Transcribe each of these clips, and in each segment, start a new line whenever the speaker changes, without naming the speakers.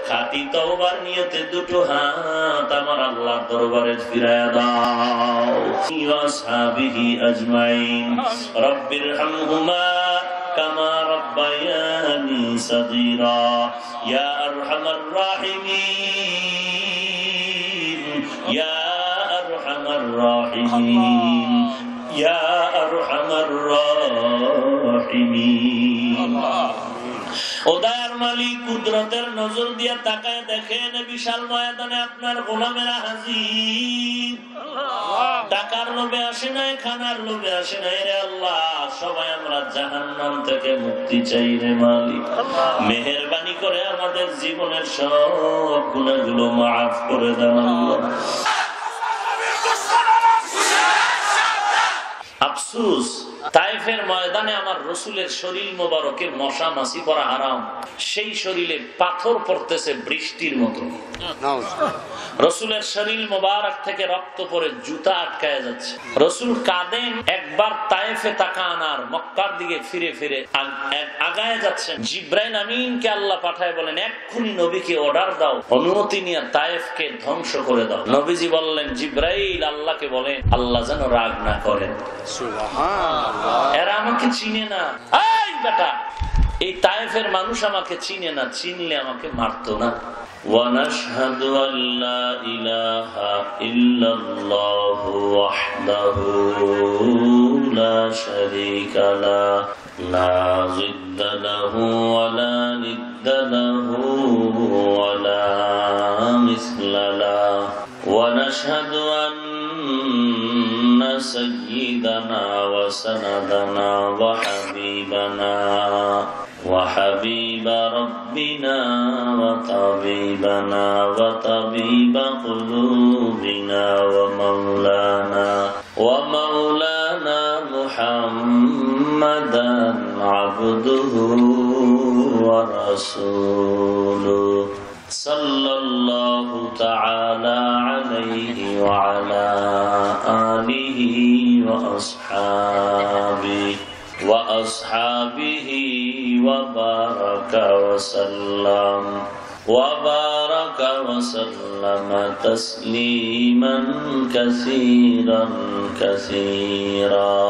খাঁটি তওবার নিয়তে দুটো হাত আমার আল্লাহর দরবারে ফিরায়া দাও। ওয়া আসহাবিহি আজমাইন রব্বিরহামহুমা কামা রাব্বায়ানি সাগীরা ইয়া আরহামার রাহিমিন ইয়া আরহামার রাহিমিন ইয়া আরহামার রাহিমিন। ও দয়ার মালিক, কুদরতের নজর দিয়া তাকায় দেখেন বিশাল ময়দানে আপনার গোলামেরা হাজির। টাকার লোভে আসে নাই, খানার লোভে আসে নাই রে আল্লাহ। সবাই আমরা জাহান্নাম থেকে মুক্তি চাই রে মালিক। মেহেরবানি করে আমাদের জীবনের সব গুনাহগুলো মাফ করে দেন আল্লাহ। আফসোস, তায়েফের ময়দানে আমার রসুলের শরীর মোবারকে মশা মাছি পড়া হারাম। সেই শরীরে পাথর পড়তেছে বৃষ্টির মতো। রসুলের শরীর মোবারক থেকে রক্ত পড়ে জুতা আটকায় যাচ্ছে। রসুল কাঁদেন, একবার তায়েফে তাকান আর মক্কার দিকে ফিরে ফিরে আগায় যাচ্ছেন। জিব্রাইল আমিনকে আল্লাহ পাঠায় বলেন, এক্ষুনি নবীকে অর্ডার দাও, অনুমতি নিয়ে তায়েফকে ধ্বংস করে দাও। নবীজি বললেন, জিব্রাইল আল্লাহকে বলে আল্লাহ যেন রাগ না করেন। এরা আমাকে চিনে না। এই বেটা, এই তায়েফের মানুষ আমাকে চিনে না, চিনলে আমাকে মারতো না। ونشهد أن لا إله إلا الله وحده لا شريك له لا ضد له ولا ند له ولا مثل له ونشهد أن سيدنا وسندنا وحبيبنا وحبيب ربنا وطبيبنا وطبيب قلوبنا ومولانا محمدا عبده ورسوله صلى الله تعالى عليه وعلى آله وأصحابه وبارك وسلم تسليما كثيرا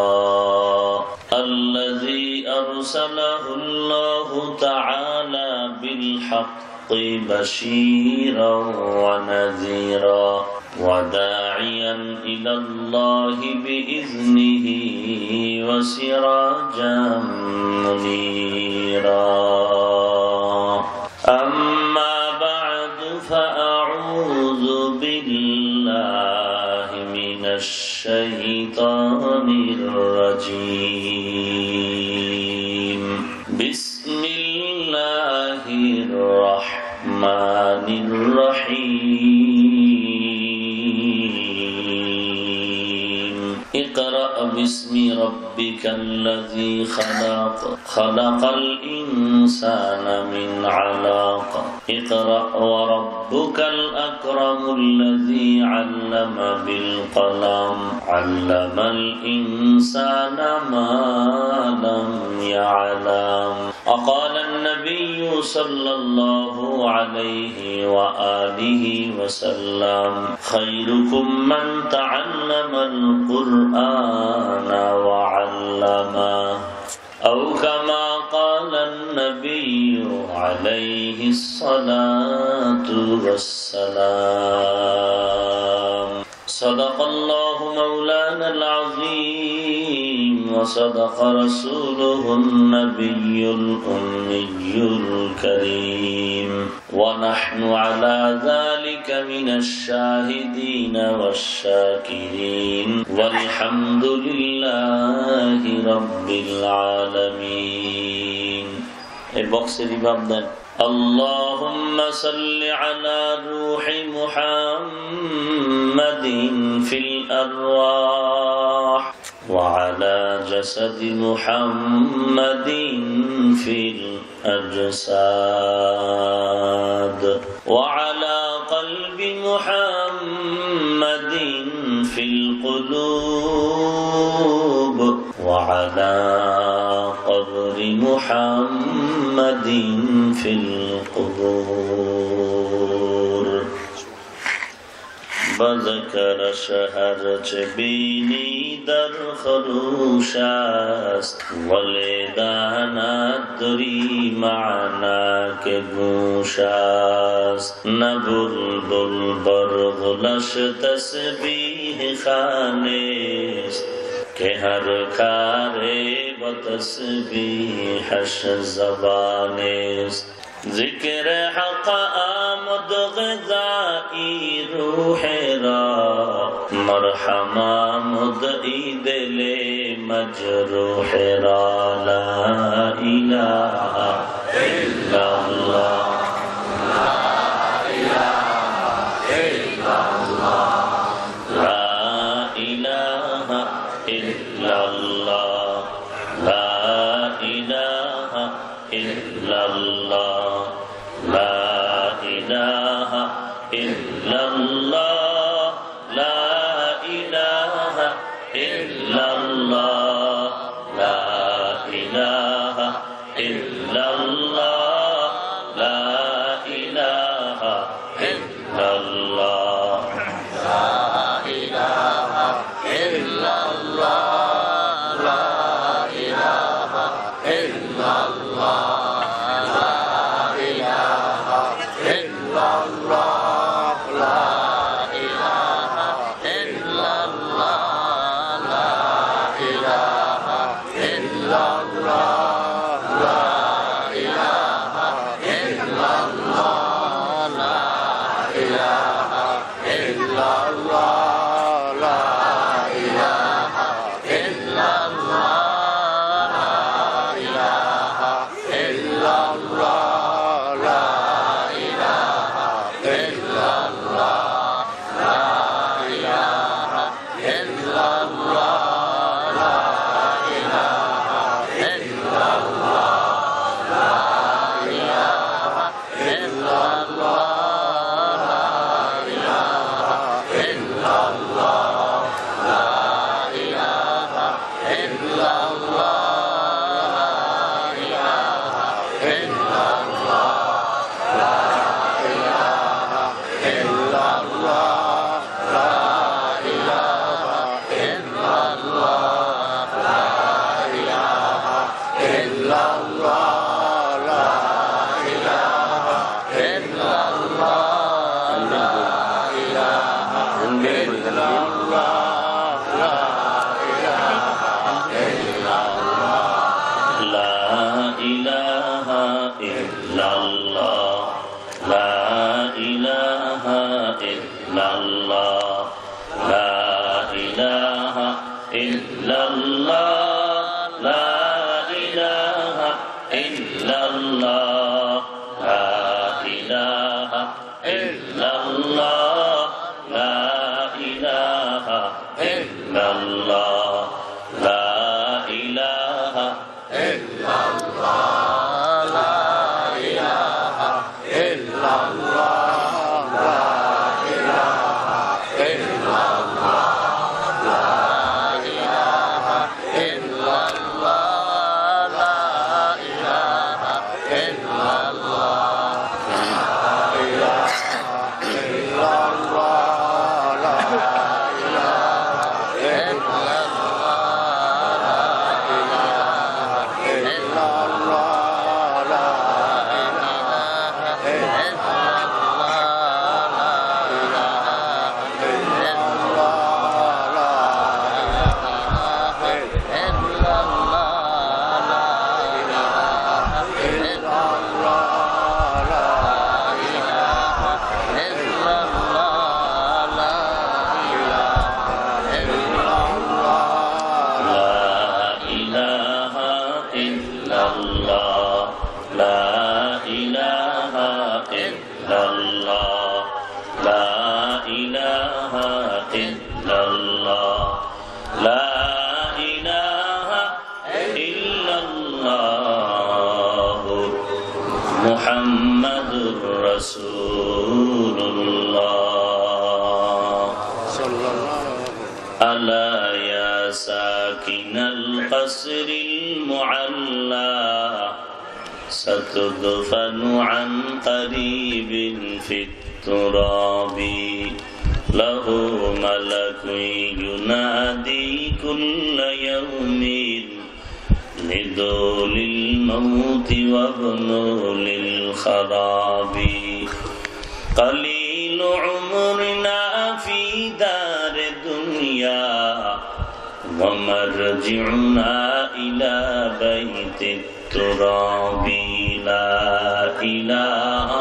الذي أرسله الله تعالى بالحق بشيرا ونذيرا وداعيا إلى الله بإذنه وسراجا منيرا أما بعد فأعوذ بالله من الشيطان الرجيم بسم الله الرحمن الرحيم اقرأ باسم ربك الذي خلق الإنسان من علق اقرأ وربك الأكرم الذي علم بالقلم علم الإنسان ما لم يعلم وقال النبي صلى الله عليه وآله وسلم خيركم من تعلم القرآن وعلمه أو كما قال النبي عليه الصلاة والسلام صدق الله مولانا العظيم وصدق رسوله النبي الأمي الكريم ونحن على ذلك من الشاهدين والشاكرين والحمد لله رب العالمين. البوكس ربابنا اللهم صل على روح محمد في الأرواح وعلى جسد محمد في الأجساد وعلى قلب محمد في القلوب وعلى قبر محمد في القبور بذكر شهر بيني در خروشاست ولدانا دری معنا که گوشاست نبلبل برغلش تسبیح خانست که هر کاره با تسبیحش زبانست ذکر حق آمد غذائی روح را مرحم آمد دل مجروح را لا الہ الا اللہ
القصر المعلى ستدفن عن قريب في التراب लहु मलकुन युनादी कुल्ल यौमिन लिदुलिल मौति वब्नुलिल खराबी कलीलु उम्रिना फी दार दुनिया वमरजिउना इला बैतित तुराबी ला इलाहा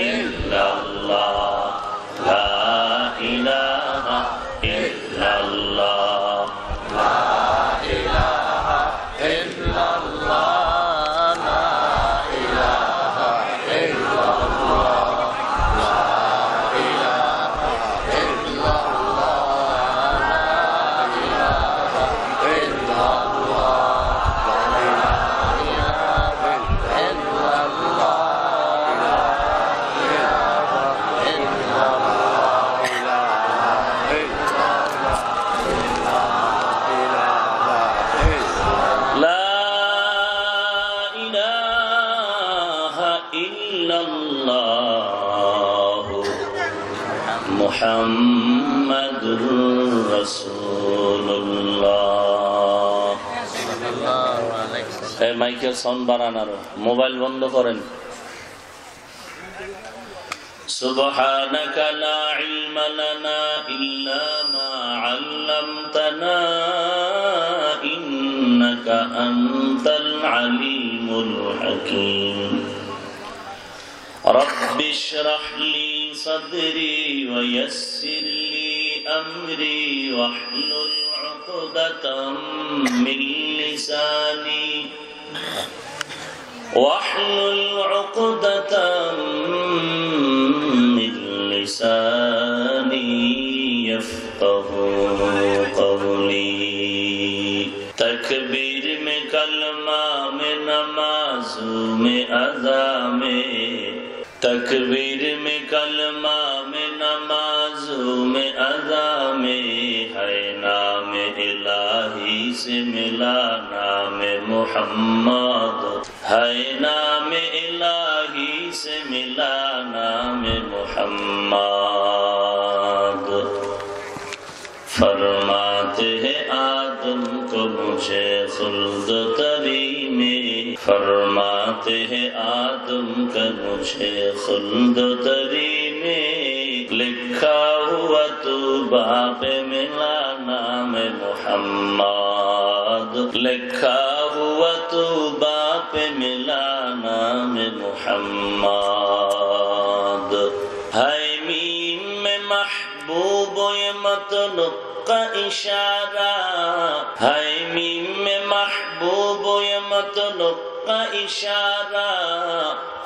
इल्लल्लाह ला इलाहा इल्लल्लाह ला इलाहा इल्लल्लाह ला इलाहा इल्लल्लाह ला इलाहा इल्लल्लाह ला इलाहा इल्लल्लाह মুহাম্মাদুর রাসূলুল্লাহ। এই মাইকের সাউন্ড বাড়ান, আর মোবাইল বন্ধ করেন। সুবহানাকা লা ইলমা লানা ইল্লা মা আল্লামতানা ইন্নাকা আনতাল আলিমুল হাকীম। رب اشرح لي صدري ويسر لي أمري واحلل عقدة من لساني يفقه قولي تکبیر میں کلمہ میں نماز میں اذا میں تکبیر میں کلمہ میں نماز میں اذا میں ہے نام الہی سے ملا نام محمد ہے نام الہی سے ملا نام محمد فرماتے ہیں آدم کو مجھے خلد تری میں فرماتے ہیں آدم کا مجھے خلد تری میں لکھا ہوا تو باپ ملا نام محمد لکھا ہوا تو باپ ملا نام محمد ہے میم میں محبوب یہ مطلب کا اشارہ ہے میم میں محبوب یہ مطلب کا اشارہ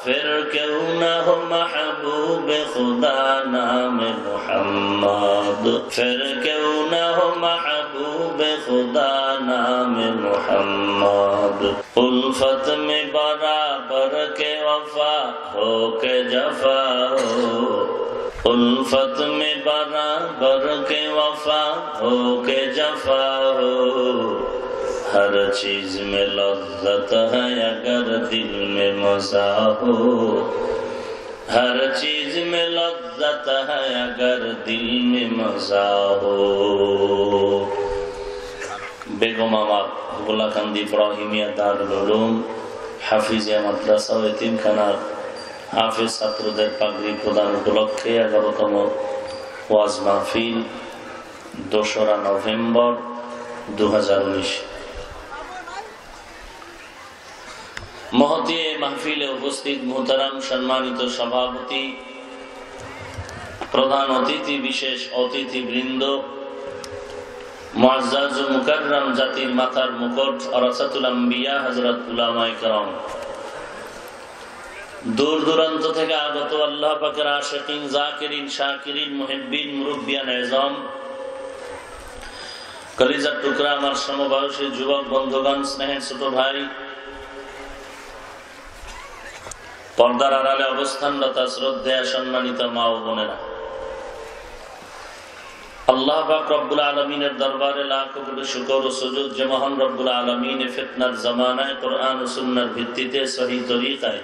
پھر کیوں نہ ہو محبوب خدا نام محمد پھر کیوں نہ ہو محبوب خدا نام محمد الفت میں برابر کے وفا ہو کے جفا ہو الفت میں برابر کے وفا ہو کے جفا ہو ہر چیز میں لذت ہے اگر دل میں مزہ ہو ہر چیز میں لذت ہے اگر دل میں مزہ ہو বেগম আমার গোলাকান্দি ইব্রাহিমিয়া দারুল উলুম হাফিজিয়া মাদ্রাসা ও এতিমখানার হাফেজ ছাত্রদের পাগড়ি প্রদান উপলক্ষে 11তম ওয়াজ মাহফিল 2রা নভেম্বর 2019 মহতী মাহফিলে উপস্থিত মোহতারাম সম্মানিত সভাপতি প্রধান অতিথি বিশেষ অতিথিবৃন্দ মুআজ্জাজ ও মুকাররম জাতির মাথার মুকুট ওরাসাতুল আম্বিয়া হযরত উলামায়ে কেরাম দূর দূরান্ত থেকে আগত আল্লাহ পাকের আশিকিন জাকিরিন শাকিরিন মুহিব্বিন মুরব্বিয়ান আযম কলিজার টুকরা আমার সমবয়সী যুবক বন্ধুগণ স্নেহের ছোট ভাই পর্দার আড়ালে অবস্থানরত শ্রদ্ধেয় সম্মানিত মা ও বোনেরা আল্লাহ পাক রব্বুল আলামিনের দরবারে লাখ কোটি শুকর ও সুজুদ যে মহান রব্বুল আলামিন ফিতনার জামানায় কোরআন ও সুন্নাহর ভিত্তিতে সহিহ তরিকায়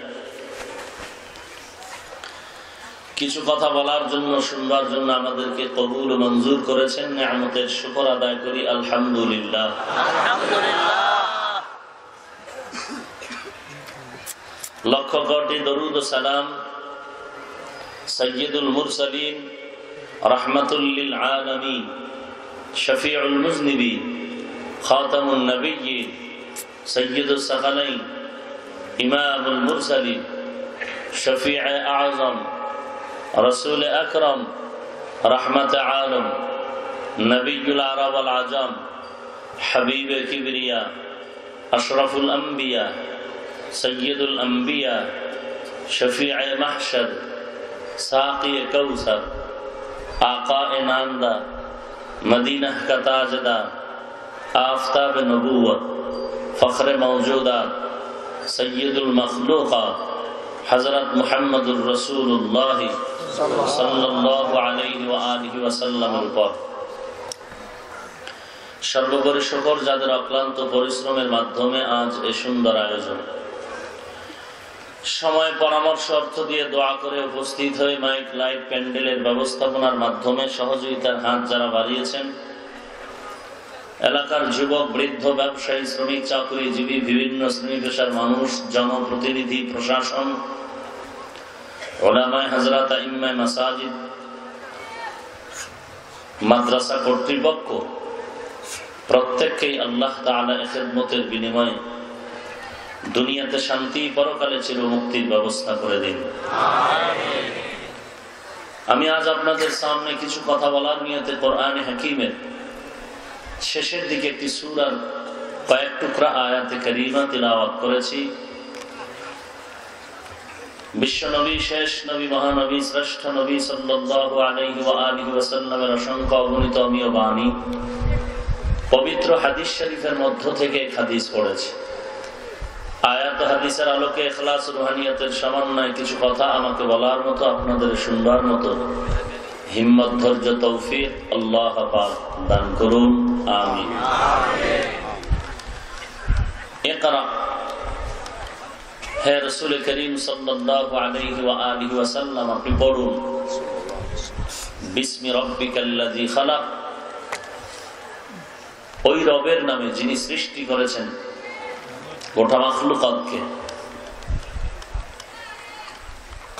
কিছু কথা বলার জন্য, শুনবার জন্য আমাদেরকে কবুল ও মঞ্জুর করেছেন। নিয়ামতের শুকর আদায় করি আলহামদুলিল্লাহ। লক্ষ কোটি দরুদ ও সালাম সাইয়্যিদুল মুরসালিন রাহমাতুল লিল আলামিন শফিউল মুজনিবিন খাতামুন নবিয়্যিন সাইয়্যিদুস সাকালাইন ইমামুল মুরসালিন শফিউ আযম রসুল আকরম রহমত আলম নবীল আরব আল আজম হাবিব কিবরিয়া আশরাফুল আম্বিয়া সৈয়দুল আম্বিয়া শফিউ মাহশর সাকি কৌসর आका नामदा मदीना का ताजदार आफताब नबूवत फख्र मौजूदात सैयदुल मखलूक़ात हज़रत मुहम्मदुर रसूलुल्लाह सल्लल्लाहु अलैहि व आलिहि वसल्लमेর উপর সর্বোপরি শুকর যাদের অক্লান্ত পরিশ্রমের মাধ্যমে আজ এই সুন্দর আয়োজন। সময় পরামর্শ অর্থ দিয়ে দোয়া করে উপস্থিত হয়ে মাইক লাইট প্যান্ডেলের ব্যবস্থাপনার মাধ্যমে সহযোগিতার হাত যারা বাড়িয়েছেন, এলাকার যুবক বৃদ্ধ ব্যবসায়ী শ্রমিক চাকরিজীবী বিভিন্ন শ্রেণী পেশার মানুষ, জনপ্রতিনিধি, প্রশাসন, উলামায়ে হযরত, ইমামে মাসাজিদ, মাদ্রাসা কর্তৃপক্ষ প্রত্যেককেই আল্লাহ তাআলা এর খিদমতের বিনিময়ে দুনিয়াতে শান্তি, পরকালে চিরমুক্তির ব্যবস্থা করে দিন। আমি আজ আপনাদের সামনে কিছু কথা বলার নিয়তে কোরআনে হাকিমের শেষের দিকে একটি সূরার কয়েক টুকরা আয়াতে কারিমা তিলাওয়াত করেছি। বিশ্ব নবী, শেষ নবী, মহানবী, শ্রেষ্ঠ নবী সাল্লাল্লাহু আলাইহি ওয়া আলিহি ওয়াসাল্লামের অসংখ্য অগণিত অমীয় বাণী, পবিত্র হাদিস শরীফের মধ্য থেকে হাদিস পড়েছি। আয়াত হাদিসের আলোকে ইখলাস রুহানিয়াতের সমন্বয়ে কিছু কথা আমাকে বলার মতো, আপনাদের শুনবার মতো হিম্মত, ধৈর্য, তৌফিক আল্লাহ পাক দান করুন, আমিন। ইকরা, হে রাসূল করিম সাল্লাল্লাহু আলাইহি ওয়া আলিহি ওয়াসাল্লাম, আপনি পড়ুন বিসমি রাব্বিকাল্লাযী খালাক, ওই রবের নামে যিনি সৃষ্টি করেছেন গোটা মাখলুকাতকে।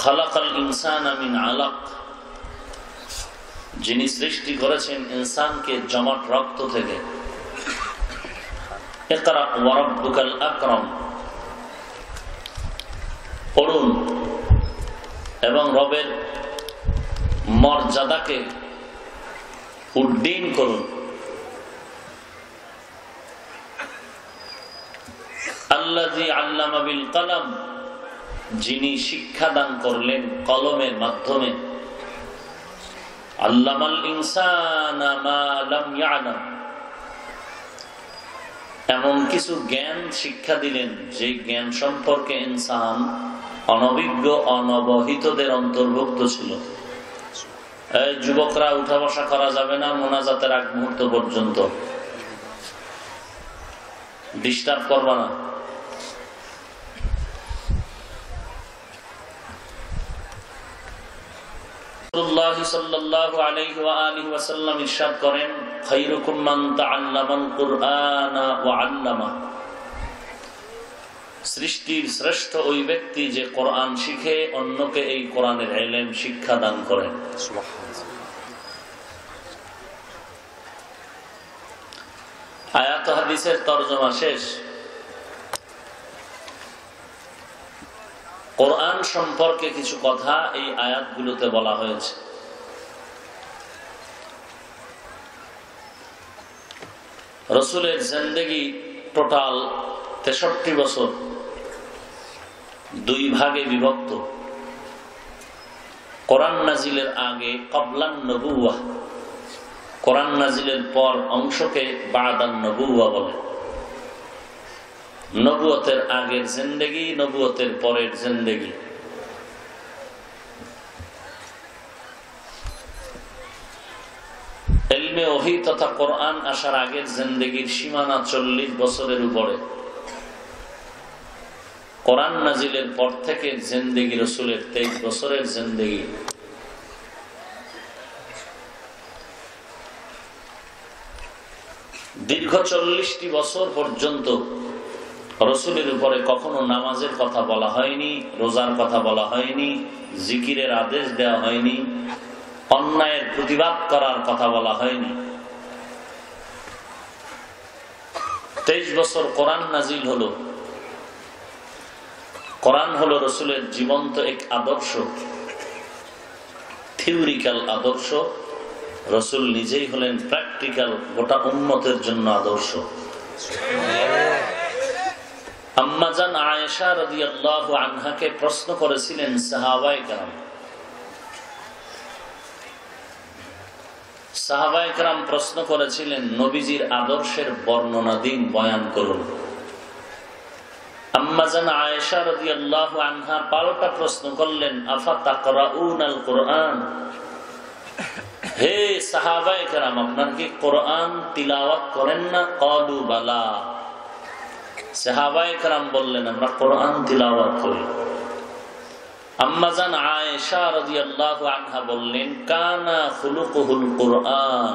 খালাকাল ইনসানা মিন আলাক, যিনি সৃষ্টি করেছেন ইনসানকে জমাট রক্ত থেকে। ইকরা ওয়া রাব্বুকাল আকরাম, পড়ুন এবং রবের মর্যাদাকে উড্ডীন করুন। আল্লাযী আল্লামা বিল কলম, যিনি শিক্ষা দান করলেন কলমের মাধ্যমে। আল্লামাল ইনসানা মা লাম ইয়ালাম, এমন কিছু জ্ঞান শিক্ষা দিলেন যে জ্ঞান সম্পর্কে ইনসান অনভিজ্ঞ, অনবহিতদের অন্তর্ভুক্ত ছিল। এই যুবকরা, উঠা বসা করা যাবে না মোনাজাতের আগ মুহূর্ত পর্যন্ত, ডিস্টার্ব করবা না। রাসূলুল্লাহ সাল্লাল্লাহু আলাইহি ওয়া আলিহি ওয়াসাল্লাম ইরশাদ করেন, খায়রুকুম মান তাআল্লামাল কুরআনা ওয়া আল্লামা, সৃষ্টির শ্রেষ্ঠ ওই ব্যক্তি যে কোরআন শিখে অন্যকে এই কোরআনের ইলম শিক্ষা দান করেন। আয়াত হাদিসের তরজমা শেষ। কোরআন সম্পর্কে কিছু কথা এই আয়াতগুলোতে বলা হয়েছে। রাসূলের জিন্দেগি টোটাল 63 বছর, দুই ভাগে বিভক্ত। কোরআন নাজিলের আগে ক্বাবলান নবুওয়াহ, কোরআন নাজিলের পর অংশকে বাদান নবুওয়াহ বলে। নবুয়তের আগের জিন্দেগি, নবুয়তের পরের জিন্দেগি। ইলমে ওহী তথা কোরআন আসার আগের জিন্দেগির সীমানা 40 বছরের উপরে। কোরআন নাজিলের পর থেকে জিন্দেগি রাসূলের 23 বছরের জিন্দেগি। দীর্ঘ 40টি বছর পর্যন্ত রসুলের উপরে কখনো নামাজের কথা বলা হয়নি, রোজার কথা বলা হয়নি, জিকিরের আদেশ দেওয়া হয়নি, অন্যায়ের প্রতিবাদ করার কথা বলা হয়নি। 23 বছর কোরআন নাজিল হলো। কোরআন হলো রসুলের জীবন্ত এক আদর্শ, থিওরিক্যাল আদর্শ। রসুল নিজেই হলেন প্র্যাকটিক্যাল, গোটা উম্মতের জন্য আদর্শ। আম্মাজান আয়েশা রাদিয়াল্লাহু আনহাকে প্রশ্ন করেছিলেন সাহাবায়ে কেরাম। সাহাবায়ে কেরাম প্রশ্ন করেছিলেন, নবীজির আদর্শের বর্ণনা দিন, বয়ান করুন। আম্মাজান আয়েশা রাদিয়াল্লাহু আনহা পাল্টা প্রশ্ন করলেন, আফা তাকরাউনাল কুরআন, হে সাহাবায়ে কেরাম, আপনারা কি কোরআন তিলাওয়াত করেন না? ক্বালু বালা, সাহাবায়ে কেরাম বললেন, আমরা কোরআন তিলাওয়াত করি। আম্মাজান আয়েশা রাদিয়াল্লাহু আনহা বললেন, কানা খুলুকুহুল কুরআন,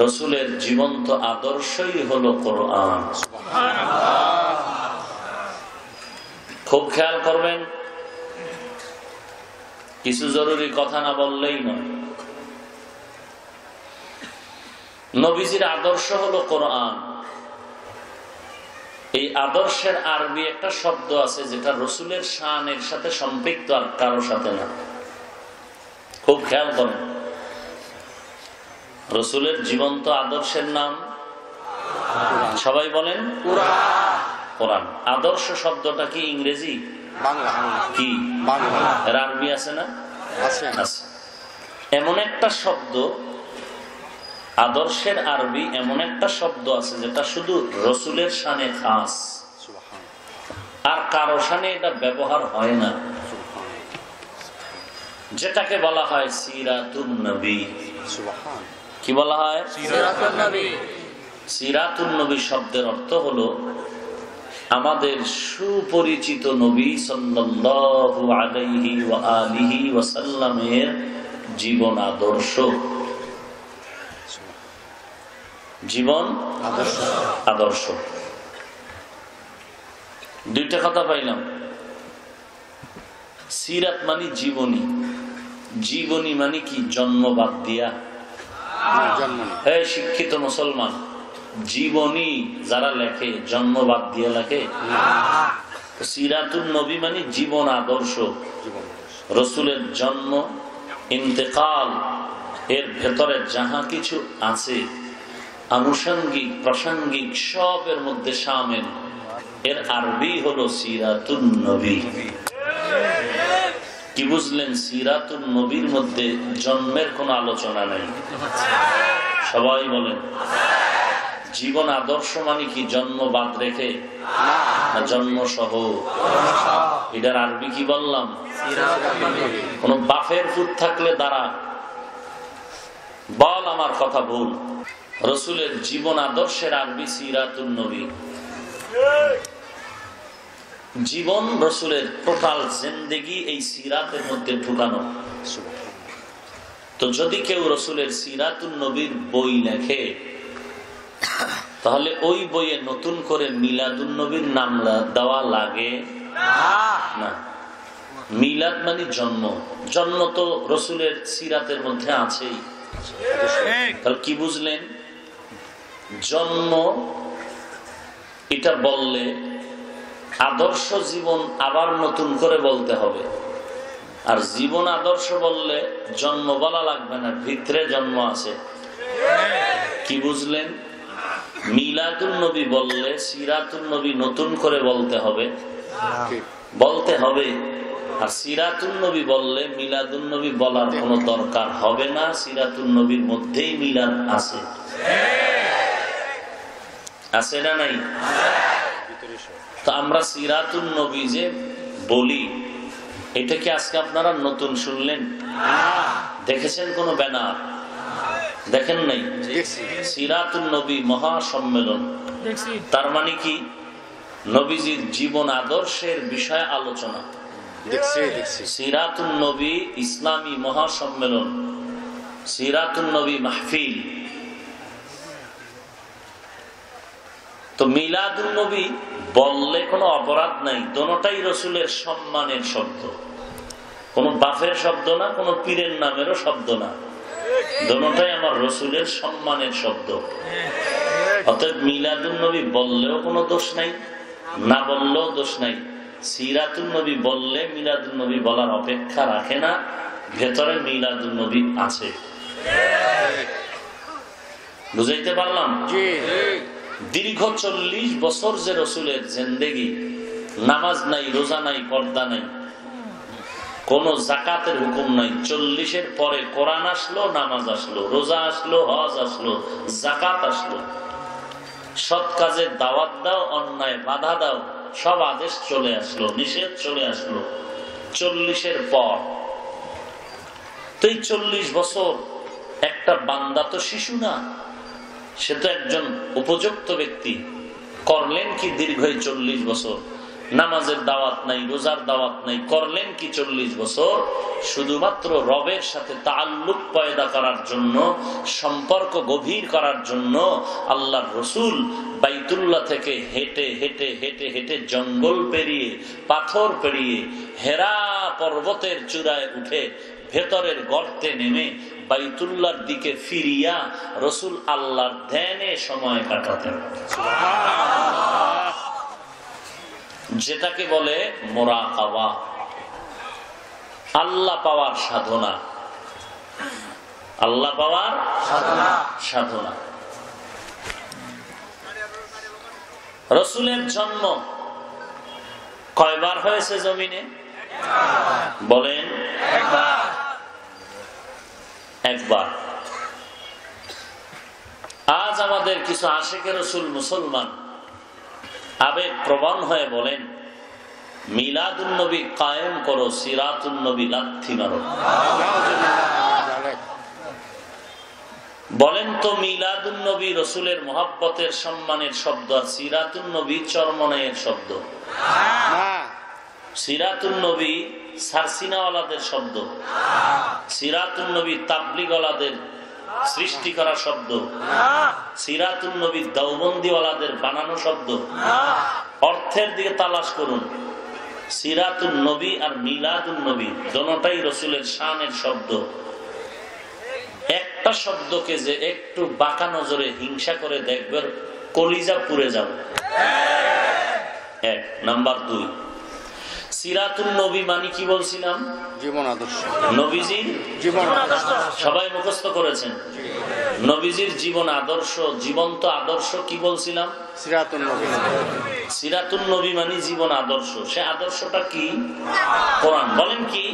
রাসূলের জীবন্ত আদর্শই হলো কোরআন। খুব খেয়াল করবেন, কিছু জরুরি কথা না বললেই নয়। নবীজির আদর্শ হলো কোরআন। এই আদর্শের আরবি একটা শব্দ আছে যেটা রসুলের শানের সাথে সম্পৃক্ত, আর কারোর সাথে না। খুব খেয়াল করেন, রসুলের জীবন্ত আদর্শের নাম সবাই বলেন কোরআন। আদর্শ শব্দটা কি ইংরেজি? কি এর আরবি আছে না? আছে। এমন একটা শব্দ, আদর্শের আরবি এমন একটা শব্দ আছে যেটা শুধু রসুলের শানে খাস, আর কারো শানে এটা ব্যবহার হয় না, যেটাকে বলা হয় সিরাতুন নবী। কি বলা হয়? সিরাতুন নবী। সিরাতুন নবী শব্দের অর্থ হলো আমাদের সুপরিচিত নবী সাল্লাল্লাহু আলাইহি ওয়া আলিহি ওয়াসাল্লামের জীবন আদর্শ। জীবন আদর্শ, দুইটা কথা পাইলাম। সিরাত মানে জীবনী, জীবনী মানে কি? জন্ম বাদ দিয়া। হ্যাঁ, শিক্ষিত মুসলমান, জীবনী যারা লেখে জন্ম বাদ দিয়ে লেখে। সিরাতুন নবী মানে জীবন আদর্শ, রসুলের জন্ম, ইন্তেকাল, এর ভেতরে যাহা কিছু আছে আনুষঙ্গিক প্রাসঙ্গিক সবের মধ্যে শামিল, এর আরবি হলো সিরাতুন নবী। কি বুঝলেন? সিরাতুন নবীর মধ্যে জন্মের কোন আলোচনা নেই। সবাই বলেন, জীবন আদর্শ মানে কি? জন্ম বাদ রেখে না জন্ম সহ? এটার আরবি কি বললাম? কোন বাফের ফুট থাকলে দাঁড়া, বল আমার কথা ভুল। রসুলের জীবন আদর্শের আরবি সিরাতুন নবী। জীবন রসুলের টোটাল জিন্দেগি এই সিরাতের মধ্যে ঢুকানো। তো যদি কেউ রসুলের সিরাতুন নবীর বই লেখে, তাহলে ওই বইয়ে নতুন করে মিলাদুন নবীর নাম দেওয়া লাগে না। মিলাদ মানে জন্ম, জন্ম তো রসুলের সিরাতের মধ্যে আছেই। তাহলে কি বুঝলেন? জন্ম এটা বললে আদর্শ জীবন আবার নতুন করে বলতে হবে, আর জীবন আদর্শ বললে জন্ম বলা লাগবে না, ভিতরে জন্ম আছে। কি বুঝলেন? মিলাদুন নবী বললে সিরাতুন নবী নতুন করে বলতে হবে, আর সিরাতুন নবী বললে মিলাদুন নবী বলার কোনো দরকার হবে না। সিরাতুন নবীর মধ্যেই মিলাদ আছে, আছে না নাই? তো আমরা সিরাতুন নবী যে বলি, এটা কি আজকে আপনারা নতুন শুনলেন? দেখেছেন কোন ব্যানার? দেখেন নাই? সিরাতুন নবী মহাসম্মেলন, তার মানে কি? নবীজির জীবন আদর্শের বিষয় আলোচনা। সিরাতুন নবী ইসলামী মহাসম্মেলন, সিরাতুন নবী মাহফিল, তো মিলাদুন নবী বললে কোনো অপরাধ নাই, দোনোটাই রসুলের সম্মানের শব্দ, কোনো বাফের শব্দ না, কোনো পীরের নামেরও শব্দ না, দোনোটাই আমার রসুলের সম্মানের শব্দ। অতএব মিলাদুন নবী বললেও কোনো দোষ নাই, না বললেও দোষ নাই। সিরাতুন নবী বললে মিলাদুন নবী বলার অপেক্ষা রাখে না, ভেতরে মিলাদুন নবী আছে। বুঝাইতে পারলাম? দীর্ঘ 40 বছর যে রসুলের জিন্দেগি, নামাজ নাই, রোজা নাই, পর্দা নাই, কোন জাকাতের হুকুম নাই। 40-এর পরে কোরআন আসলো, নামাজ আসলো, রোজা আসলো, হজ আসলো, জাকাত আসলো, সৎ কাজে দাওয়াত দাও, অন্যায় বাধা দাও, সব আদেশ চলে আসলো, নিষেধ চলে আসলো 40-এর পর। তো এই 40 বছর একটা বান্দা তো শিশু না, সে তো একজন উপযুক্ত ব্যক্তি। করলেন কি দীর্ঘ 40 বছর? নামাজের দাওয়াত নাই, রোজার দাওয়াত নাই, করলেন কি 40 বছর? শুধুমাত্র রবের সাথে তাআল্লুক পয়দা করার জন্য, সম্পর্ক গভীর করার জন্য আল্লাহর রসুল বাইতুল্লাহ থেকে হেঁটে হেঁটে হেঁটে হেঁটে জঙ্গল পেরিয়ে, পাথর পেরিয়ে, হেরা পর্বতের চূড়ায় উঠে, ভেতরের গর্তে নেমে বাইতুল্লাহর দিকে ফিরিয়া রসুল আল্লাহর ধ্যানে সময় কাটাতেন, যেটাকে বলে মুরাকাবা, আল্লাহ পাওয়ার সাধনা। আল্লাহ পাওয়ার সাধনা। রসুলের জন্ম কয়বার হয়েছে জমিনে? বলেন। একবার। আজ আমাদের কিছু আশিকে রসুল মুসলমান আবেগ প্রবণ হয়ে বলেন, মিলাদুন নবী কায়েম করো, সিরাতুন নবী লাথি মারো। বলেন তো, মিলাদুন নবী রসুলের মহব্বতের সম্মানের শব্দ, আর সিরাতুন নবী চরমনাইয়ের শব্দ। সিরাতুন নবী সারসিনাওয়ালাদের শব্দ, সিরাতুন নবী তাবলিগওয়ালাদের সৃষ্টি করা শব্দ, সিরাতুন নবী দেওবন্দিওয়ালাদের বানানো শব্দ। অর্থের দিকে তালাশ করুন। সিরাতুন নবী আর মিলাদুন নবী দোনোটাই রসুলের শানের শব্দ। একটা শব্দকে যে একটু বাঁকা নজরে হিংসা করে দেখবে, কলিজা পুড়ে যাবে। 1 নাম্বার 2, সিরাতুন নবী মানে কি বলছিলাম? জীবন আদর্শ। নবীজির জীবন আদর্শ সবাই মুখস্থ করেছেন। নবীজির জীবন আদর্শ, জীবন্ত আদর্শ কি বলছিলাম? সিরাতুন নবী। সিরাতুন নবী মানে জীবন আদর্শ। সে আদর্শটা কি? কোরআন। বলেন কি?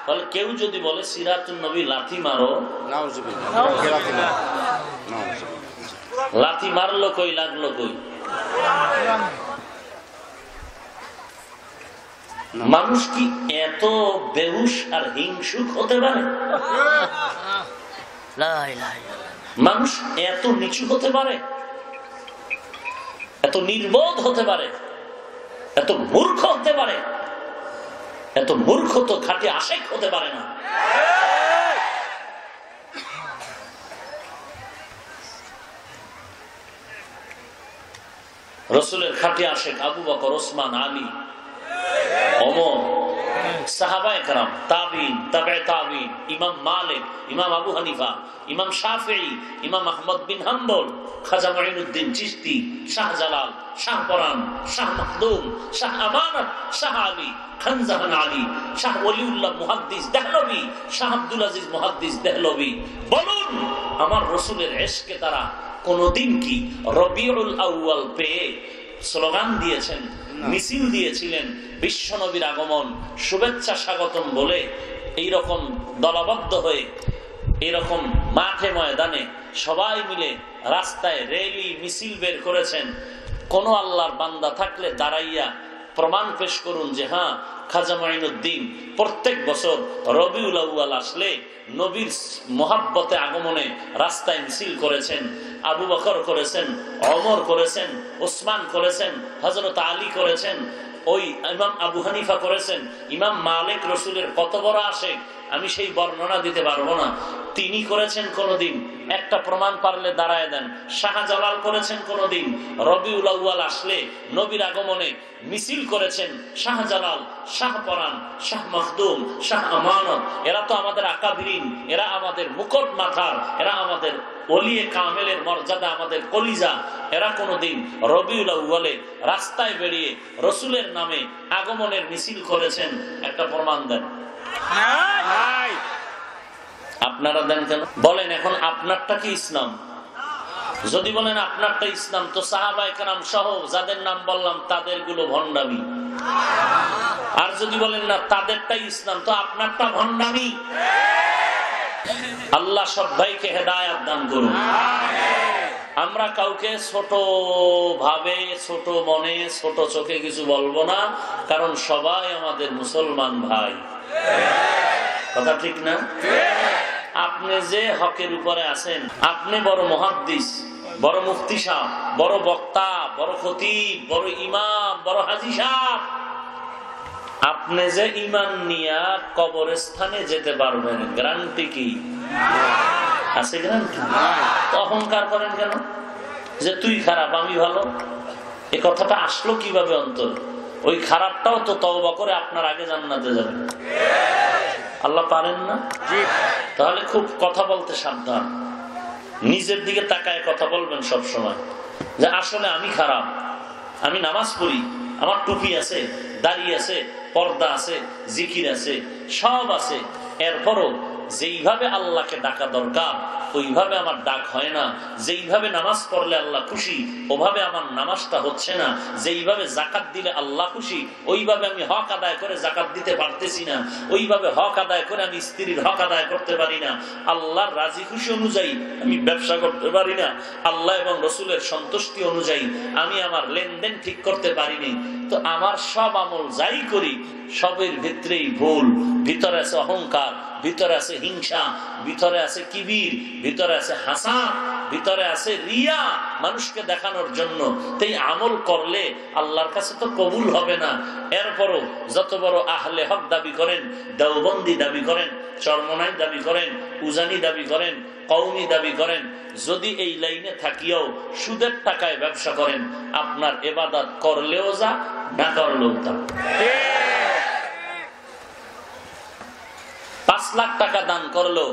তাহলে কেউ যদি বলে সিরাতুন নবী লাথি মারো, লাথি মারলো কই, লাগলো কই? মানুষ কি এত বেহুশ আর হিংসুক হতে পারে? মানুষ এত নিচু হতে পারে? এত নির্বোধ হতে পারে? এত মূর্খ হতে পারে? এত মূর্খ তো খাঁটি আশেক হতে পারে না। রসুলের খাঁটি আশেক আবু বকর, ওসমান, আলী, ওমর, সাহাবায়ে কেরাম, তাবিঈন, তাবে তাবিঈন, ইমাম মালিক, ইমাম আবু হানিফা, ইমাম শাফিঈ, ইমাম আহমদ বিন হাম্বল, খাজা মুঈনুদ্দিন চিশতি, শাহজালাল, শাহপরান, শাহ মাখদুম, শাহ আমানত, শাহ আলী, খানজাহান আলী, শাহ ওলিউল্লাহ মুহাদ্দিস দেহলভী, শাহ আব্দুল আজিজ মুহাদ্দিস দেহলভী। বলুন, আমার রসুলের ইশকে তারা কোনদিন কি রবিউল আউয়াল পেয়ে স্লোগান দিয়েছেন, মিছিল দিয়েছিলেন, বিশ্ব নবীর আগমন, শুভেচ্ছা স্বাগতম বলে এইরকম দলবদ্ধ হয়ে এরকম মাঠে ময়দানে সবাই মিলে রাস্তায় র্যালি মিছিল বের করেছেন? কোন আল্লাহর বান্দা থাকলে দাঁড়াইয়া প্রমাণ পেশ করুন যে হ্যাঁ, খাজা মুঈনুদ্দিন প্রত্যেক বছর রবিউল আউয়াল আসলে নবীর মোহাব্বতে আগমনে রাস্তায় মিছিল করেছেন। আবু বকর করেছেন, ওমর করেছেন, ওসমান করেছেন, হযরত আলী করেছেন, ওই ইমাম আবু হানিফা করেছেন, ইমাম মালিক রসুলের কত বড় আশেক আমি সেই বর্ণনা দিতে পারবো না। তিনি করেছেন কোনদিন, একটা প্রমাণ পারলে দাঁড়ায় দেন। শাহজালাল করেছেন কোনদিন রবিউল আউয়াল আসলে নবীর আগমনে মিছিল করেছেন। শাহজালাল, শাহপরান, শাহ মখদুম, শাহ আমানত, এরা তো আমাদের আকাবিরিন, এরা আমাদের মুকুট মাথার, এরা আমাদের ওলিয়ে কামেলের মর্যাদা, আমাদের কলিজা। এরা কোনদিন রবিউল আউয়ালে রাস্তায় বেরিয়ে রসুলের নামে আগমনের মিছিল করেছেন? একটা প্রমাণ দেন। আপনারা দেন কেন? বলেন এখন আপনারটা কি ইসলাম? যদি বলেন আপনারটা ইসলাম, তো সাহাবায়ে কেরাম সহ যাদের নাম বললাম তাদের গুলো ভণ্ডামি। আর যদি বলেন না তাদেরটাই ইসলাম, তো আপনারটা ভণ্ডামি। আল্লাহ সব ভাইকে হেদায়েত দান করুন। আমরা কাউকে ছোট ভাবে, ছোট মনে, ছোট চোখে কিছু বলবো না, কারণ সবাই আমাদের মুসলমান ভাই। কথা ঠিক না? আপনি যে হকের উপরে আছেন, আপনি বড় মুহাদ্দিস, বড় মুফতি সাহেব, বড় বক্তা, বড় খতিব, বড় ইমাম, বড় হাজী সাহেব, আপনি যে ঈমান নিয়া কবরস্থানে যেতে পারবেন, গ্যারান্টি কি আছে? গ্যারান্টি। অহংকার করেন কেন যে তুই খারাপ আমি ভালো? এ কথাটা আসলো কিভাবে অন্তর? ওই খারাপটাও তো তওবা করে আপনার আগে জান্নাতে যাবেন। আল্লাহ পারেন না? তাহলে খুব কথা বলতে সাবধান। নিজের দিকে তাকায় কথা বলবেন সব সময়, যে আসলে আমি খারাপ, আমি নামাজ পড়ি, আমার টুপি আছে, দাড়ি আছে, পর্দা আছে, জিকির আছে, সব আছে, এরপরও যেইভাবে আল্লাহকে ডাকা দরকার ওইভাবে আমার ডাক হয় না। যেইভাবে নামাজ পড়লে আল্লাহ খুশি ওভাবে আমার নামাজটা হচ্ছে না। যেইভাবে জাকাত দিলে আল্লাহ খুশি ওইভাবে আমি হক আদায় করে জাকাত দিতে পারতেছি না। ওইভাবে হক আদায় করে আমি স্ত্রীর হক আদায় করতে পারি না। আল্লাহর রাজি খুশি অনুযায়ী আমি ব্যবসা করতে পারি না। আল্লাহ এবং রসুলের সন্তুষ্টি অনুযায়ী আমি আমার লেনদেন ঠিক করতে পারিনি। তো আমার সব আমল যাই করি সবের ভিতরেই ভুল। ভিতরে আছে অহংকার, ভিতরে আছে হিংসা, ভিতরে আছে কিবির, ভিতরে আছে হাসাদ, ভিতরে আছে রিয়া, মানুষকে দেখানোর জন্য। তাই আমল করলে আল্লাহর কাছে তো কবুল হবে না। এরপরও যত বড় আহলে হক দাবি করেন, দেওবন্দি দাবি করেন, চরমনাই দাবি করেন, উজানি দাবি করেন, কওমি দাবি করেন, যদি এই লাইনে থাকিও সুদের টাকায় ব্যবসা করেন, আপনার ইবাদত করলেও যা, না করলেও তা। 5 লাখ টাকা দান করলো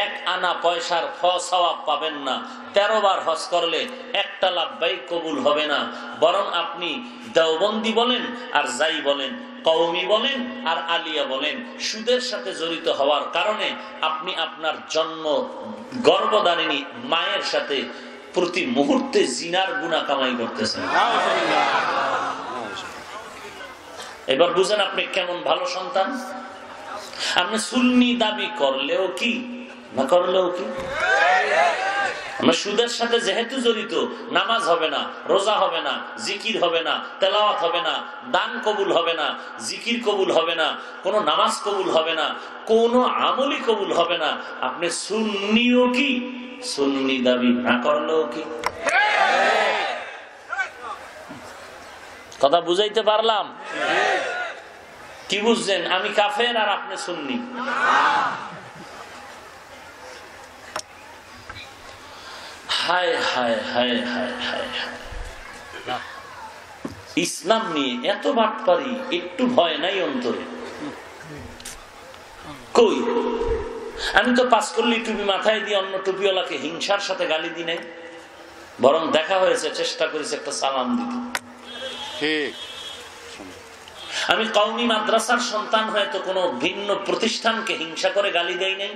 1 আনা পয়সার সওয়াব পাবেন না। 13 বার হজ করলে একটা লাভবাই কবুল হবে না। বরং আপনি দেওবন্দি বলেন আর যাই বলেন, কওমি বলেন আর আলিয়া বলেন, সুদের সাথে জড়িত হওয়ার কারণে আপনি আপনার জন্ম গর্ভধারিণী মায়ের সাথে প্রতি মুহূর্তে জিনার গুনাহ কামাই করতেছেন। এবার বুঝেন আপনি কেমন ভালো সন্তান। আপনি সুন্নি দাবি করলেও কি না করলেও কি, আমরা সুদের সাথে যেহেতু জড়িত, নামাজ হবে না, রোজা হবে না, জিকির হবে না, তেলাওয়াত হবে না, দান কবুল হবে না, জিকির কবুল হবে না, কোনো নামাজ কবুল হবে না, কোনো আমলই কবুল হবে না। আপনি সুন্নিও কি, সুন্নি দাবি না করলেও কি। কথা বুঝাইতে পারলাম? কি বুঝছেন? আমি কাফের আর আপনি সুন্নি। হায় হায় হায় হায় হায়। ইসলাম নিয়ে এত বাটপারি, একটু ভয় নাই অন্তরে? কই, আমি তো পাস করলি টুপি মাথায় দিয়ে অন্য টুপিওয়ালাকে হিংসার সাথে গালি দি নাই, বরং দেখা হয়েছে, চেষ্টা করেছে একটা সালাম দিতে। আমি কওমি মাদ্রাসার সন্তান হয়তো কোনো ভিন্ন প্রতিষ্ঠানকে হিংসা করে গালি দেই নাই।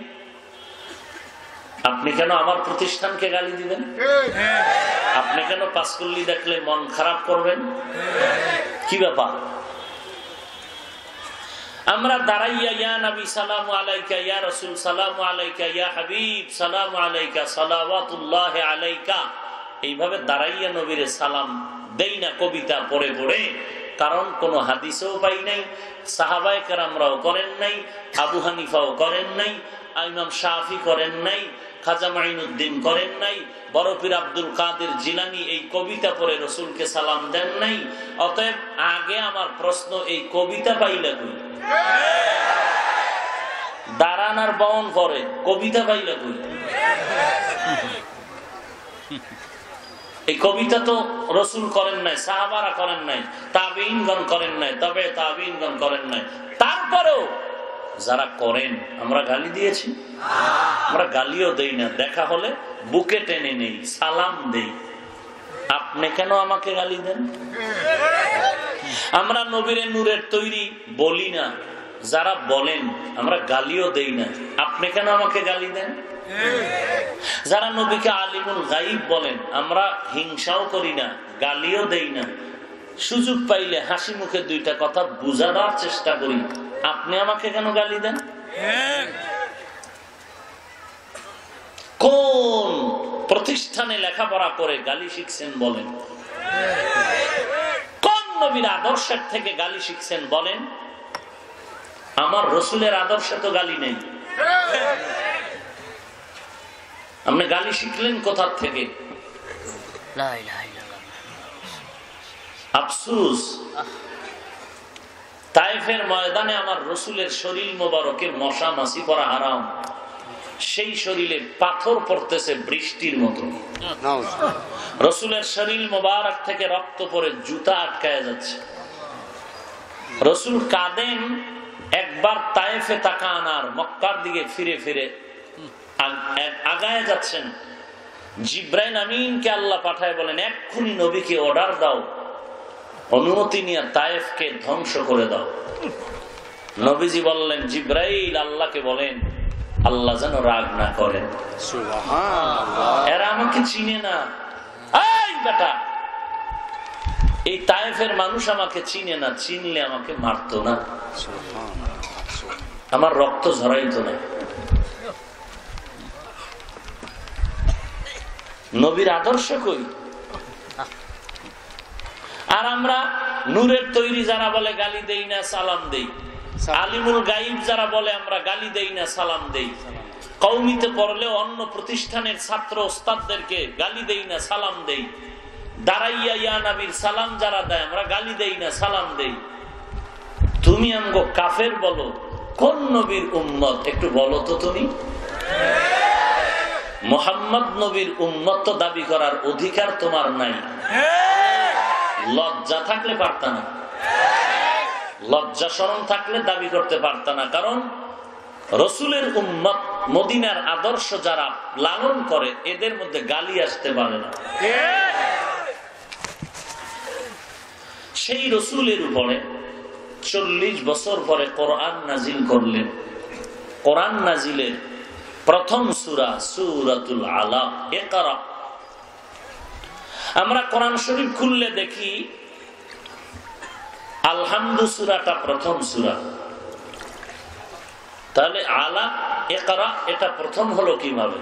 আপনি কেন আমার প্রতিষ্ঠানকে গালি দিবেন? আপনি কেন পাসকুল্লি দেখলে মন খারাপ করবেন? কি ব্যাপার? আমরা দাঁড়াইয়া ইয়া নবী সালামু আলাইকা, ইয়া রাসূল সালামু আলাইকা, ইয়া হাবিব সালামু আলাইকা, সালাওয়াতুল্লাহ আলাইকা, এইভাবে দাঁড়াইয়া নবীর সালাম দেই না কবিতা পড়ে পড়ে। কারণ কোন হাদিসেও পাই নাই, সাহাবায়ে কেরামরাও করেন নাই, আবু হানিফাও করেন নাই, ইমাম শাফি করেন নাই, খাজা মাইনুদ্দিন করেন নাই, বড় পীর আব্দুল কাদের জিলানী এই কবিতা পড়ে রসুলকে সালাম দেন নাই। অতএব আগে আমার প্রশ্ন, এই কবিতা পাইলা কই? দাঁড়ান আর বহন করে কবিতা পাইলে কই? এই কবিতা তো রসুল করেন নাই, সাহাবারা করেন নাই, তাবিঈনগণ করেন নাই, তবে তাবিঈনগণ করেন নাই। তারপরেও যারা করেন আমরা গালি দিয়েছি? আমরা গালিও দেই না, দেখা হলে বুকে টেনে নেই, সালাম দেই। আপনি কেন আমাকে গালি দেন? আমরা নবীরে নূরের তৈরি বলি না, যারা বলেন আমরা গালিও দেই না, আপনি কেন আমাকে গালি দেন? যারা নবীকে আলিমুল গাইব বলেন আমরা হিংসাও করি না, গালিও দেই না, সুযোগ পাইলে হাসি মুখে দুইটা কথা বুঝাবার চেষ্টা করি, আপনি আমাকে কেন গালি দেন? কোন প্রতিষ্ঠানে লেখাপড়া করে গালি শিখছেন বলেন? কোন নবীর আদর্শের থেকে গালি শিখছেন বলেন? আমার রসুলের আদর্শে তো গালি নেই। আপনি গালি শিখলেন কোথার থেকে? আফসোস, তায়েফের ময়দানে আমার রসুলের শরীর মোবারকে মশা মাছি পড়া হারাম, সেই শরীরে পাথর পড়তেছে বৃষ্টির মতো। রসুলের শরীর মোবারক থেকে রক্ত পড়ে জুতা আটকায় যাচ্ছে। রসুল কাঁদেন, একবার তায়েফে তাকান আর মক্কার দিকে ফিরে ফিরে আগায় যাচ্ছেন। জিব্রাইল আমিনকে আল্লাহ পাঠায় বলেন, এক্ষুনি নবীকে অর্ডার দাও, অনুমতি নিয়ে তায়েফকে ধ্বংস করে দাও। নবীজি বললেন, জিব্রাইল আল্লাহকে বলেন আল্লাহ যেন রাগ না করেন, এরা আমাকে চিনে না। এই বেটা, এই তায়েফের মানুষ আমাকে চিনে না, চিনলে আমাকে মারতো না, আমার রক্ত ঝরাইতো না। নবীর আদর্শ কই? আর আমরা নূরের তৈরি যারা বলে গালি দেই না, সালাম দেই। আলিমুল গাইব যারা বলে আমরা গালি দেই না, সালাম দেই। কওমিতে পড়লেও অন্য প্রতিষ্ঠানের ছাত্র ওস্তাদদেরকে গালি দেই না, সালাম দেই। দাঁড়াইয়া ইয়া নবীর সালাম যারা দেয় আমরা গালি দেই না, সালাম দেই। তুমি আমগো কাফের বলো, কোন নবীর উম্মত একটু বলো তো তুমি? মুহাম্মদ নবীর উম্মত দাবি করার অধিকার তোমার নাই। লজ্জা থাকলে পারতা না, লজ্জা শরম থাকলে দাবি করতে পারতা না। কারণ রসুলের উম্মত, মদিনার আদর্শ যারা লালন করে, এদের মধ্যে গালি আসতে পারে না। সেই রসুলের উপরে 40 বছর পরে কোরআন নাজিল করলেন। কোরআন নাজিলের প্রথম সূরা সূরাতুল আলাক, ইকরা। আমরা কোরআন শরীফ খুললে দেখি আলহামদু সূরাটা প্রথম সূরা। তাহলে আলাক, ইকরা এটা প্রথম হলো কিভাবে?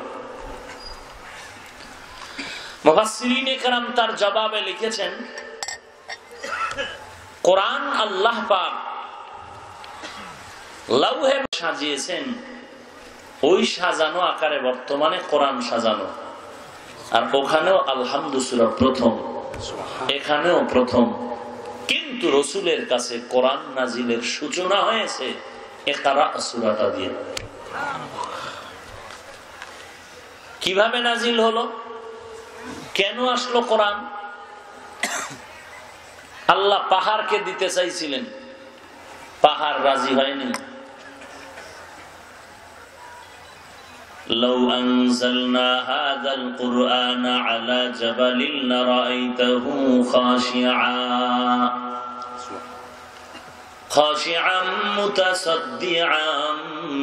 মুফাসসিরিনে কেরাম তার জবাবে লিখেছেন, কোরআন আল্লাহ পাক লৌহে সাজিয়েছেন, ওই সাজানো আকারে বর্তমানে কোরআন সাজানো। আর ওখানেও আলহামদু সূরা প্রথম, এখানেও প্রথম। কিন্তু রসুলের কাছে কোরআন নাজিলের সূচনা হয়েছে ইকরা সূরাটা দিয়ে। কিভাবে নাজিল হলো? কেন আসলো কোরআন? আল্লাহ পাহাড়কে দিতে চাইছিলেন, পাহাড় রাজি হয়নি। لو أنزلنا هذا القرآن على جبل لرأيته خاشعا متصدعا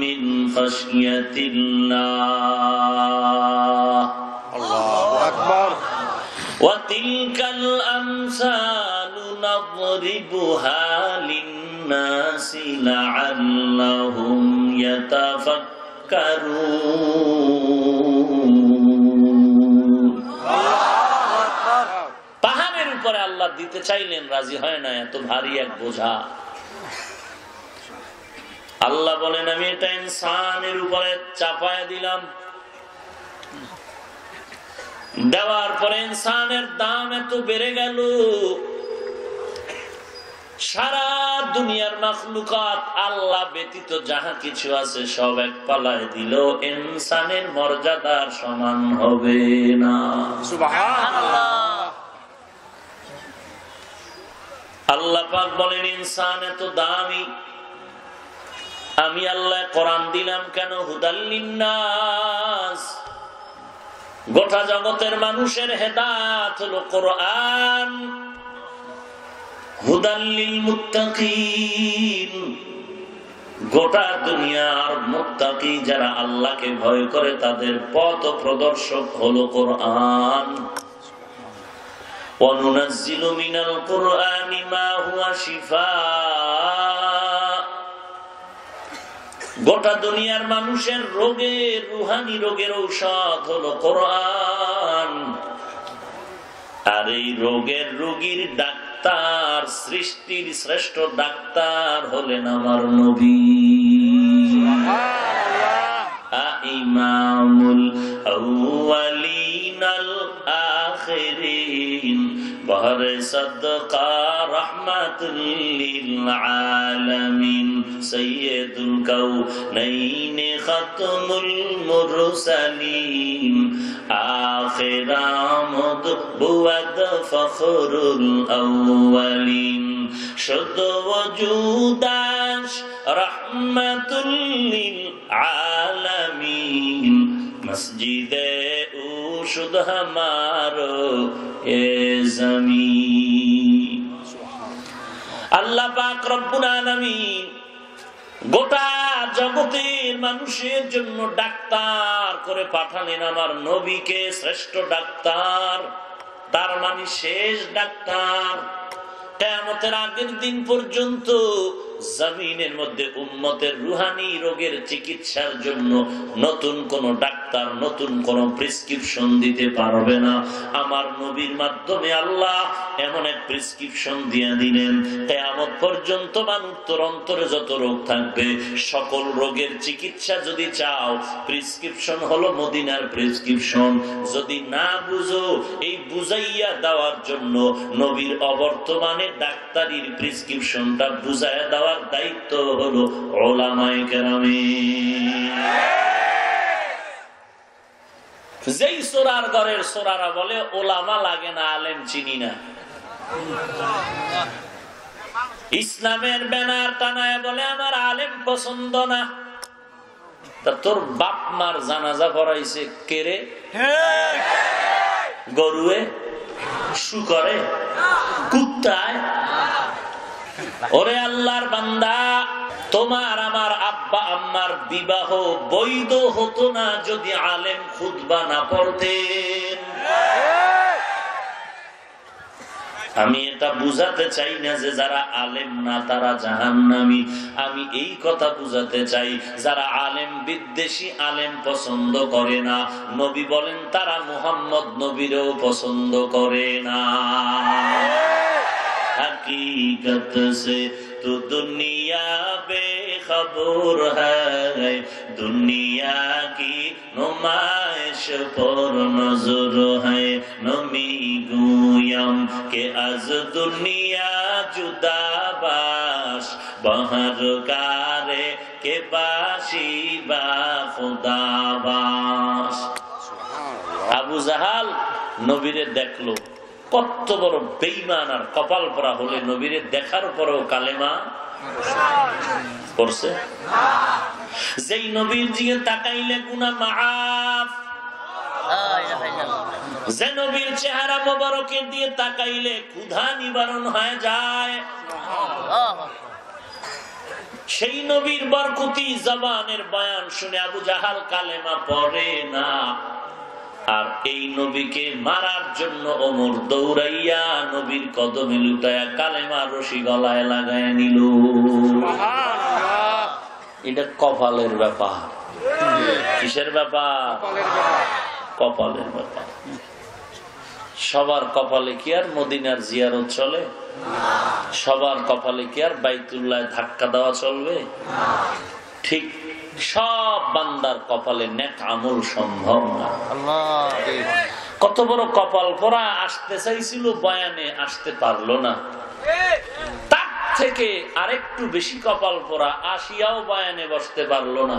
من خشية الله الله أكبر وتلك الأمثال نضربها للناس لعلهم يتفكرون। পাহাড়ের উপরে আল্লাহ দিতে চাইলেন, রাজি হয় না, এত ভারী এক বোঝা। আল্লাহ বলেন, আমি এটা ইনসানের উপরে চাপায় দিলাম। দেওয়ার পরে ইনসানের দাম এত বেড়ে গেল, সারা দুনিয়ার মাখলুকাত আল্লাহ ব্যতীত যাহা কিছু আছে সব এক পালায় দিল, ইনসানের মর্যাদার সমান হবে না। সুবহানাল্লাহ। আল্লাহ পাক বলেন ইনসান এত দামি, আমি আল্লাহ কোরআন দিলাম কেন? হুদাল লিন্নাস, গোটা জগতের মানুষের হেদায়েত হলো কোরআন। হুদাল লিল মুত্তাকিন, গোটা দুনিয়ার মুত্তাকি যারা আল্লাহকে ভয় করে তাদের পথ প্রদর্শক হলো কোরআন। ওয়া নুনাজ্জিলু মিনাল কুরআনি মা হুয়া শিফাআ, গোটা দুনিয়ার মানুষের রোগের, রুহানি রোগের ঔষধ হলো কোরআন। আর এই রোগের রোগীর ডাক্তার, সৃষ্টির শ্রেষ্ঠ ডাক্তার হলেন আমার নবী। ইমামুল আউয়ালিন আল আখিরিন বহরে সাদকা রাহমাতুল লিল আলামিন সাইয়্যিদুল কাউনাইন খাতমুল মুরসালিন আখিরামুদ বুয়াদ ফখরুল আউয়ালিন শুদ্ধ ওজুদাশ রাহমাতুল লিল আলামিন মসজিদে উশুদ হামারো এ জমিন। আল্লাহ পাক রব্বুল আলামিন গোটা জগতের মানুষের জন্য ডাক্তার করে পাঠালেন আমার নবীকে, শ্রেষ্ঠ ডাক্তার, তার মানে শেষ ডাক্তার। কিয়ামতের আগের দিন পর্যন্ত জমিনের মধ্যে উম্মতের রুহানি রোগের চিকিৎসার জন্য নতুন কোন ডাক্তার নতুন কোন প্রেসক্রিপশন দিতে পারবে না। আমার নবীর মাধ্যমে আল্লাহ এমন এক প্রেসক্রিপশন দিয়ে দিলেন, কিয়ামত পর্যন্ত মানুষের অন্তরে যত রোগ থাকবে সকল রোগের চিকিৎসা যদি চাও, প্রেসক্রিপশন হলো মদিনার প্রেসক্রিপশন। যদি না বুঝো, এই বুঝাইয়া দেওয়ার জন্য নবীর অবর্তমানে ডাক্তারির প্রেসক্রিপশনটা বুঝাইয়া দেওয়ার দায়িত্ব হলো উলামায়ে কেরামের। যেই সোরার ঘরের সোরারা বলে ওলামা লাগে না, আলেম চিনি না, ইসলামের ব্যানার টানায় বলে আমার আলেম পছন্দ না, তা তোর বাপ মার জানাজা পড়াইছে কে রে? গরুয়ে, শুকরে, কুত্তায়? ওরে আল্লাহর বান্দা, তোমার আমার আব্বা আম্মার বিবাহ বৈধ হতো না যদি আলেম খুতবা না পড়তেন। আমি এটা বুঝাতে চাই না যে যারা আলেম না তারা জাহান্নামী, আমি এই কথা বুঝাতে চাই যারা আলেম বিদ্বেষী, আলেম পছন্দ করে না, নবী বলেন তারা মুহাম্মদ নবীরও পছন্দ করে না। हकीकत से तो दुनिया बेखबर है, दुनिया की नुमाइश पर नजर है, नमी गुयम के आज दुनिया जुदा बाश बहर कारे के बाशी बा खुदा बाश। আবু জাহাল নবীরে দেখলো, কত বড় বেঈমান আর কপাল পরা হলে নবীরে দেখার পরেও কালেমা পড়ছে। যেই নবীর দিকে তাকাইলে গুনাহ মাফ, যে নবীর চেহারা মোবারকের দিয়ে তাকাইলে ক্ষুধা নিবারণ হয়ে যায়, সেই নবীর বরকতি জবানের বয়ান শুনে আবু জাহাল কালেমা পড়ে না। আর এই নবীকে মারার জন্য ওমর দৌড়াইয়া নবীর কদমে লুটায়া কালেমা রশি গলায় লাগায় নিল। এটা কপালের ব্যাপার। কিসের ব্যাপার? কপালের ব্যাপার। সবার কপালে কি আর মদিনার জিয়ারত চলে? সবার কপালে কি আর বাইতুল্লাহ ধাক্কা দেওয়া চলবে? ঠিক সব বান্দার কপালে নেক আমল সম্ভব না। কত বড় কপাল পরা আসতে চাইছিল বয়ানে, আসতে পারলো না। তাক থেকে আরেকটু বেশি কপাল পোড়া, আসিয়াও বায়ানে বসতে পারলো না।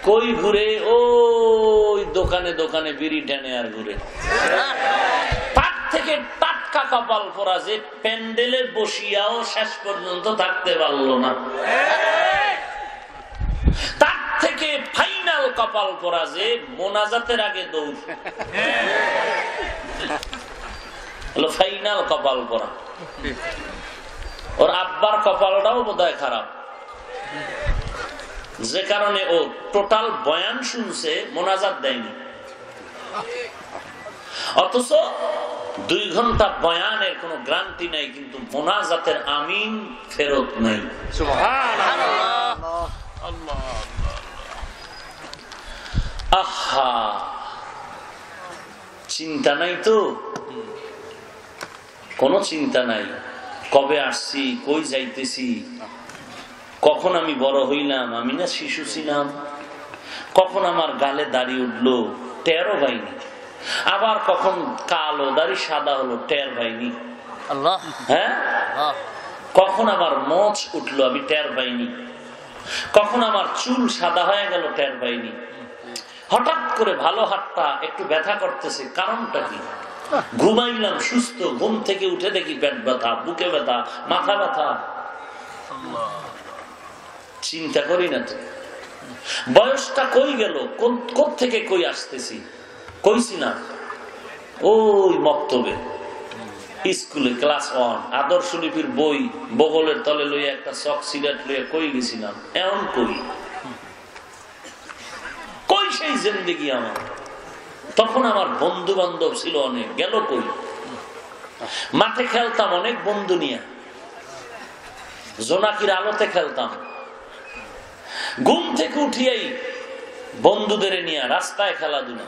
কই ঘুরে? ওই দোকানে দোকানে বিড়ি টানে আর ঘুরে। তার থেকে টাটকা কপাল পোড়া যে প্যান্ডেলে বসিয়াও শেষ পর্যন্ত থাকতে পারলো না। তার থেকে ফাইনাল কপাল পোড়া যে মোনাজাতের আগে দৌড়। ফাইনাল কপাল পোড়া। ওর আব্বার কপালটাও বোধহয় খারাপ, যে কারণে ও টোটাল বয়ান শুনছে, মোনাজাত দেয়নি। অথচ 2 ঘন্টা বয়ানের কোনো গ্যারান্টি নাই, কিন্তু মোনাজাতের আমিন ফেরত নাই। আহা, চিন্তা নাই তো, কোনো চিন্তা নাই। কবে আসছি, কই যাইতেছি, কখন আমি বড় হইলাম, আমি না শিশু ছিলাম, কখন আমার গালে দাড়ি উঠলো, টেরও পাইনি। আবার কখন কালো দাড়ি সাদা হলো, টের পাইনি। হ্যাঁ, কখন আমার মোচ উঠলো, আমি টের পাইনি। কখন আমার চুল সাদা হয়ে গেল, টের পাইনি। হঠাৎ করে ভালো হাতটা একটু ব্যথা করতেছে, কারণটা কি? ঘুমাইলাম সুস্থ, ঘুম থেকে উঠে দেখি পেট ব্যথা, বুকে ব্যথা, মাথা ব্যথা। চিন্তা করি না তো বয়সটা কই গেল, কোত্থেকে কই আসতেছি? কইছি না ওই মক্তবে স্কুলে ক্লাস 1 আদর্শ লিপির বই বগলের তলে লইয়া একটা চক সিলেট লইয়া কই গেছিলাম। এমন কই কই সেই জিন্দেগি আমার? তখন আমার বন্ধু বান্ধব ছিল অনেক, গেল কই? মাঠে খেলতাম অনেক বন্ধু নিয়ে, জোনাকির আলোতে খেলতাম। ঘুম থেকে উঠিয়াই বন্ধুদের নিয়ে রাস্তায় খেলাধুলা,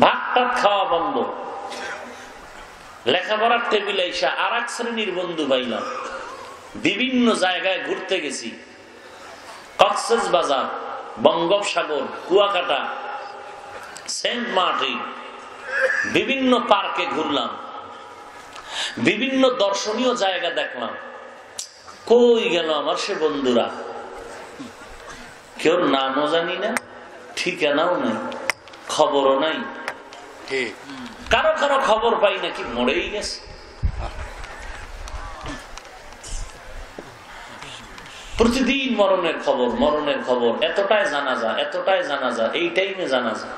ভাত টাত খাওয়া বন্ধ। লেখাপড়ার টেবিলে এসে আর এক শ্রেণীর বন্ধু পাইলাম। বিভিন্ন জায়গায় ঘুরতে গেছি, কক্সবাজার, বঙ্গোপসাগর, কুয়াকাটা, সেন্ট মার্টিন, বিভিন্ন পার্কে ঘুরলাম, বিভিন্ন দর্শনীয় জায়গা দেখলাম। কই গেল আমার সে বন্ধুরা? কেউ নামও জানি না, ঠিকানাও নাই, খবরও নাই। কারো কারো খবর পাই নাকি মরেই গেছে। প্রতিদিন মরণের খবর, মরণের খবর। এতটাই জানাজা, এতটাই জানাজা, এই টাইমে জানাজা।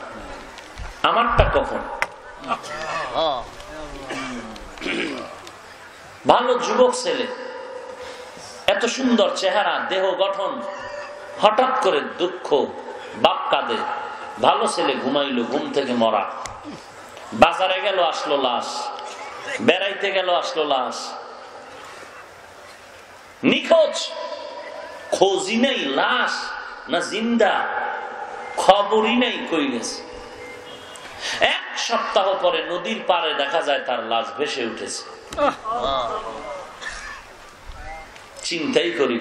আমারটা কখন? ভালো যুবক ছেলে, এত সুন্দর চেহারা, দেহ গঠন, হঠাৎ করে দুঃখ, বাপ কাঁদে। ভালো ছেলে ঘুমাইলো, ঘুম থেকে মরা। বাজারে গেল, আসলো লাশ। বেড়াইতে গেল, আসলো লাশ। নিখোঁজ, খোঁজই নেই, লাশ না জিন্দা, খবরই নেই কই গেছে। 1 সপ্তাহ পরে নদীর পাড়ে দেখা যায় তার লাশ ভেসে উঠেছে। চিন্তাই করি,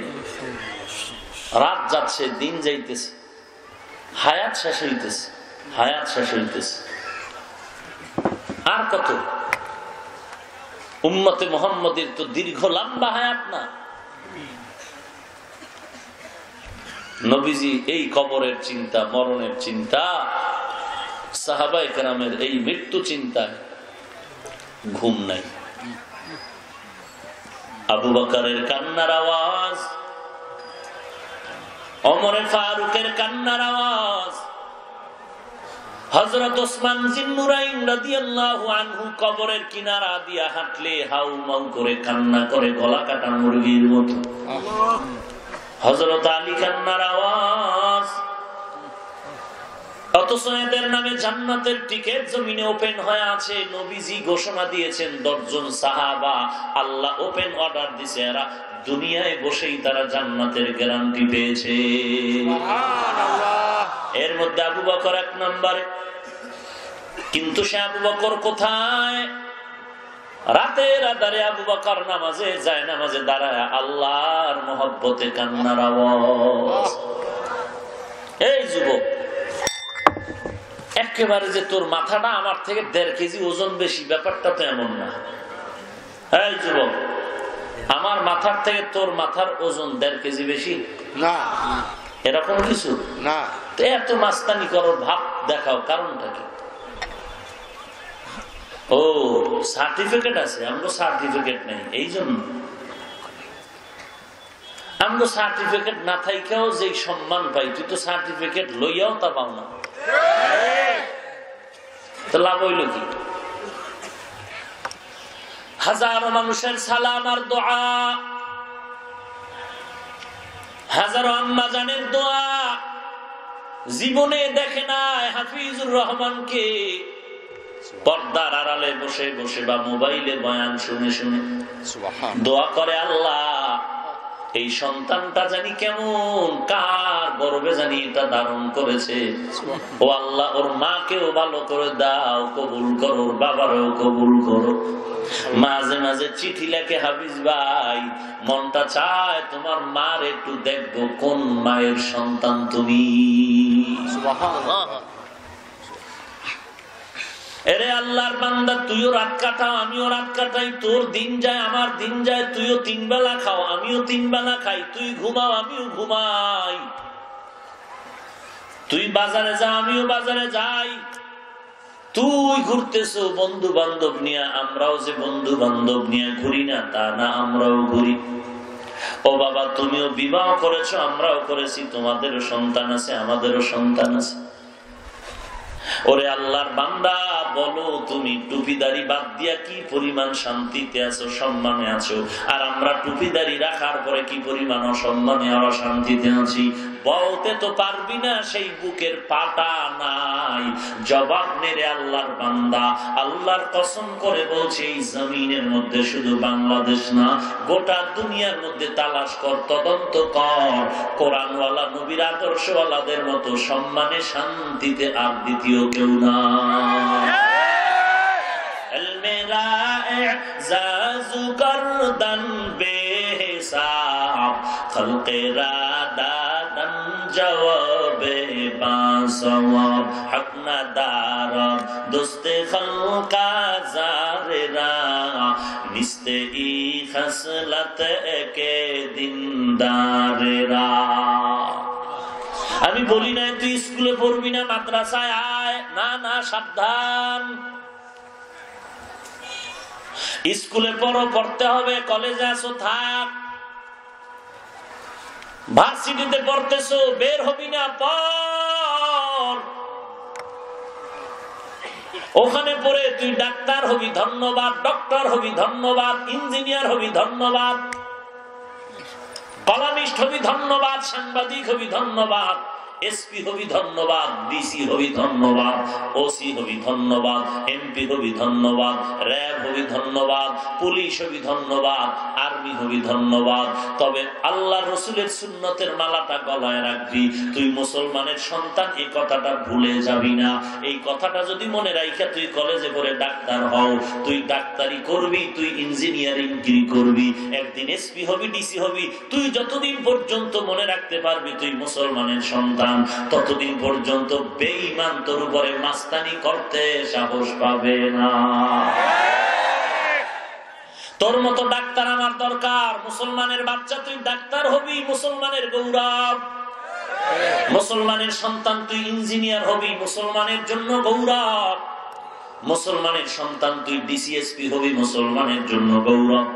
রাত যাচ্ছে, দিন যাইতেছে, হায়াত শেষ হইতেছে, হায়াত শেষ হইতেছে। আর কত? উম্মতে মুহাম্মদের তো দীর্ঘ লম্বা হায়াত না। নবীজি এই কবরের চিন্তা, মরণের চিন্তা, সাহাবায়ে কেরামের এই মৃত্যু চিন্তায় ঘুম নাই। আবু বকরের কান্নার আওয়াজ, ওমরে ফারুকের কান্নার আওয়াজ, হযরত ওসমান জিন্নুরাইন রাদিয়াল্লাহু আনহু কবরের কিনারা দিয়া হাঁটলে হাউমাউ করে কান্না করে, গলা কাটা মুরগির মতো। হযরত আলী কান্নার আওয়াজ। অথচ এদের নামে জান্নাতের টিকেট জমিনে ওপেন হয়ে আছে। নবীজি ঘোষণা দিয়েছেন, 10 জন সাহাবা আল্লাহ ওপেন অর্ডার দিছে, এরা দুনিয়ায় বসেই তারা জান্নাতের গ্যারান্টি পেয়েছে। এর মধ্যে আবু বকর 1 নম্বরে। কিন্তু সে আবু বকর কোথায়? রাতের আধারে আবু বকর নামাজে যায়, নামাজে দাঁড়ায় আল্লাহর মহব্বতে কান্নার আওয়াজ। এই যুবক, একেবারে যে তোর মাথাটা আমার থেকে 1.5 কেজি ওজন বেশি, ব্যাপারটা তো এমন না। এই যুবক, আমার মাথার থেকে তোর মাথার ওজন 1.5 কেজি বেশি
না,
এরকম কিছু
না।
এত মাস্তানি করো, ভাব দেখাও, কারণটা কি? ও সার্টিফিকেট আছে, আমগো সার্টিফিকেট নেই, এই জন্য। আমগো সার্টিফিকেট না থাইকেও যে সম্মান পাই, তুই তো সার্টিফিকেট লইয়াও তা পাও না, তো লাভ হইল কি? হাজারো মানুষের সালাম আর দোয়া, হাজারো আম্মা জানের দোয়া, জীবনে দেখে নাই হাফিজুর রহমানকে পর্দার আড়ালে বসে বসে বা মোবাইলে বয়ান শুনে শুনে দোয়া করে, আল্লাহ এই সন্তানটা জানি কেমন, কার গর্ভে জানি এটা ধারণ করেছে, ও আল্লাহ ওর মাকেও ভালো করে দাও, কবুল করো, ওর বাবারও কবুল করো। মাঝে মাঝে চিঠি লেখে হাফিজ ভাই, মনটা চায় তোমার মার একটু দেখবো, কোন মায়ের সন্তান তুমি। এরে আল্লাহর বান্দা, তুইও রাত কাটাও, আমিও রাত কাটাই, তোর দিন যায় আমার দিন যায়, তুইও 3 বেলা খাও, আমিও 3 বেলা খাই, তুই ঘুমাও আমিও ঘুমাই, তুই বাজারে যা আমিও বাজারে যাই, তুই ঘুরতেছো বন্ধু বান্ধব নিয়ে, আমরাও যে বন্ধু বান্ধব নিয়ে ঘুরি না তা না, আমরাও ঘুরি। ও বাবা, তুমিও বিবাহ করেছো, আমরাও করেছি, তোমাদেরও সন্তান আছে, আমাদেরও সন্তান আছে। ওরে আল্লাহর বান্দা, বলো তুমি টুপিদারি বাদ দিয়া কি পরিমাণ শান্তিতে আছো, সম্মানে আছো, আর আমরা টুপিদারি রাখার পরে কি পরিমাণ অসম্মানে আর অশান্তিতে আছি। বলতে তো পারবি না, সেই বুকের পাটা নাই, জবাব নেরে আল্লাহর বান্দা। আল্লাহর কসম করে বলছে, এই জমিনের মধ্যে শুধু বাংলাদেশ না, গোটা দুনিয়ার মধ্যে তালাশ কর, তদন্ত কর, কোরআনওয়ালা নবীর আদর্শওয়ালাদের মতো সম্মানে শান্তিতে আর দ্বিতীয় কেউ না। জাজু করদন বেহিসাব খলকেরা দাদন জওয়াবে বাসওয়াব হক না দারব দোস্তে খলকা জারেরা নিস্তে ই খসলত কে দিনদারেরা। আমি বলি না তুই স্কুলে পড়বি না, মাদ্রাসায় আয়, না না, সাবধান। স্কুলে পড়ো, পড়তে হবে, কলেজে আসো থাক, ভার্সিটিতে পড়তেছো, বের হবি না, পড়। ওখানে পড়ে তুই ডাক্তার হবি, ধন্যবাদ, ডক্টর হবি, ধন্যবাদ, ইঞ্জিনিয়ার হবি, ধন্যবাদ, কলামিস্ট হবি, ধন্যবাদ, সাংবাদিক হবি, ধন্যবাদ, এসপি হবি, ধন্যবাদ, ডিসি হবি, ধন্যবাদ, ওসি হবি, ধন্যবাদ, এমপি হবি, ধন্যবাদ, র্যাব হবি, ধন্যবাদ, পুলিশ হবি, ধন্যবাদ, আর্মি হবি, ধন্যবাদ। তবে আল্লাহ রসুলের সুন্নতের মালাটা গলায় রাখবি। তুই মুসলমানের সন্তান, এই কথাটা ভুলে যাবি না। এই কথাটা যদি মনে রাখা তুই কলেজে পড়ে ডাক্তার হও, তুই ডাক্তারি করবি, তুই ইঞ্জিনিয়ারিং করবি, একদিন এসপি হবি, ডিসি হবি, তুই যতদিন পর্যন্ত মনে রাখতে পারবি তুই মুসলমানের সন্তান, ততদিন পর্যন্ত বেঈমান তোর উপরে মাস্তানি করতে সাহস পাবে না। তোর মতো ডাক্তার আমার দরকার। মুসলমানের বাচ্চা, তুই ডাক্তার হবি, মুসলমানের গৌরব। মুসলমানের সন্তান, তুই ইঞ্জিনিয়ার হবি, মুসলমানের জন্য গৌরব। মুসলমানের সন্তান, তুই ডিসিএসপি হবি, মুসলমানের জন্য গৌরব।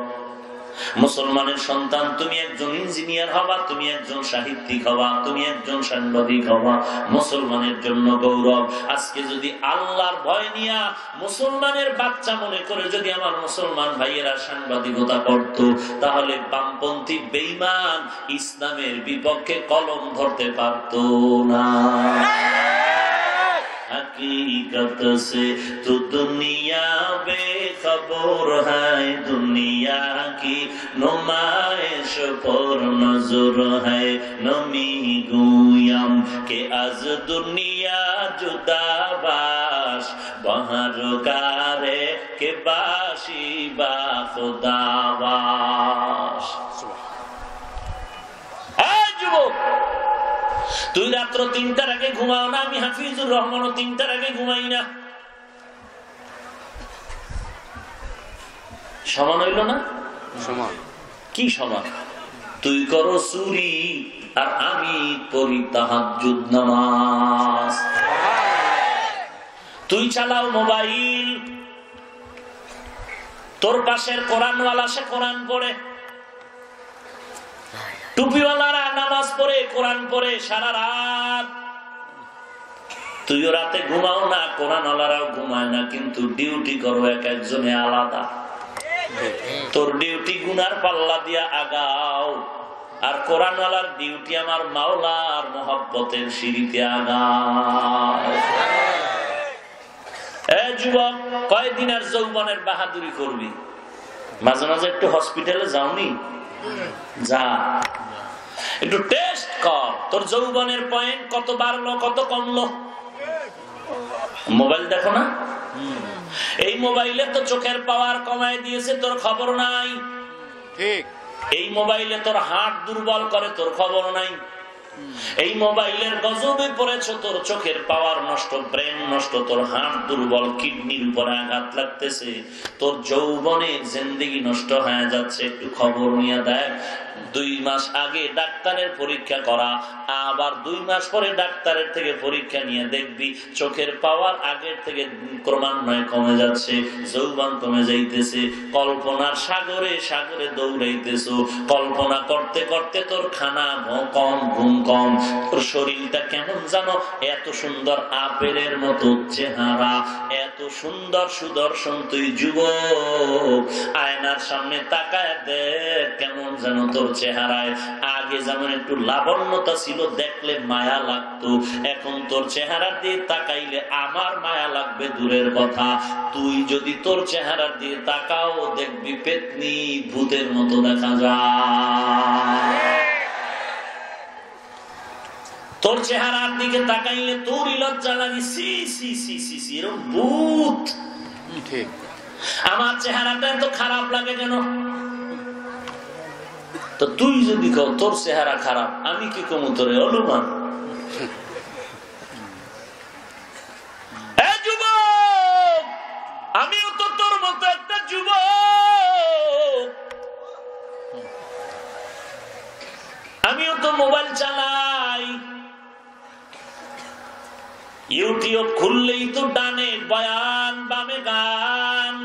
মুসলমানের সন্তান, তুমি একজন ইঞ্জিনিয়ার হবা, তুমি একজন সাহিত্যিক হবা, তুমি একজন সাংবাদিক হবা, মুসলমানের জন্য গৌরব। আজকে যদি আল্লাহর ভয় নিয়া মুসলমানের বাচ্চা মনে করে যদি আমার মুসলমান ভাইয়েরা সাংবাদিকতা করত, তাহলে বামপন্থী বেঈমান ইসলামের বিপক্ষে কলম ধরতে পারত না। हकीकत से तो दुनिया बेखबर है, दुनिया की नुमाइश पर नजर है। नमी गुयम के आज दुनिया जुदा बाश, बहर कारे के बाशी बा खुदा बाश। তুই রাত্র 3টার আগে ঘুমাও না, আমি হাফিজুর রহমানও 3টার আগে ঘুমাই না। সমান হইল না?
সমান।
কি সমান? তুই করো চুরি আর আমি পড়ি তাহাজ্জুদ নামাজ। তুই চালাও মোবাইল, তোর পাশের কোরআনওয়ালা সে কোরআন পড়ে, টুপিওয়ালারা নামাজ পড়ে কোরআন পড়ে সারা রাত। তুইও রাতে ঘুমাও না, কোরআনওয়ালারাও ঘুমায় না, কিন্তু ডিউটি করো এক একজনে আলাদা। তোর ডিউটি গুনার পাল্লা দিয়া আগাও, আর কোরআনওয়ালার ডিউটি আমার মাওলার মহব্বতের সিঁড়িতে আগাও। যুবক, কয়দিন আর যৌবনের বাহাদুরি করবি? মাঝে মাঝে একটু হসপিটালে যাওনি? যা, একটু টেস্ট কর তোর যৌবনের পয়েন্ট কত বাড়লো কত কমলো। মোবাইল দেখো না? এই মোবাইলে তো চোখের পাওয়ার কমায় দিয়েছে, তোর খবর নাই। ঠিক, এই মোবাইলে তোর হার্ট দুর্বল করে, তোর খবর নাই। এই মোবাইলের গজবে পড়েছ, তোর চোখের পাওয়ার নষ্ট, ব্রেন নষ্ট, তোর হার্ট দুর্বল, কিডনির উপরে আঘাত লাগতেছে, তোর যৌবনের জিন্দেগি নষ্ট হয়ে যাচ্ছে। একটু খবর নিয়ে দেখ। 2 মাস আগে ডাক্তারের পরীক্ষা করা, আবার 2 মাস পরে ডাক্তারের থেকে পরীক্ষা নিয়ে দেখবি চোখের পাওয়ার আগের থেকে ক্রমান্বয়ে কমে যাচ্ছে, যৌবন কমে যাইতেছে। কল্পনার সাগরে সাগরে দৌড়াইতেছ, কল্পনা করতে করতে তোর খানা কম, ঘুম কম, তোর শরীরটা কেমন জানো? এত সুন্দর আপেলের মতো চেহারা, এত সুন্দর সুদর্শন তুই যুবক, আয়নার সামনে তাকায় দেখ কেমন জানো তোর চেহারায়। আগে যেমন একটু লাবণ্যতা ছিল, দেখলে মায়া লাগতো, এখন তোর চেহারা দিয়ে তাকাইলে আমার মায়া লাগবে দূরের কথা। তুই যদি তোর চেহারা দিয়ে তাকাও, দেখবি পেতনি ভূতের মতো দেখা যায়। তোর চেহারার দিকে তাকাইলে তোরই লজ্জা লাগে, সি সি সি সি সি, এরকম ভূত। ঠিক, আমার চেহারাটা এত খারাপ লাগে কেন? তো তুই যদি কও তোর চেহারা খারাপ, আমি কি কমু তোরে অনুমান? যুবক, আমিও তো তোর মতো একটা যুবক, আমিও তো মোবাইল চালাই। ইউটিউব খুললেই তো ডানে বয়ান, বামে গান,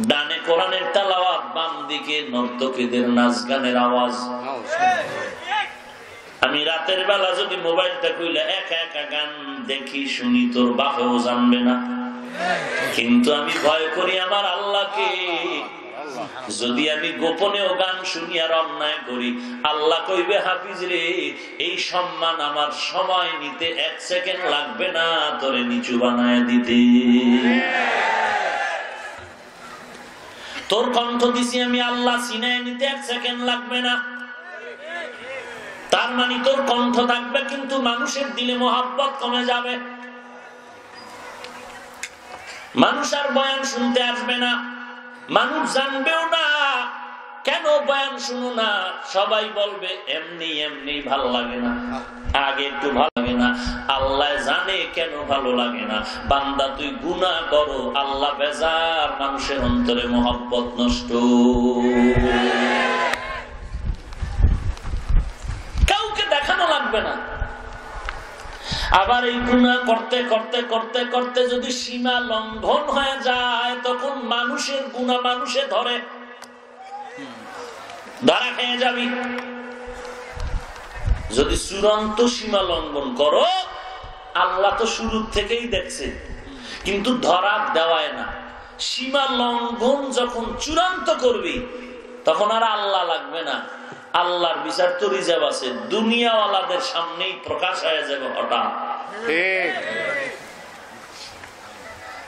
ডানে কোরআনের তেলাওয়াত, বাম দিকে নর্তকীদের নাচ গানের আওয়াজ। আমি রাতের বেলা যদি মোবাইলটা খুলে একা একা গান দেখি শুনি, তোর বাপেও জানবে না, কিন্তু আমি ভয় করি আমার আল্লাহকে। যদি আমি গোপনেও গান শুনি আর অন্যায় করি, আল্লাহ কইবে হাফিজ রে, এই সম্মান আমার সময় নিতে 1 সেকেন্ড লাগবে না তোরে নিচু বানায় দিতে। তোর কণ্ঠ দিছি আমি আল্লাহ, সিনায় নিতে 1 সেকেন্ড লাগবে না। তার মানে তোর কণ্ঠ থাকবে, কিন্তু মানুষের দিলে মোহাব্বত কমে যাবে, মানুষ আর বয়ান শুনতে আসবে না, মানুষ জানবেও না কেন বয়ান শুনো না। সবাই বলবে এমনি এমনি ভালো লাগে না, আগে একটু ভালো লাগে না। আল্লাহ জানে কেন ভালো লাগে না। বান্দা তুই গুনাহ করো, আল্লাহ বেজার, মানুষের অন্তরে মহব্বত নষ্ট। কাউকে দেখানো লাগবে না। আবার এই গুনাহ করতে করতে করতে করতে যদি সীমা লঙ্ঘন হয়ে যায়, তখন মানুষের গুনাহ মানুষে ধরে, ধরা খেয়ে যাবি। যদি চূড়ান্ত সীমা লঙ্ঘন করো, আল্লাহ তো শুরুর থেকেই দেখছে, কিন্তু ধরা দেওয়ায় না। সীমা লঙ্ঘন যখন চূড়ান্ত করবি, তখন আর আল্লাহ লাগবে না। আল্লাহর বিচার তো রিজার্ভ আছে, দুনিয়াওয়ালাদের সামনেই প্রকাশ হয়ে যাবে হঠাৎ।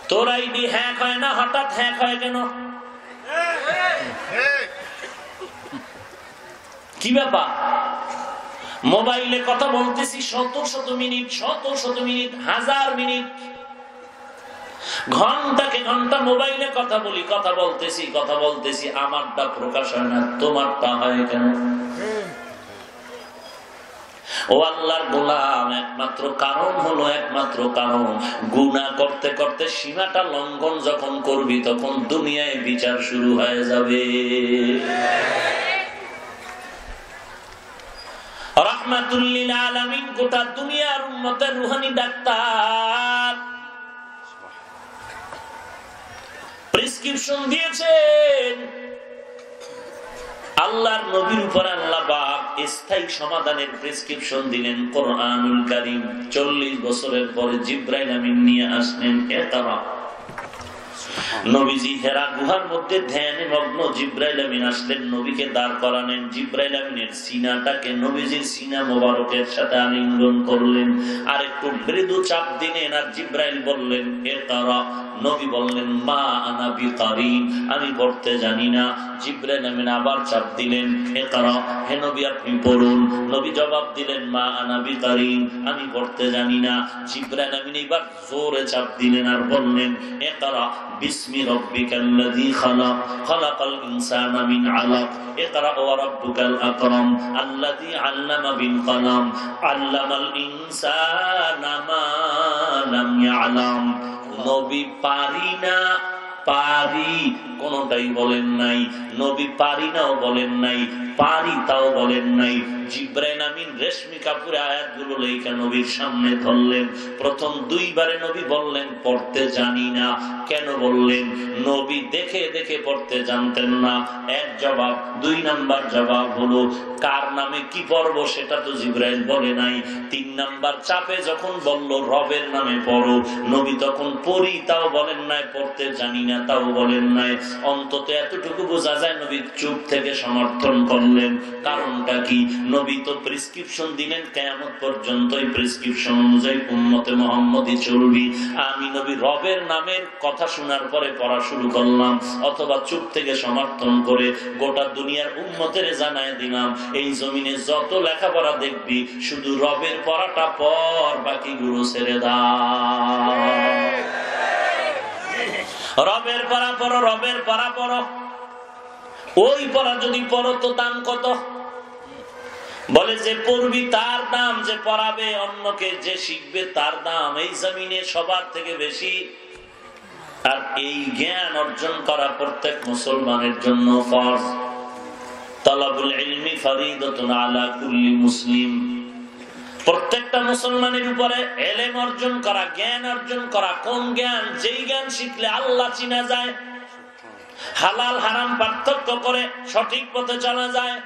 তোর আইডি হ্যাক হয় না, হঠাৎ হ্যাক হয় কেন? কি ব্যাপার? মোবাইলে কথা বলতেছি শত শত মিনিট, হাজার মিনিট, ঘন্টাকে ঘন্টা মোবাইলে কথা বলি, কথা বলতেছি, আমারটা প্রকাশ হয় না, তোমারটা হয় কেন? ও আল্লাহর গোলাম, একমাত্র কারণ হলো, একমাত্র কারণ গুনাহ করতে করতে সীমাটা লঙ্ঘন যখন করবি তখন দুনিয়ায় বিচার শুরু হয়ে যাবে। রাহমাতুল লিল আলামিন, গোটা দুনিয়ার উম্মতের রুহানি ডাক্তার, প্রেসক্রিপশন দিয়েছেন। আল্লাহর নবীর উপর আল্লাহ পাক স্থায়ী সমাধানের প্রেসক্রিপশন দিলেন কোরআনুল কারীম। 40 বছরের পরে জিবরাইল আমিন নিয়ে আসলেন ইকরা। নবীজি হেরা গুহার মধ্যে ধ্যানে মগ্ন, জিবরাইল আমিন আসলেন, নবীকে দাঁড় করালেন। জিবরাইল আমিনের সিনাটাকে নবীজির সিনা মোবারকের সাথে আলিঙ্গন করলেন, আর একটু মৃদু চাপ দিলেন, আর জিবরাইল বললেন ইকরা। নবী বললেন মা আনা বিকারি, আমি পড়তে জানি না। জিবরাইল আমিন আবার চাপ দিলেন ইকরা, হে নবী আপনি পড়ুন। নবী জবাব দিলেন মা আনা বিকারি, আমি পড়তে জানি না। জিবরাইল আমিন এবার জোরে চাপ দিলেন আর বললেন ইকরা বিসমি রাব্বিকাল্লাযী খালাক, খালাকাল ইনসানা মিন আলাক, ইকরা ওয়া রাব্বুকাল আকরাম আল্লাযী আল্লামা বিল কলম, আল্লামাল ইনসানা মা লাম ইয়ালাম। নবী পারি না পারি কোনটাই বলেন নাই, নবী পারি নাও বলেন নাই, পারি তাও বলেন নাই। জিবরাইল আমিন রেশমি কাপড়ে আয়াতগুলো লেখা নবীর সামনে ধরলেন। প্রথম 2 বারে নবী বললেন পড়তে জানি না। কেন বললেন? নবী দেখে দেখে পড়তে জানতেন না, এক জবাব। 2 নাম্বার জবাব হলো কার নামে কি পড়বো সেটা তো জিবরাইল বলে নাই। 3 নাম্বার চাপে যখন বলল রবের নামে পড়ো, নবী তখন পড়ি তাও বলেন নাই, পড়তে জানি না তাও বলেন নাই। অন্তত এতটুকু বোঝা যায় নবী চুপ থেকে সমর্থন করলেন। কারণটা কি? নবী তো প্রেসক্রিপশন দিলেন কিয়ামত পর্যন্ত এই প্রেসক্রিপশন অনুযায়ী উম্মতে মুহাম্মদী চলবি। আমি নবী রবের নামের কথা শোনার পরে পড়া শুরু করলাম, অথবা চুপ থেকে সমর্থন করে গোটা দুনিয়ার উম্মতের জানায় দিলাম এই জমিনে যত লেখাপড়া দেখবি শুধু রবের পড়াটা পড়, বাকিগুলো ছেড়ে দাও। রবের পড়া পড়ো, রবের পড়া পড়ো। ওই পড়া যদি পড়ো তো দাম কত? বলে যে পড়বি তার দাম, যে পড়াবে অন্যকে, যে শিখবে তার দাম এই জমিনে সবার থেকে বেশি। আর এই জ্ঞান অর্জন করা প্রত্যেক মুসলমানের জন্য ফরজ। তালাবুল ইলমি ফরিদাতুন আলা কুল্লি মুসলিম। প্রত্যেকটা মুসলমানের উপরে ইলম অর্জন করা, জ্ঞান অর্জন করা। কোন জ্ঞান? যেই জ্ঞান শিখলে আল্লাহ চিনা যায়, হালাল হারাম পার্থক্য করে সঠিক পথে চলা যায়,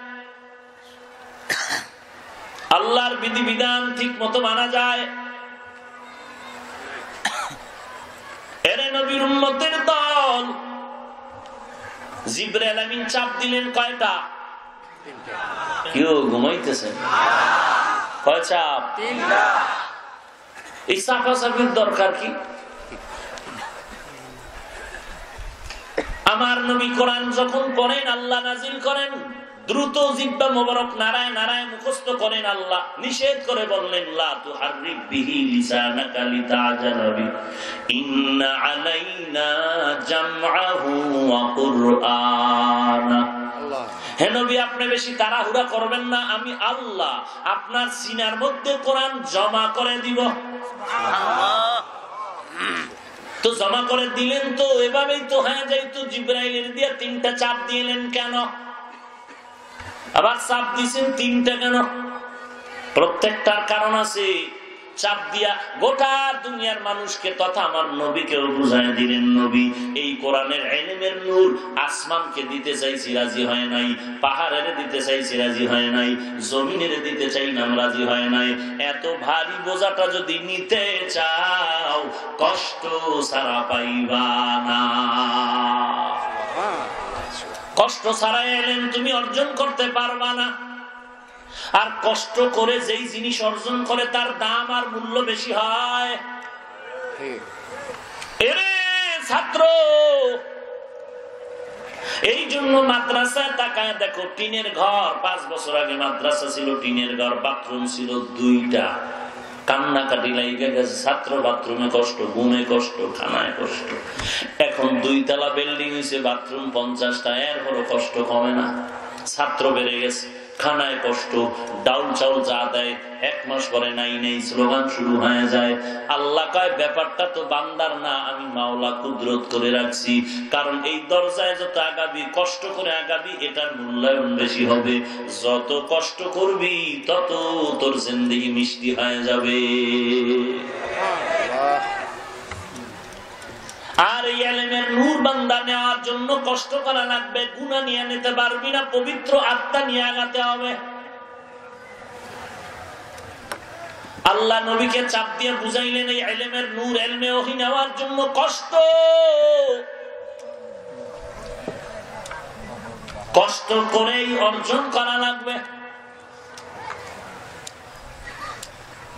আল্লাহর বিধিবিধান ঠিক মতো মানা যায়। এরে নবীর উম্মতের দল। জিবরাইল আমিন চাপ দিলেন কয়টা? কেউ ঘুমাইতেছেন? কয় চাপ? 3টা। এই চাপাচাপির দরকার কি? আমার নবী কোরআন যখন পড়েন আল্লাহ নাজিল করেন, দ্রুত জিহ্বা মোবারক নারায় নারায় মুখস্থ করেন। আল্লাহ নিষেধ করে বললেন লা তুহাররিক বিহি লিসানাকা লিতাজালা বি ইন্না আলাইনা জামআহু ওয়া কুরআনা। হে নবী আপনি বেশি তাড়াহুড়া করবেন না, আমি আল্লাহ আপনার সিনার মধ্যে কোরআন জমা করে দিব। সুবহানাল্লাহ। তো জমা করে দিলেন তো এভাবেই তো হয়ে যাইতো। জিবরাইলের দিয়ে 3টা চাপ দিলেন কেন? আবার চাপ দিয়েছেন 3টা কেন? প্রত্যেকটার কারণ আছে। চাপ দিয়া গোটা দুনিয়ার মানুষকে তথা আমার নবীকেও বুঝায় দিলেন নবী এই কোরআনের ইলমের নূর আসমানকে দিতে চাইছি রাজি হয় নাই, পাহাড়ের দিতে চাইছি রাজি হয় নাই, জমিনের দিতে চাইলাম রাজি হয় নাই। এত ভারী বোঝাটা যদি নিতে চাও কষ্ট ছাড়া পাইবা না। কষ্ট ছাড়া এলেন তুমি অর্জন করতে পারবা না। আর কষ্ট করে যেই জিনিস অর্জন করে তার দাম আর মূল্য বেশি হয়। এরে ছাত্র, এই জন্য মাদ্রাসায় তাকায় দেখো, টিনের ঘর। 5 বছর আগে মাদ্রাসা ছিল টিনের ঘর, বাথরুম ছিল 2টা। কান্নাকাটি লাগিয়ে গেছে, ছাত্র বাথরুমে কষ্ট, ঘুমে কষ্ট, খানায় কষ্ট। এখন 2 তলা বিল্ডিং হয়েছে, বাথরুম 50টা, এরপরও কষ্ট কমে না। ছাত্র বেড়ে গেছে, খানায় কষ্ট, ডাউল চাউল যা দেয় 1 মাস পরে নাই নেই স্লোগান শুরু হয়ে যায়। আল্লাহ কয় ব্যাপারটা তো বান্দার না, আমি মাওলা কুদরত করে রাখছি। কারণ এই দরজায় যত আগাবি, কষ্ট করে আগাবি, এটার মূল্যায়ন বেশি হবে। যত কষ্ট করবি তত তোর জিন্দেগি মিষ্টি হয়ে যাবে। আর এই ইলমের নূর বান্দা নেওয়ার জন্য কষ্ট করা লাগবে। গুনাহ নিয়ে নিতে পারবি না, পবিত্র আত্মা নিয়ে আগাতে হবে। আল্লাহ নবীকে চাপ দিয়ে বুঝাইলেন এই ইলমের নূর, ইলমে ওহী নেওয়ার জন্য কষ্ট করেই অর্জন করা লাগবে।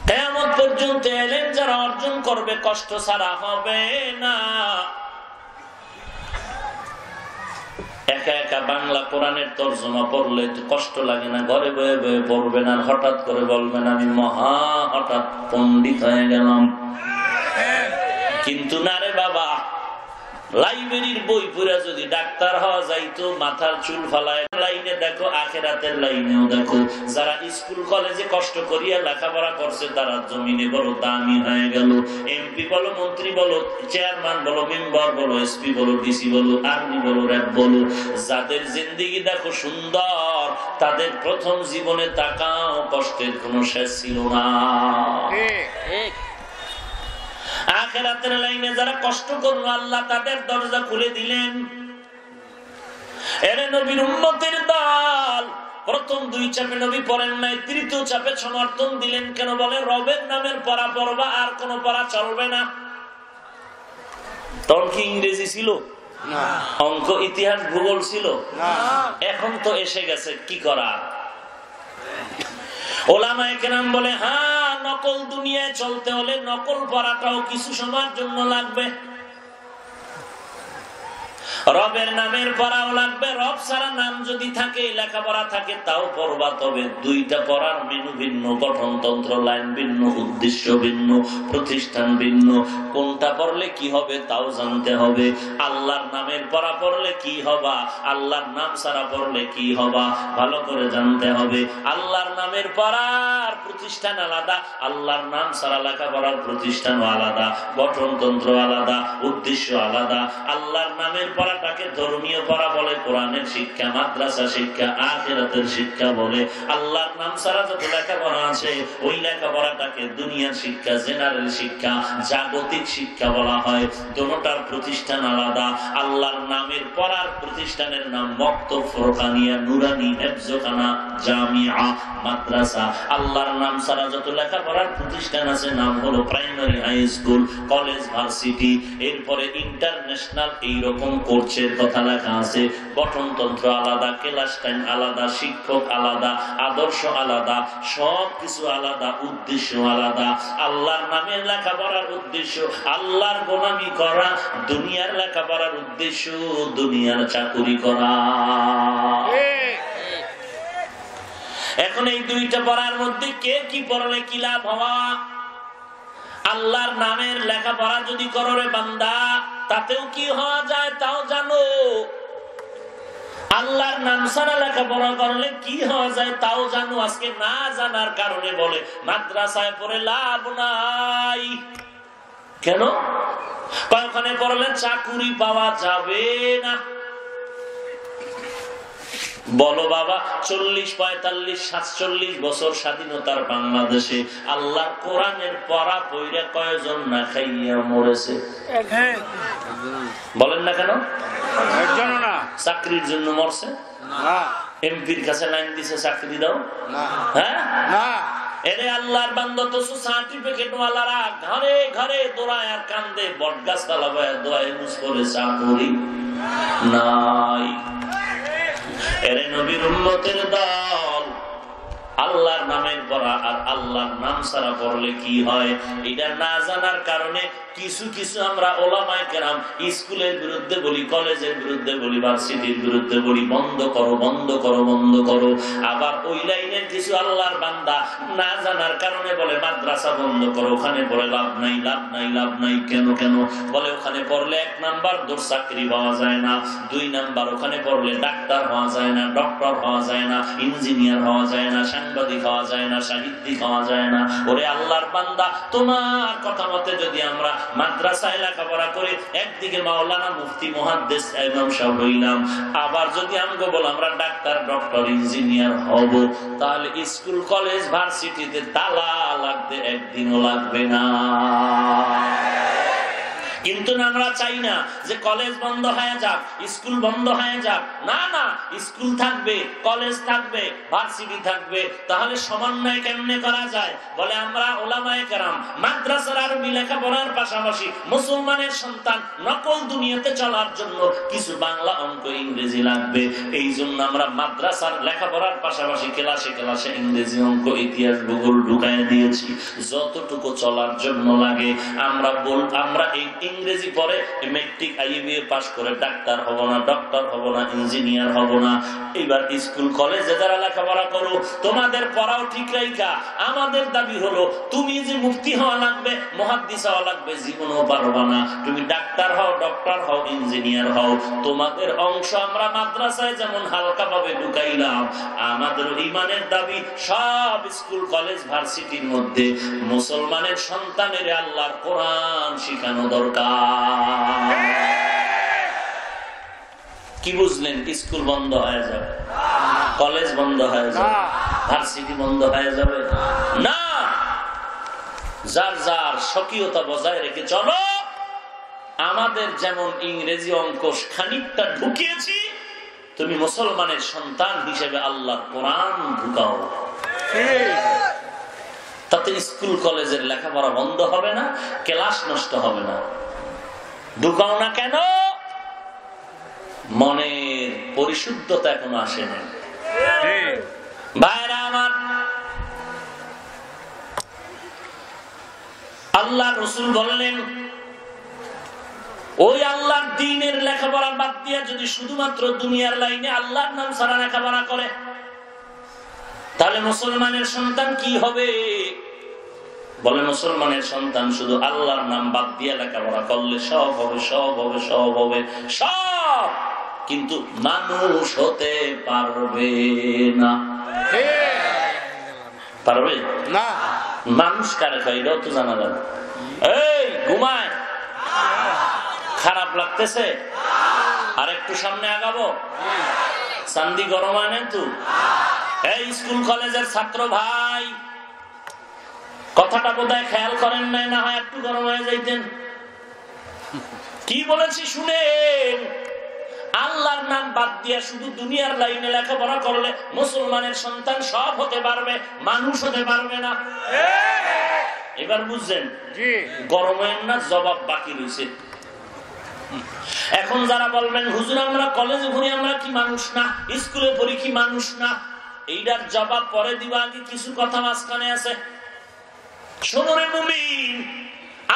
কিয়ামত পর্যন্ত ইলম যারা অর্জন করবে কষ্ট ছাড়া হবে না। একা একা বাংলা কোরআনের তরজমা পড়লে কষ্ট লাগে না? ঘরে বয়ে বয়ে পড়বেন আর হঠাৎ করে বলবেন আমি হঠাৎ পণ্ডিত হয়ে গেলাম। কিন্তু না রে বাবা, লাইব্রেরির বই পড়া যদি ডাক্তার হওয়া যাইতো, মাথার চুল ফালায় লাইনে দেখো, আখেরাতের লাইনেও দেখো। যারা স্কুল কলেজে কষ্ট করিয়া লেখাপড়া করছে তারা জমিনে বড় দামি হয়ে গেল। এমপি বলো, মন্ত্রী বলো, চেয়ারম্যান বলো, মেম্বার বলো, এসপি বলো, ডিসি বলো, আর্মি বলো, র্যাব বলো, যাদের জিন্দেগি দেখো সুন্দর, তাদের প্রথম জীবনে তাকাও কষ্টের কোনো শেষ ছিল না। আখিরাতের লাইনে যারা কষ্ট করলো আল্লাহ তাদের দরজা খুলে দিলেন। এরে নবীর উম্মতের দল, প্রথম 2 চাপে নবী পড়েন নাই, তৃতীয় চাপে সমর্থন দিলেন। কেন? বলে রবের নামের পড়া পড়বা, আর কোন পড়া চলবে না। তখন কি ইংরেজি ছিল না? অঙ্ক, ইতিহাস, ভূগোল ছিল না? এখন তো এসে গেছে, কি করা? ওলামায়ে কেরাম বলে হ্যাঁ, নকল দুনিয়ায় চলতে হলে নকল পড়াটাও কিছু সময়ের জন্য লাগবে। রবের নামের পড়াও লাগবে। রব ছাড়া নাম যদি থাকে, লেখাপড়া থাকে, তাও পড়বা। তবে 2টা পড়ার মেনু ভিন্ন, গঠনতন্ত্র লাইন ভিন্ন, উদ্দেশ্য ভিন্ন, প্রতিষ্ঠান ভিন্ন। কোনটা পড়লে কি হবে তাও জানতে হবে। আল্লাহর নামের পড়া পড়লে কি হবা, আল্লাহর নাম ছাড়া পড়লে কি হবা, ভালো করে জানতে হবে। আল্লাহর নামের পড়ার প্রতিষ্ঠান আলাদা, আল্লাহর নাম ছাড়া লেখাপড়ার প্রতিষ্ঠানও আলাদা, গঠনতন্ত্র আলাদা, উদ্দেশ্য আলাদা। আল্লাহর নামের পড়াটাকে ধর্মীয় পড়া বলে, কোরআনের শিক্ষা, মাদ্রাসা শিক্ষা, আখিরাতের শিক্ষা বলে। আল্লাহর নাম ছাড়া যত লেখাপড়া আছে ওই লেখাপড়াটাকে দুনিয়ার শিক্ষা, জেনারেল শিক্ষা, জাগতিক শিক্ষা বলা হয়। দুটোটার প্রতিষ্ঠান আলাদা। আল্লাহর নামের পড়ার প্রতিষ্ঠানের নাম মক্তব, ফুরকানিয়া, নুরানি, হেফজখানা, জামিয়া, মাদ্রাসা। আল্লাহর নাম ছাড়া যত লেখাপড়ার প্রতিষ্ঠান আছে নাম হলো primary, high school, college, varsity. এরপরে ইন্টারন্যাশনাল এইরকম কোর্সের কথা লেখা আছে। গঠনতন্ত্র আলাদা, ক্লাস টাইম আলাদা, শিক্ষক আলাদা, আদর্শ আলাদা, সবকিছু আলাদা, উদ্দেশ্য আলাদা। আল্লাহর নামের লেখাপড়ার উদ্দেশ্য আল্লাহর গোলামি করা, দুনিয়ার লেখাপড়ার উদ্দেশ্য দুনিয়ার চাকুরি করা। এখন এই 2টা পড়ার মধ্যে কে কি পড়লে কি লাভ হওয়া? আল্লাহর নামের লেখাপড়া যদি করো রে বান্দা, তাতেও কি হওয়া যায় তাও জানো। আল্লাহর নাম ছাড়া লেখাপড়া করলে কি হওয়া যায় তাও জানো। আজকে না জানার কারণে বলে মাদ্রাসায় পড়ে লাভ নাই। কেন? ওখানে পড়লে চাকুরি পাওয়া যাবে না। বলো বাবা, 40, 45, 47 বছর স্বাধীনতার বাংলাদেশে আল্লাহর কোরআনের পড়া পড়ে কয়জন না খাইয়া মরেছে? বলেন না কেন? একজনও না। চাকরির জন্য মরছে না? এমপির কাছে লাইন দিছে চাকরি দাও? হ্যাঁ না। এরে আল্লাহর বান্দা তো সার্টিফিকেট ওয়ালারা ঘরে ঘরে দৌড়ায় আর কান্দে, বটগাছ তলা বয়ে দোয়া ইউজ করে, চাকরি নাই। এরে নবীর উম্মতের দল, আল্লাহর নামের পড়া আর আল্লাহর নাম ছাড়া পড়লে কি হয় এটা না জানার কারণে কিছু কিছু আমরা ওলামায়ে কেরাম স্কুলের বিরুদ্ধে বলি, কলেজের বিরুদ্ধে বলি, ভার্সিটির বিরুদ্ধে বলি বন্ধ করো বন্ধ করো বন্ধ করো। আবার ওই লাইনের কিছু আল্লাহর বান্দা না জানার কারণে বলে মাদ্রাসা বন্ধ করো, ওখানে পড়ে লাভ নাই লাভ নাই লাভ নাই। কেন কেন বলে ওখানে পড়লে 1 নাম্বার দূর চাকরি পাওয়া যায় না, 2 নাম্বার ওখানে পড়লে ডাক্তার হওয়া যায় না, ডক্টর হওয়া যায় না, ইঞ্জিনিয়ার হওয়া যায় না, সাংবাদিক হওয়া যায় না, সাহিত্যিক হওয়া যায় না। ওরে আল্লাহর বান্দা, তোমার কথা মতে যদি আমরা মাদ্রাসায় লেখাপড়া করে একদিকে মাওলানা মুফতি মুহাদ্দিস ইমাম সাহেব হইলাম, আবার যদি আমগো বল আমরা ডাক্তার ডক্টর ইঞ্জিনিয়ার হব, তাহলে স্কুল কলেজ ভার্সিটিতে তালা লাগবে, একদিনও লাগবে না। কিন্তু আমরা চাই না যে কলেজ বন্ধ হয়ে যাক, স্কুল বন্ধ হয়ে যাক। না না, স্কুল থাকবে, কলেজ থাকবে, ভার্সিটি থাকবে। তাহলে সমন্বয় কেমনে করা যায়? বলে আমরা ওলামায়ে কেরাম মাদ্রাসার আরবি লেখাপড়ার পাশাপাশি মুসলমানের সন্তান নকল দুনিয়াতে চলার জন্য কিছু বাংলা অঙ্ক ইংরেজি লাগবে। এই জন্য আমরা মাদ্রাসার লেখাপড়ার পাশাপাশি ক্লাসে ক্লাসে ইংরেজি অঙ্ক ইতিহাস ভূগোল ঢুকায় দিয়েছি, যতটুকু চলার জন্য লাগে। আমরা এই ইংরেজি পড়ে মেট্রিক আইবিএ পাস করে ডাক্তার হব না, ডক্টর হব না, ইঞ্জিনিয়ার হব না। এবার স্কুল কলেজে যারা লেখাপড়া করো, তোমাদের পড়াও ঠিক রাইখা আমাদের দাবি হলো তুমি যে মুফতি হওয়া লাগবে, মুহাদ্দিস হওয়া লাগবে, জীবনও পারবা না। তুমি ডাক্তার হও, ডক্টর হও, ইঞ্জিনিয়ার হও। তোমাদের অংশ আমরা মাদ্রাসায় যেমন হালকা ভাবে ঢুকাইলাম, আমাদের ঈমানের দাবি সব স্কুল কলেজ ভার্সিটির মধ্যে মুসলমানের সন্তানের আল্লাহর কোরআন শিখানো দরকার। কি বুঝলেন? স্কুল বন্ধ হয়ে যাবে, কলেজ বন্ধ হয়ে যাবে, ভার্সিটি বন্ধ হয়ে যাবে না। যার যার স্বকীয়তা বজায় রেখে চলো। আমাদের যেমন ইংরেজি অঙ্ক খানিকটা ঢুকিয়েছি, তুমি মুসলমানের সন্তান হিসেবে আল্লাহর কোরআন ঢুকাও। তাতে স্কুল কলেজের লেখাপড়া বন্ধ হবে না, ক্লাস নষ্ট হবে না। ঢুকাও না কেন? মনের পরিশুদ্ধতা এখনো আসে না। ভাইরা আমার, আল্লাহ রাসূল বললেন ওই আল্লাহর দ্বীনের লেখাপড়া বাদ দিয়ে যদি শুধুমাত্র দুনিয়ার লাইনে আল্লাহর নাম ছাড়া লেখাপড়া করে, তাহলে মুসলমানের সন্তান কি হবে? বলে মুসলমানের সন্তান শুধু আল্লাহর নাম বাদ দিয়ে লেখাপড়া করলে সব হবে, সব হবে, সব হবে, সব, কিন্তু মানুষ হতে পারবে না। পারবে না। মানুষ কারে কয় এটাও তো জানা যাবে। এই ঘুমায়, খারাপ লাগতেছে, আর একটু সামনে আগাবো, চান্দি গরম আনেন তো। এই স্কুল কলেজের ছাত্র ভাই, কথাটা বোধহয় খেয়াল করেন নাই, না হয় একটু গরম হয়ে যাইতেন। কি বলেছি শুনেন। আল্লাহর নাম বাদ দিয়া শুধু দুনিয়ার লাইনে লেখাপড়া করলে মুসলমানের সন্তান সব হতে পারবে, মানুষ হতে পারবে না। এবার বুঝছেন? গরমের না জবাব বাকি রয়েছে। এখন যারা বলবেন হুজুর আমরা কলেজে পড়ি, আমরা কি মানুষ না? স্কুলে পড়ি, কি মানুষ না? এইটার জবাব পরে দিবা, আগে কিছু কথা মাঝখানে আছে। শোনো রে মুমিন,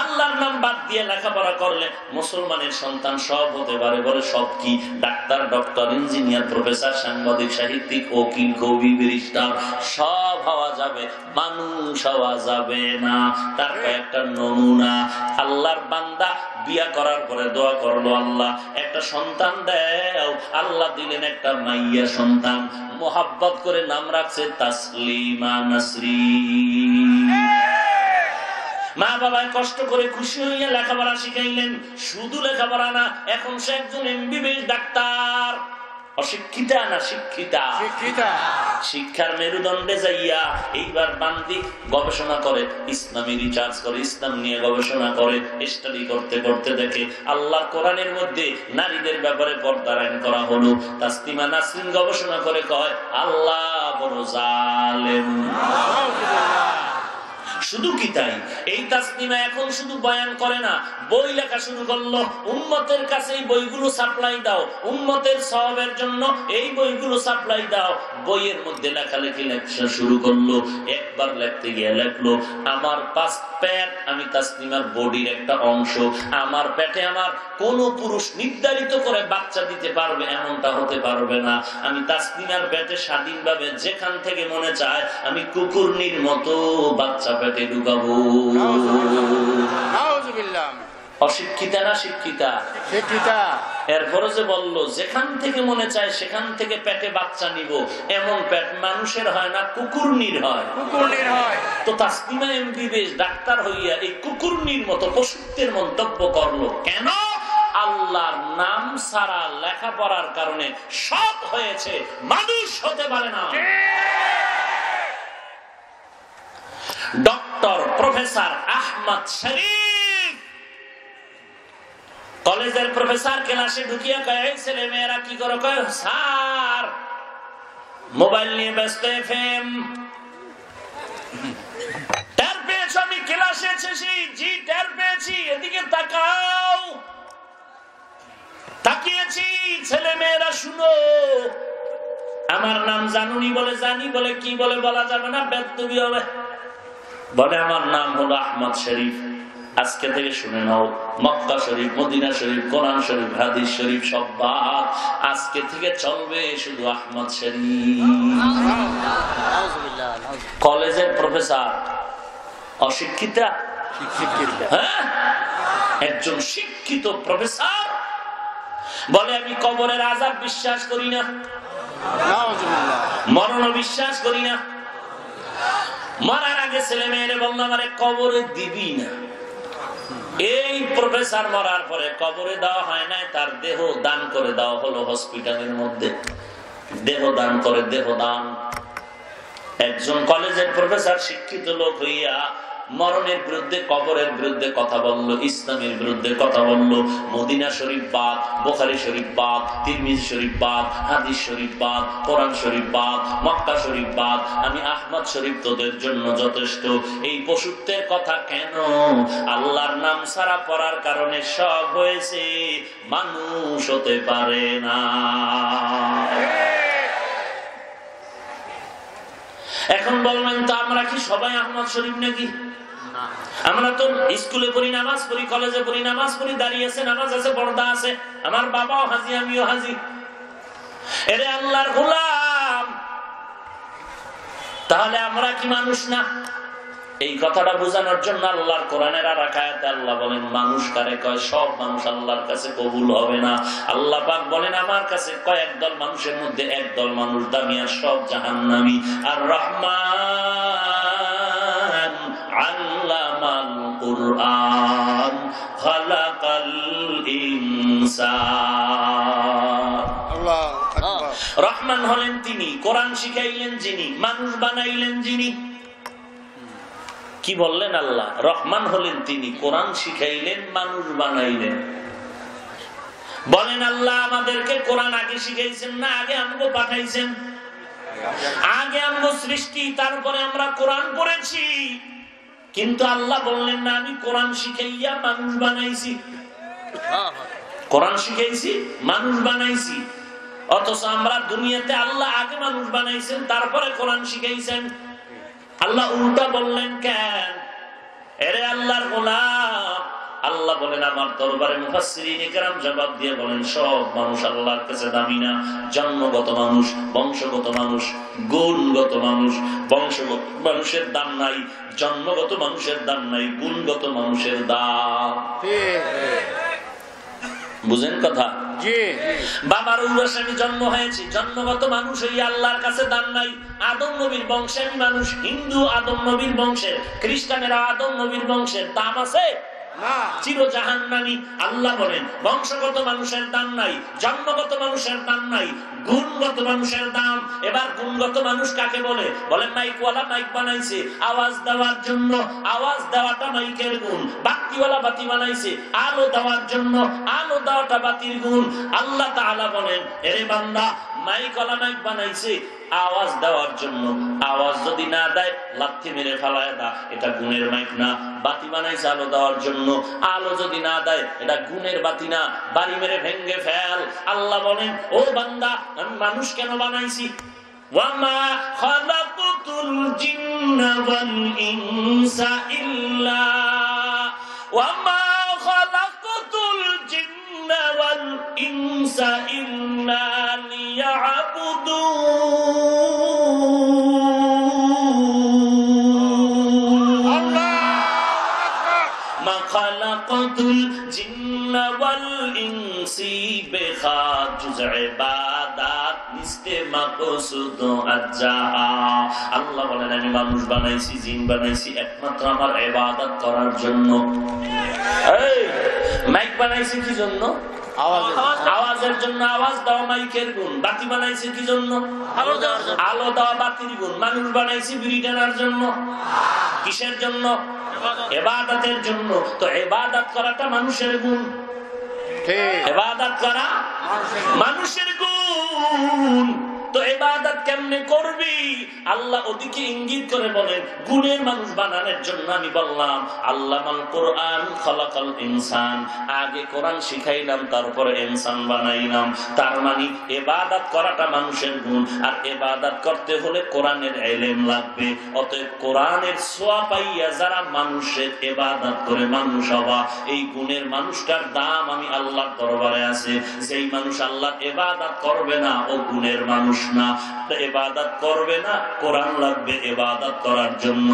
আল্লাহর নাম বাদ দিয়ে লেখাপড়া করলে মুসলমানের সন্তান সব হতে পারে। বলে সব কি? ডাক্তার, ডক্টর, ইঞ্জিনিয়ার, প্রফেসর, সাংবাদিক, সাহিত্যিক, উকিল, কবি, ব্যারিস্টার সব হওয়া যাবে, মানুষ হওয়া যাবে না। তার কয়েকটা নমুনা। আল্লাহর বান্দা বিয়া করার পরে দোয়া করলো, আল্লাহ একটা সন্তান দাও। আল্লাহ দিলেন একটা মাইয়া সন্তান, মোহাব্বত করে নাম রাখছে তাসলিমা নাসরিন। মা বাবায় কষ্ট করে খুশি হইয়া লেখাপড়া শিখাইলেন। শুধু লেখাপড়া না, এখন সে একজন এমবিবিএস ডাক্তার। অশিক্ষিতা না শিক্ষিতা? শিক্ষার মেরুদণ্ডে যাইয়া এইবার বান্দি গবেষণা করে, ইসলামী রিসার্চ করে, ইসলাম নিয়ে গবেষণা করে, স্টাডি করতে করতে দেখে আল্লাহর কোরআনের মধ্যে নারীদের ব্যাপারে পর্দার আইন করা হলো। তাসলিমা নাসরিন গবেষণা করে কয় আল্লাহ বড় জালেম। শুধু কি তাই, এই তাসনিমা এখন শুধু বয়ান করে না, বই লেখা শুরু করলো। উম্মতের কাছে এই বইগুলো সাপ্লাই দাও, উম্মতের সওয়াবের জন্য এই বইগুলো সাপ্লাই দাও। বইয়ের মধ্যে লেখালেখি লেখা শুরু করলো। একবার লিখতে গিয়ে লেখলো, আমার পেট আমি তাসনিমার বডির একটা অংশ, আমার পেটে আমার কোন পুরুষ নির্ধারিত করে বাচ্চা দিতে পারবে এমনটা হতে পারবে না। আমি তাসনিমার পেটে স্বাধীনভাবে যেখান থেকে মনে চায় আমি কুকুরনির মতো বাচ্চা পেটে ঢুকাবো। অশিক্ষিতা না শিক্ষিতা? শিক্ষিতা। এরপরে যে বললো যেখান থেকে মনে চায় সেখান থেকে পেটে বাচ্চা নিব, এমন পেট মানুষের হয় না, কুকুরনির হয়। কুকুরনির হয়। তো তাসনিমা এমবিবিএস ডাক্তার হইয়া এই কুকুরনির মতো পশুত্বের মন্তব্য করলো কেন? আল্লাহর নাম ছাড়া লেখাপড়ার কারণে সব হয়েছে, মানুষ হতে পারে না। ডক্টর প্রফেসর আহমদ শরীফ কলেজের প্রফেসর ক্লাসে ঢুকিয়া কয়, ছেলে মেয়েরা কি করো? কয় স্যার মোবাইল নিয়ে ব্যস্ত। এফএম টের পেয়েছো আমি ক্লাসে এসেছি? জি টের পেয়েছি। এদিকে তাকাও। তাকিয়েছি। ছেলে মেয়েরা শুনো, আমার নাম জানুনি বলে জানি বলে কি বলে বলা যাবে না, বেদবি হবে। বলে আমার নাম হলো আহমদ শরীফ। আজকে থেকে শুনে নাও, মক্কা শরীফ, মদিনা শরীফ, কোরআন শরীফ, হাদিস শরীফ সব বাদ, আজকে থেকে চলবে শুধু আহমদ শরীফ। কলেজের প্রফেসর অশিক্ষিতা? হ্যাঁ, একজন শিক্ষিত প্রফেসর বলে আমি কবরের আযাব বিশ্বাস করি না, মরণ বিশ্বাস করি না। মরার আগে ছেলে মেয়েরে বলল আমারে কবরে দিবি না। এই প্রফেসর মরার পরে কবরে দেওয়া হয় না, তার দেহ দান করে দেওয়া হলো হসপিটালের মধ্যে। দেহ দান করে, দেহ দান। একজন কলেজের প্রফেসর শিক্ষিত লোক হইয়া মরণের বিরুদ্ধে, কবরের বিরুদ্ধে কথা বলল, ইসলামের বিরুদ্ধে কথা বলল। মদিনা শরীফ বাদ, বুখারী শরীফ বাদ, তিরমিজি শরীফ বাদ, হাদিস শরীফ বাদ, কোরআন শরীফ বাদ, মক্কা শরীফ বাদ, আমি আহমদ শরীফ তোদের জন্য যথেষ্ট। এই পশুত্বের কথা কেন? আল্লাহর নাম ছাড়া পড়ার কারণে সব হয়েছে, মানুষ হতে পারে না। এখন বলবেন তো আমরা কি সবাই আহমদ শরীফ নাকি? আমরা তো স্কুলে পড়ি, নামাজ পড়ি, কলেজে পড়ি, নামাজ পড়ি, দাঁড়িয়ে আছে, নামাজ আছে, পর্দা আছে। আমার বাবাও হাজি, আমিও হাজি। এরে আল্লাহর গোলাম, তাহলে আমরা কি মানুষ না? এই কথাটা বোঝানোর জন্য আল্লাহর কোরআনের আর এক আয়াতে আল্লাহ বলেন মানুষ কারে কয়? সব মানুষ আল্লাহর কাছে কবুল হবে না। আল্লাহ পাক বলেন আমার কাছে কয়েক দল মানুষের মধ্যে একদল মানুষ দামি, আর সব জাহান্নামী। আর রহমান আল্লামাল কুরআন খালাকাল ইনসান। আল্লাহু আকবার। রহমান হলেন তিনি, কোরআন শিখাইলেন যিনি, মানুষ বানাইলেন যিনি। কি বললেন আল্লাহ? রহমান হলেন তিনি, কোরআন শিখাইলেন, মানুষ বানাইলেন। বলেন আল্লাহ আমাদেরকে কোরআন আগে শিখাইছেন না আগে আমগো পাঠাইছেন? আগে আমগো সৃষ্টি, তারপরে আমরা কোরআন পড়েছি। কিন্তু আল্লাহ বললেন না আমি কোরআন শিখাইয়া মানুষ বানাইছি। কোরআন শিখাইছি, মানুষ বানাইছি। অথচ আমরা দুনিয়াতে আল্লাহ আগে মানুষ বানাইছেন, তারপরে কোরআন শিখাইছেন। আল্লাহ উল্টা বললেন কেন? এরে আল্লাহর গোলাম, আল্লাহ বলেন আমার দরবারে মুফাসসিরিন ইকরাম জবাব দিয়ে বলেন সব মানুষ আল্লাহর কাছে দামি না। জন্মগত মানুষ, বংশগত মানুষ, গুণগত মানুষ। বংশগত মানুষের দাম নাই, জন্মগত মানুষের দাম নাই, গুণগত মানুষের দাম। বুঝেন কথা? বাবার উরসে আমি জন্ম হয়েছি, জন্মগত মানুষ হই, আল্লাহর কাছে দাম নাই। আদম নবীর বংশে আমি মানুষ, হিন্দু আদম নবীর বংশের, খ্রিস্টানেরা আদম নবীর বংশের, দাম আছে? চির জাহান্নামী। আল্লাহ বলেন বংশগত মানুষের দাম নাই, জন্মগত মানুষের দাম নাই, গুণগত মানুষের দাম। এবার গুণগত মানুষ কাকে বলে? বলেন মাইকওয়ালা মাইক বানাইছে আওয়াজ দেওয়ার জন্য, আওয়াজ দেওয়াটা মাইকের গুণ। বাতিওয়ালা বাতি বানাইছে আলো দেওয়ার জন্য, আলো দেওয়াটা বাতির গুণ। আল্লাহ তাআলা বলেন এরে বান্দা, মাইকওয়ালা মাইক বানাইছে আওয়াজ দেওয়ার জন্য। আওয়াজ যদি না দেয় লাথি মেরে ফেলায় না, এটা গুণের মাইক না। বাতি বানাইছে আলো দেওয়ার জন্য, আলো যদি না দেয় এটা গুণের বাতি না, বাড়ি মেরে ভেঙ্গে ফেল। আল্লাহ বলেন, ও বান্দা, আমি মানুষ কেন বানাইছি? ওয়ামা খালাকুতুল জিন্না ওয়াল ইনসা ইল্লা ওয়ামা খালাকুতুল জিন্না ওয়াল ইনসা ইল্লা লিয়াবুদুন। মা খালাকুতুল জিন্না ওয়াল ইনসি বিখা জুজ ইবাদাত নিস্তে মাকসুদ আজ্জাহা। আল্লাহ বলেন, আমি মানুষ বানাইছি, জিন বানাইছি একমাত্র আমার ইবাদত করার জন্য। এই মাইক বানাইছি কি জন্য? আওয়াজের জন্য। আওয়াজ দাও মাইকের গুণ। বাতি বানাইছে কি জন্য? আলো দাও বাতির গুণ। মানুষ বানাইছি বিড়ি টানার জন্য। কিসের জন্য? ইবাদতের জন্য। তো ইবাদত করাটা মানুষের গুণ, ইবাদত করা মানুষের গুণ। তো ইবাদত কেমনে করবি? আল্লাহ ওদিকে ইঙ্গিত করে বলেন, গুণের মানুষ বানানোর জন্য আমি বললাম আল্লামাল কোরআন খালাকাল ইনসান। আগে কোরআন শিখাইলাম, তারপরে ইনসান বানাইলাম। তার মানে ইবাদত করাটা মানুষের গুণ। আর ইবাদত করতে হলে কোরআনের ইলম লাগবে। অতএব কোরআনের ছোঁয়া পাইয়া যারা মানুষের ইবাদত করে মানুষ হওয়া, এই গুণের মানুষটার দাম আমি আল্লাহর দরবারে আছে। যেই মানুষ আল্লাহর ইবাদত করবে না, ও গুণের মানুষ না। ইবাদত করবে না, কোরআন লাগবে ইবাদত করার জন্য।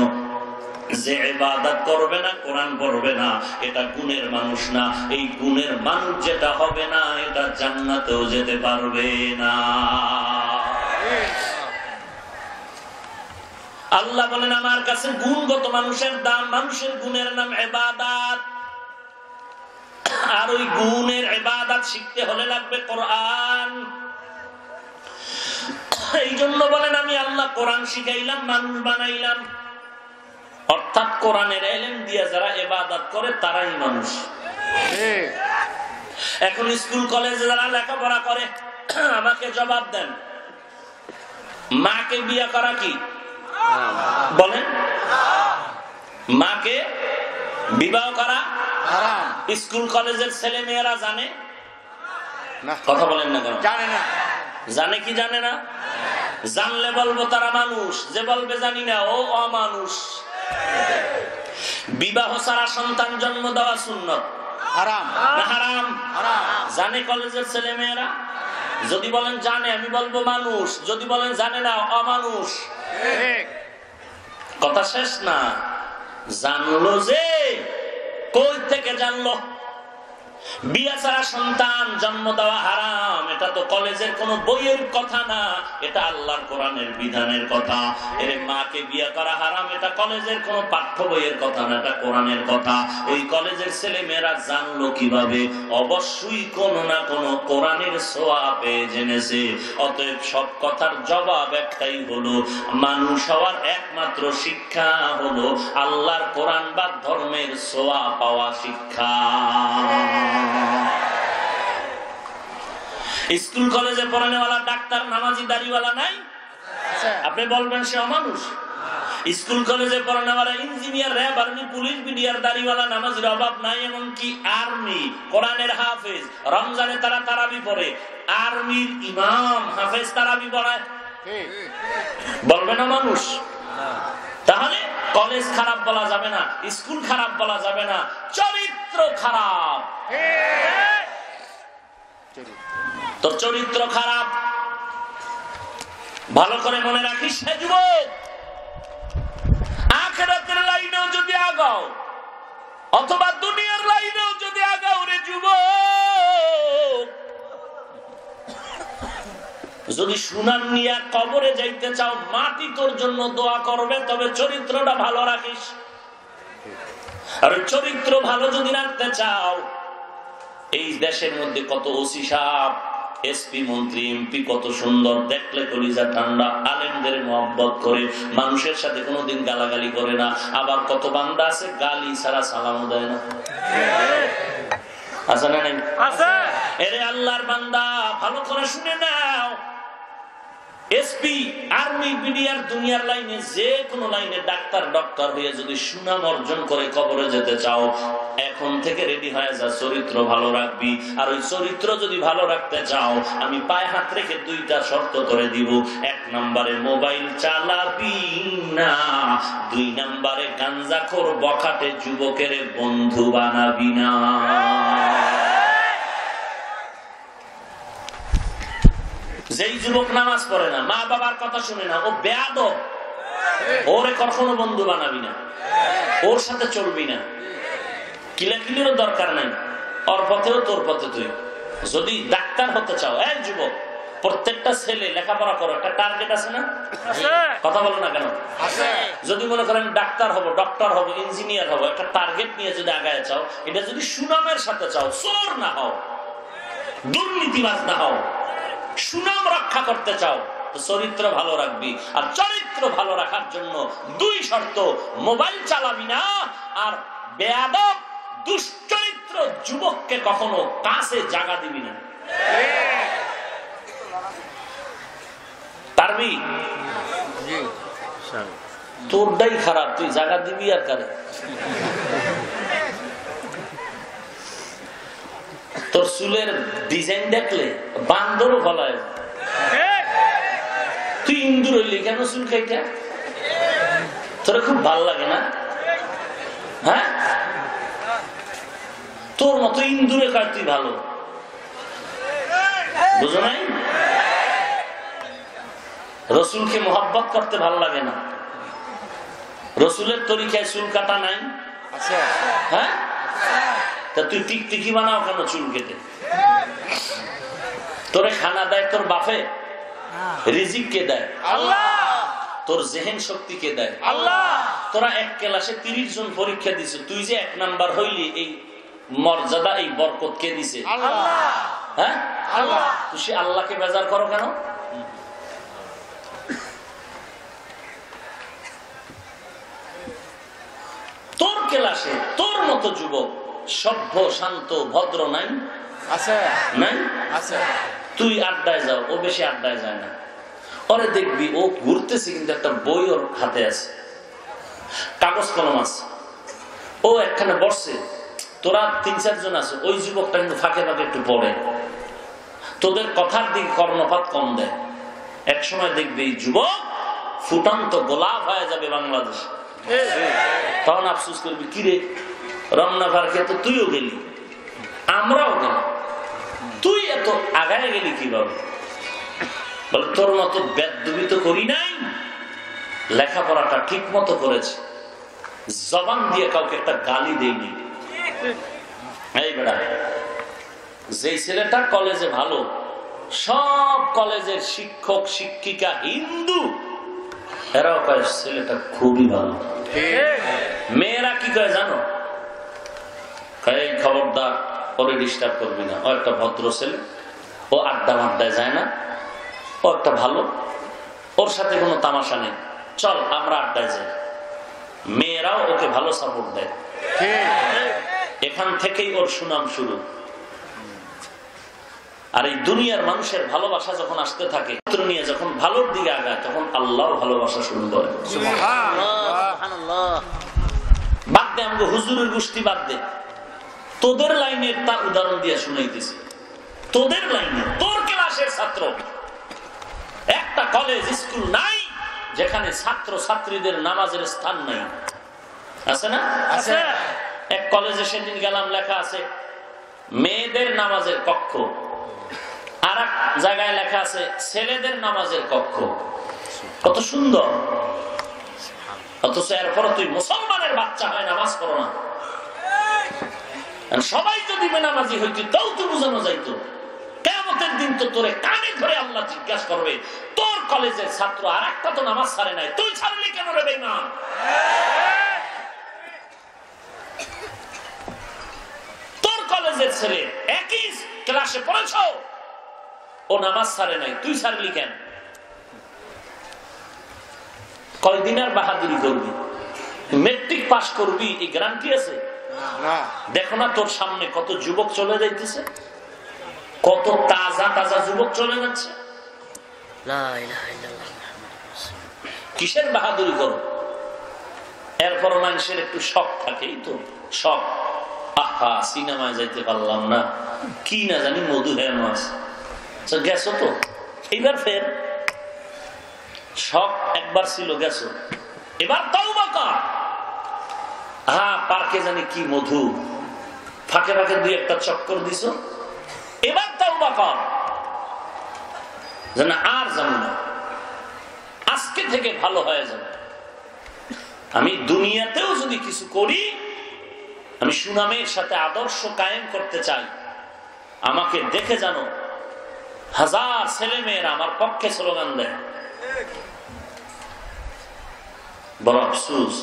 যে ইবাদত করবে না, কোরআন পড়বে না, এটা গুণের মানুষ না। এই গুণের মানুষ যেটা হবে না, এটা জান্নাতেও যেতে পারবে না। আল্লাহ বলেন, আমার কাছে গুণগত মানুষের দাম, মানুষের গুণের নাম ইবাদত। আর ওই গুণের ইবাদত শিখতে হলে লাগবে কোরআন। এই জন্য বলেন, আমি আল্লাহ কোরআন শিখাইলাম, মানুষ বানাইলাম। অর্থাৎ কোরআনের ইলম দিয়ে যারা ইবাদত করে তারাই মানুষ। এখন স্কুল কলেজে যারা লেখাপড়া করে, আমাকে জবাব দেন, মাকে বিয়ে করা কি? বলেন, মাকে বিবাহ করা হারাম। স্কুল কলেজের ছেলে মেয়েরা জানে? কথা বলেন না কেন? জানে না। জানে কি জানে না? জানলে বলবো তারা মানুষ, যে বলবে জানি না ও অমানুষ। বিবাহ ছাড়া সন্তান জন্ম দেওয়া সুন্নত, হারাম না হারাম? জানে কলেজের ছেলে মেয়েরা? যদি বলেন জানে, আমি বলবো মানুষ। যদি বলেন জানে না, অমানুষ। কথা শেষ না। জানলো যে, কই থেকে জানলো? বিয়ে ছাড়া সন্তান জন্ম দেওয়া হারাম, এটা তো কলেজের কোন বইয়ের কথা না, এটা আল্লাহর কোরআনের বিধানের কথা। এর মাকে বিয়ে করা হারাম, এটা কলেজের কোন পাঠ্য বইয়ের কথা না, এটা কোরআনের কথা। ওই কলেজের ছেলে মেয়েরা জানলো কিভাবে? অবশ্যই কোন না কোন কোরআনের ছোঁয়া পেয়ে জেনেছে। অতএব সব কথার জবাব একটাই হলো, মানুষ হওয়ার একমাত্র শিক্ষা হলো আল্লাহর কোরআন বা ধর্মের ছোঁয়া পাওয়া শিক্ষা। স্কুল কলেজে পড়ানেওয়ালা ডাক্তার, নামাজি, দাড়িওয়ালা নাই? আপনি বলবেন সে অমানুষ? স্কুল কলেজে পড়ানেওয়ালা engineer, RAB, army, police, BDR, দাড়িওয়ালা, নামাজির অভাব নাই। এমনকি আর্মি, কোরআনের হাফেজ, রমজানে তারা তারাবি পড়ে। আর্মির ইমাম, হাফেজ তারাবি পড়ায়। বলবে না মানুষ? তাহলে কলেজ খারাপ বলা যাবে না, স্কুল খারাপ বলা যাবে না, চরিত্র খারাপ। তো চরিত্র খারাপ, ভালো করে মনে রাখিস হে যুবক, আখিরাতের লাইনেও যদি আগাও অথবা দুনিয়ার লাইনেও যদি আগাও রে যুবক, যদি সুনাম নিয়ে কবরে যাইতে চাও, মাটি তোর জন্য দোয়া করবে, তবে চরিত্রটা ভালো রাখিস। আর চরিত্র ভালো যদি রাখতে চাও, এই দেশের মধ্যে কত ওসি সাহেব, এসপি, মন্ত্রী, এমপি কত সুন্দর, দেখলে কলিজা ঠান্ডা, আলেমদের মহব্বত করে, মানুষের সাথে কোনোদিন গালাগালি করে না। আবার কত বান্দা আছে গালি ছাড়া সালামও দেয় না। আছে না নাই? এরে আল্লাহর বান্দা, ভালো করে শুনে নাও, এসপি, আর্মি, বিডিআর, দুনিয়ার লাইনে যে কোনো লাইনে ডাক্তার ডক্টর হয়ে যদি সুনাম অর্জন করে কবরে যেতে চাও, এখন থেকে রেডি হয়ে যা, চরিত্র ভালো রাখবি। আর ওই চরিত্র যদি ভালো রাখতে চাও, আমি পায়ে হাত রেখে 2টা শর্ত করে দিব। 1 নম্বরে মোবাইল চালাবি না, 2 নম্বরে গাঞ্জাখোর বখাটে যুবকের বন্ধু বানাবি না। যেই যুবক নামাজ পড়ে না, মা বাবার কথা শুনে না, ও বেয়াদব, ওরে কখনো বন্ধু বানাবি না, ওর সাথে চলবি না। কিলাকিলিরও দরকার নাই, ওর পথেও তোর পথে তুই। যদি ডাক্তার হতে চাও, এই যুবক, প্রত্যেকটা ছেলে লেখাপড়া করো, একটা টার্গেট আছে না? কথা বলো না কেন? যদি মনে করেন ডাক্তার হবো, ডক্টর হবো, ইঞ্জিনিয়ার হবো, একটা টার্গেট নিয়ে যদি আগায় চাও, এটা যদি সুনামের সাথে চাও, চোর না হও, দুর্নীতিবাজ না হও, সুনাম রক্ষা করতে চাও, তো চরিত্র ভালো রাখবি। আর চরিত্র ভালো রাখার জন্য 2 শর্ত: মোবাইল চালাবি না, আর বেয়াদব দুশ্চরিত্র যুবককে কখনো কাছে জায়গা দিবি না। পারবি? তোরটাই খারাপ, তুই জায়গা দিবি আর কারে? তোর চুলের ডিজাইন দেখলে বান্দরও বলায়। তুই ইন্দুর হইলি কেন চুল খাইটা? তোর খুব ভাল লাগে না? হ্যাঁ, তোর মতো ইন্দুরে কার তুই ভালো, বুঝো নাই? রসুলকে মোহাব্বত করতে ভালো লাগে না? রসুলের তরিকায় চুল কাটা নাই? হ্যাঁ, তা তুই টিকটিকি বানাও কেন চুল কেটে? তোরে খানা দেয় তোর বাপে? রিজিক কে দেয়? আল্লাহ। তোর জেহেন শক্তি কে দেয়? আল্লাহ। তোরা 1 ক্লাসে 30 জন পরীক্ষা দিছে, তুই যে 1 নাম্বার হইলি, এই মর্যাদা, এই বরকত কে দিছে? আল্লাহ। হ্যাঁ, আল্লাহ। তুই সে আল্লাহকে বেজার করো কেন? তোর ক্লাসে তোর মতো যুবক সভ্য, শান্ত, ভদ্র নাই? আছে। নাই? আছে। তুই আড্ডায় যাও, ও বেশি আড্ডায় যায় না। ওরে দেখবি ও ঘুরতেছে, কিন্তু একটা বই ওর হাতে আছে, কাগজ কলম আছে, ও একখানে বসছে, তোরা 3-4 জন আছে, ওই যুবকটা কিন্তু ফাঁকে ফাঁকে একটু পড়ে, তোদের কথার দিকে কর্ণপাত কম দেয়। এক সময় দেখবি যুবক ফুটান্ত গোলাপ হয়ে যাবে বাংলাদেশ। তখন আফসোস করবি, কিরে রমনা পার্কে তো তুইও গেলি, আমরাও গেলাম, তুই এত আগায় গেলি কিভাবে? বলে তোর মতো বেদবি তো করি নাই, লেখাপড়াটা ঠিক মতো করেছে, জবান দিয়ে কাউকে একটা গালি দেয়নি। এই বেটা, যে ছেলেটা কলেজে ভালো, সব কলেজের শিক্ষক শিক্ষিকা হিন্দু, এরাও কয় ছেলেটা খুবই ভালো। মেয়েরা কি কয় জানো? এই খবরদার, ওরে ডিস্টার্ব করবি না, ও একটা ভদ্র ছেলে, ও আড্ডা মাড্ডায় যায় না, ও একটা ভালো, ওর সাথে কোনো তামাশা নেই, চল আমরা আড্ডায় যাই। মেয়েরাও ওকে ভালো সাপোর্ট দেয়, এখান থেকেই ওর সুনাম শুরু। আর এই দুনিয়ার মানুষের ভালোবাসা যখন আসতে থাকে, নিয়ে যখন ভালোর দিকে আগায়, তখন আল্লাহর ভালোবাসা শুরু করে। বাদ দে আমাকে হুজুরের গোষ্ঠী, বাদ দে, তোদের লাইনের তার উদাহরণ দিয়ে শুনাইতেছি। তোদের লাইনে, তোর ক্লাসের ছাত্র, একটা কলেজ স্কুল নাই যেখানে ছাত্র ছাত্রীদের নামাজের স্থান নাই, আছে না? আছে। এক কলেজে সেদিন গেলাম, লেখা আছে মেয়েদের নামাজের কক্ষ, আর এক জায়গায় লেখা আছে ছেলেদের নামাজের কক্ষ। কত সুন্দর! অথচ এরপর তুই মুসলমানের বাচ্চা হয় নামাজ পড়ো না। সবাই যদি বেনামাজি হইতি, তাও তো বোঝানো যাইতো। কিয়ামতের দিন তো তোরে কানে ধরে আল্লাহ জিজ্ঞাসা করবে, তোর কলেজের ছাত্র আর একটা তো নামাজ ছাড়ে নাই, তুই ছাড়লি কেন রে বেঈমান? তোর কলেজের ছেলে একই ক্লাসে পড়েছ, ও নামাজ ছাড়ে নাই, তুই ছাড়লি কেন? কয়দিন আর বাহাদুরি করবি? মেট্রিক পাস করবি এই গ্যারান্টি আছে? দেখো না তোর সামনে কত যুবক চলে যাইতেছে, কত তাজা তাজা যুবক চলে যাচ্ছে। কিসের বাহাদুরি করো? এরপর মানুষের একটু শখ থাকেই তো, শখ। আহা, সিনেমায় যাইতে পারলাম না, কি না জানি মধু হয়ে মাছ গেছো তো, এইবার ফের শখ একবার ছিল, গেছো, এবার তওবা কর। হ্যাঁ, পার্কে জানি কি মধু, ফাঁকে ফাঁকে দুই একটা চক্কর দিছো, এবার তওবা কর, যেন আর জানি না, আজকে থেকে ভালো হয়ে যাবে। আমি দুনিয়াতেও যদি কিছু করি, আমি সুনামের সাথে আদর্শ কায়েম করতে চাই, আমাকে দেখে জানো হাজার ছেলে মেয়েরা আমার পক্ষে স্লোগান দেয়। বড় আফসোস,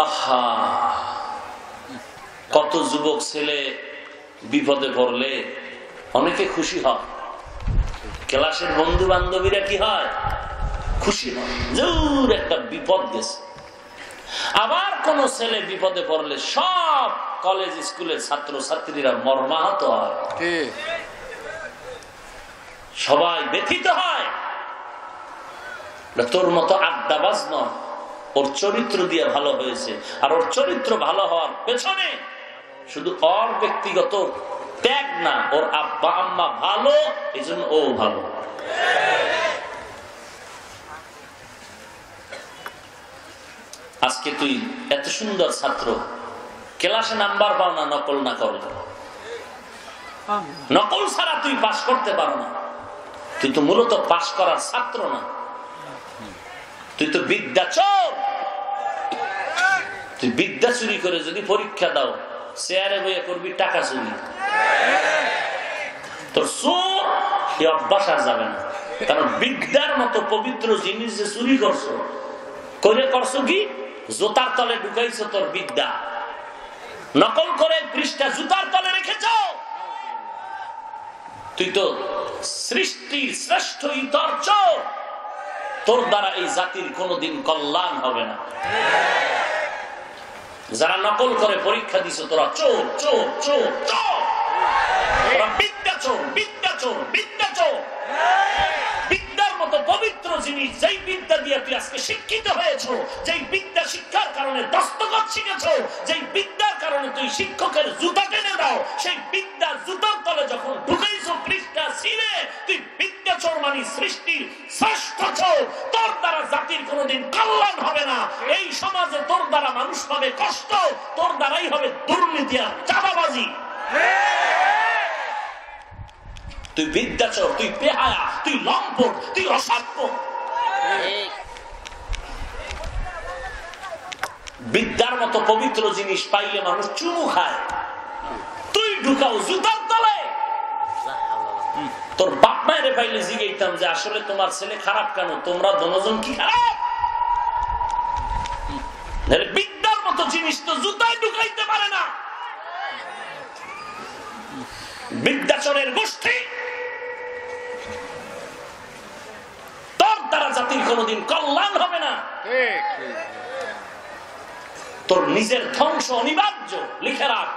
আহা, কত যুবক ছেলে বিপদে পড়লে অনেকে খুশি হয়, ক্লাসের বন্ধু বান্ধবীরা কি হয়, খুশি হয়, জোর একটা বিপদ গেছে। আবার কোন ছেলে বিপদে পড়লে সব কলেজ স্কুলের ছাত্র ছাত্রীরা মর্মাহত হয়, সবাই ব্যথিত হয়। তোর মতো আড্ডাবাজ নয়, ওর চরিত্র দিয়ে ভালো হয়েছে। আর ওর চরিত্র ভালো হওয়ার পেছনে শুধু ওর ব্যক্তিগত ত্যাগ না, ওর আব্বা আম্মা ভালো, এই জন্য ও ভালো। আজকে তুই এত সুন্দর ছাত্র, ক্লাসে নাম্বার পাও না নকল না করলে, নকল ছাড়া তুই পাস করতে পারো না। তুই তো মূলত পাস করার ছাত্র না, তুই তো বিদ্যা চোর। তুই বিদ্যা চুরি করে যদি পরীক্ষা দাও, চেয়ারে বইয়ে করবি টাকা চুরি, তোর চোর এই অভ্যাস আর যাবে না। কারণ বিদ্যার মতো পবিত্র জিনিস যে চুরি করছো, করছো কি, জুতার তলে ঢুকাইছো তোর বিদ্যা, নকল করে পৃষ্ঠা জুতার তলে রেখেছ। তুই তো সৃষ্টির শ্রেষ্ঠ ইতর চোর, তোর দ্বারা এই জাতির কোনোদিন কল্যাণ হবে না। যারা নকল করে পরীক্ষা দিছো, তোরা চোর চোর চোর চোর, তোরা বিদ্যা চোর বিদ্যা চোর বিদ্যা চোর। বিদ্যার মতো পবিত্র জিনিস, যেই বিদ্যা দিয়ে তুই আজকে শিক্ষিত হয়েছো, যেই বিদ্যা শিক্ষার কারণে দস্তখত শিখেছো, যেই বিদ্যার কারণে তুই শিক্ষকের জুতা টেনে দাও, সেই বিদ্যা জুতার তলে যখন ঢুকাইছো পৃষ্ঠা ছিঁড়ে, তুই বিদ্যা চোর মানে সৃষ্টির শ্রেষ্ঠ চোর। তোর দ্বারা জাতির কোনোদিন কল্যাণ হবে না। এই সমাজে তোর দ্বারা মানুষ পাবে কষ্ট, তোর দ্বারাই হবে দুর্নীতি আর চাঁদাবাজি। তুই বিদ্যাচর, তুই বেহায়া, তুই লম্পট, তুই অসভ্য। বিদ্যার মতো পবিত্র জিনিস পাইলে মানুষ চুমু খায়, তুই ঢুকাও জুতার তলে। তোর বাপ মায়ের পাইলে জিগাইতাম যে আসলে তোমার ছেলে খারাপ কেন, তোমরা দুজন কি খারাপ? বিদ্যার মতো জিনিস তো জুতায় ঢুকাইতে পারে না। বিদ্যাচরের গোষ্ঠী, তোর দ্বারা জাতির কোনোদিন কল্যাণ হবে না। তোর নিজের ধ্বংস অনিবার্য, লিখে রাখ।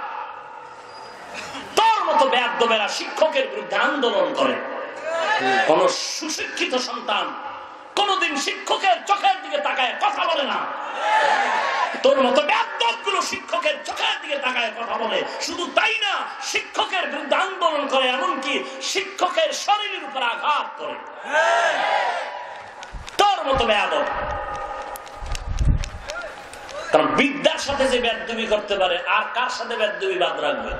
তোর মতো বেয়াদবেরা শিক্ষকের বিরুদ্ধে আন্দোলন করে, কোন সুশিক্ষিত সন্তান কোনদিন শিক্ষকের চোখের দিকে তাকায় কথা বলে না। তোর মতো বেয়াদবগুলো শিক্ষকের চোখের দিকে তাকায় কথা বলে। শুধু তাই না, শিক্ষকের বিরুদ্ধে আন্দোলন করে, এমনকি শিক্ষকের শরীরের উপর আঘাত করে। তোর মতো বেয়াদব। কারণ বিদ্যার সাথে যে বেয়াদবি করতে পারে, আর কার সাথে বেয়াদবি বাদ রাখবে?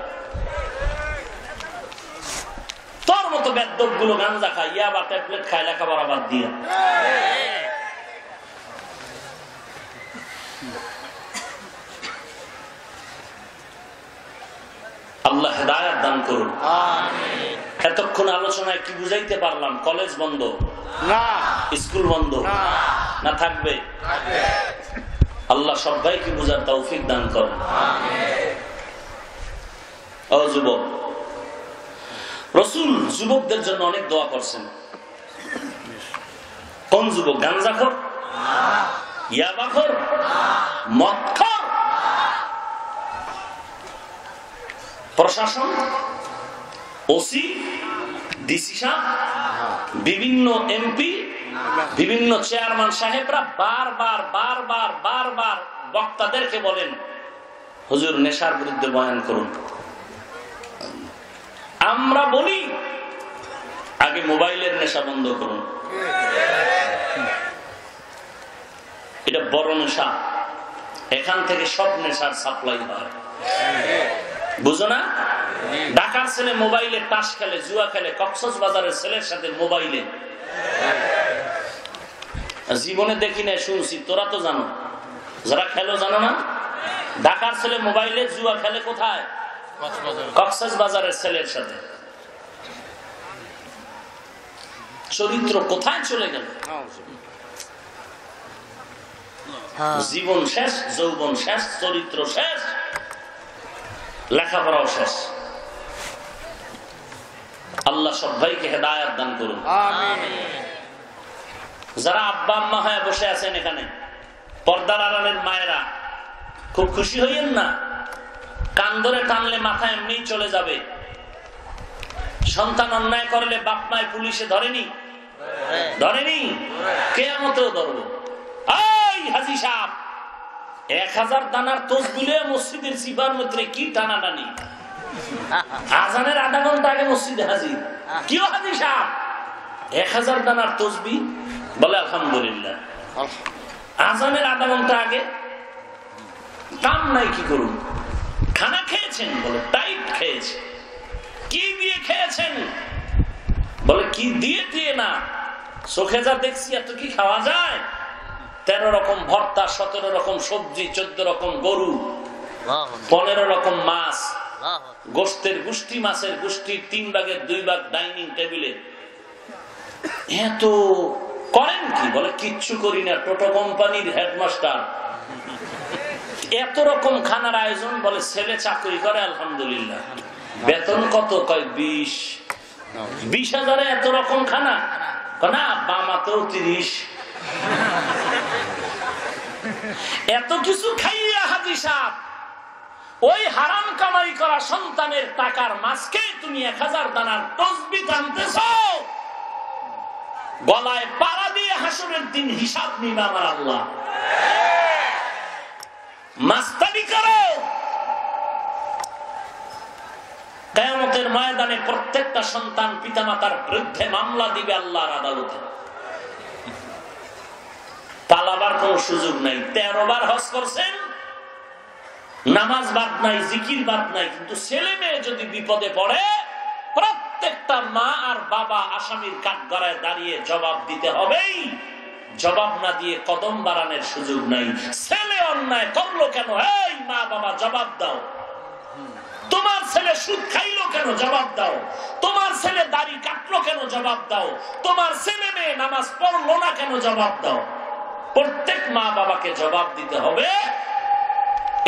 তোর মতো বেয়াদব গুলো গাঞ্জা খায়, ইয়াবা ট্যাবলেট খায়, লেখাপড়া বাদ দিয়ে। আল্লাহ হেদায়েত দান করুন। এতক্ষণ আলোচনায় কি বুঝাইতে পারলাম? কলেজ বন্ধ না, স্কুল বন্ধ না, থাকবে। আল্লাহ সবাইকে বুঝার তৌফিক দান করেন। ও যুবক, রাসূল যুবকদের জন্য অনেক দোয়া করছেন। কোন যুবক? গাঞ্জাখোর, ইয়াবাখোর, মদখোর? প্রশাসন, ওসি, ডিসি সাহেব, বিভিন্ন এমপি, বিভিন্ন চেয়ারম্যান সাহেবরা বারবার বক্তাদেরকে বলেন, হুজুর নেশার বিরুদ্ধে বয়ান করুন। আমরা বলি আগে মোবাইলের নেশা বন্ধ করুন, এটা বড় নেশা, এখান থেকে সব নেশার সাপ্লাই হয়, বুঝো না? ঢাকার ছেলে মোবাইলে তাস খেলে, জুয়া খেলে, কক্সবাজারের ছেলের সাথে মোবাইলে। জীবনে দেখি না, শুনছি, তোরা তো জানো, যারা খেলো জানো না? ঢাকার ছেলে মোবাইলে জুয়া খেলে কোথায়? কক্সবাজারের ছেলের সাথে। চরিত্র কোথায় চলে গেল? জীবন শেষ, যৌবন শেষ, চরিত্র শেষ, লেখাপড়াও শেষ। আল্লাহ সব ভাইকে হেদায়েত দান করুন। যারা আব্বা আম্মা হয়ে বসে আছেন এখানে, পর্দার আড়ালের মায়েরা, খুব খুশি হইয়েন না, কান ধরে টানলে মাথা এমনি চলে যাবে। সন্তান অন্যায় করলে বাপ মায় পুলিশে ধরেনি, কিয়ামতেও ধরবো। এই হাজী সাহেব, 1000 দানার তসবিলে মসজিদের সিবার মধ্যে কি টানাটানি, আজানের আধা ঘন্টা আগে মসজিদে হাজির। কি হাজী সাহেব, 1000 দানার তসবি? বলে আলহামদুলিল্লাহ। আজানের আধা ঘন্টা আগে কাম নাই, কি করুন? খানা খেয়েছেন? বলে টাইট খেয়েছে। কি দিয়ে খেয়েছেন? বলে কি দিয়ে না, চোখে যা দেখছি এত কি খাওয়া যায়? 13 রকম ভর্তা, 17 রকম সবজি, 14 রকম গরু, 15 রকম মাছ, গোস্তের গুষ্টি, মাছের গুষ্টি, 3 ভাগের 2 ভাগ ডাইনিং টেবিলে। এত করেন কি? বলে কিচ্ছু করি না, টোটো কোম্পানির হেডমাস্টার। এত রকম খানার আয়োজন? বলে ছেলে চাকরি করে আলহামদুলিল্লাহ। বেতন কত? কয় 20,000 এত রকম খানা? না, বামাতেও 30। এত কিছু খাইয়া হাজী সাহেব, ওই হারাম কামাই করা সন্তানের টাকার মাঝকে তুমি 1000 দানার তসবি টানতেছ, গলায় পাড়া দিয়ে হাসরের দিন হিসাব নিবে আমার আল্লাহ। মাস্তানি করো, কিয়ামতের ময়দানে প্রত্যেকটা সন্তান পিতামাতার বিরুদ্ধে মামলা দিবে আল্লাহর আদালতে। পালাবার কোন সুযোগ নাই। 13 বার হজ করছেন, নামাজ বাদ নাই, জিকির বাদ নাই, কিন্তু ছেলে মেয়ে যদি বিপদে পড়ে, প্রত্যেকটা মা আর বাবা আসামির কাঠগড়ায় দাঁড়িয়ে জবাব দিতে হবেই। জবাব না দিয়ে কদম বাড়ানোর সুযোগ নাই। ছেলে অন্যায় করলো কেন? এই মা বাবা জবাব দাও। তোমার ছেলে সুদ খাইলো কেন? জবাব দাও। তোমার ছেলে দাড়ি কাটলো কেন? জবাব দাও। তোমার ছেলে মেয়ে নামাজ পড়লো না কেন? জবাব দাও। প্রত্যেক মা বাবাকে জবাব দিতে হবে।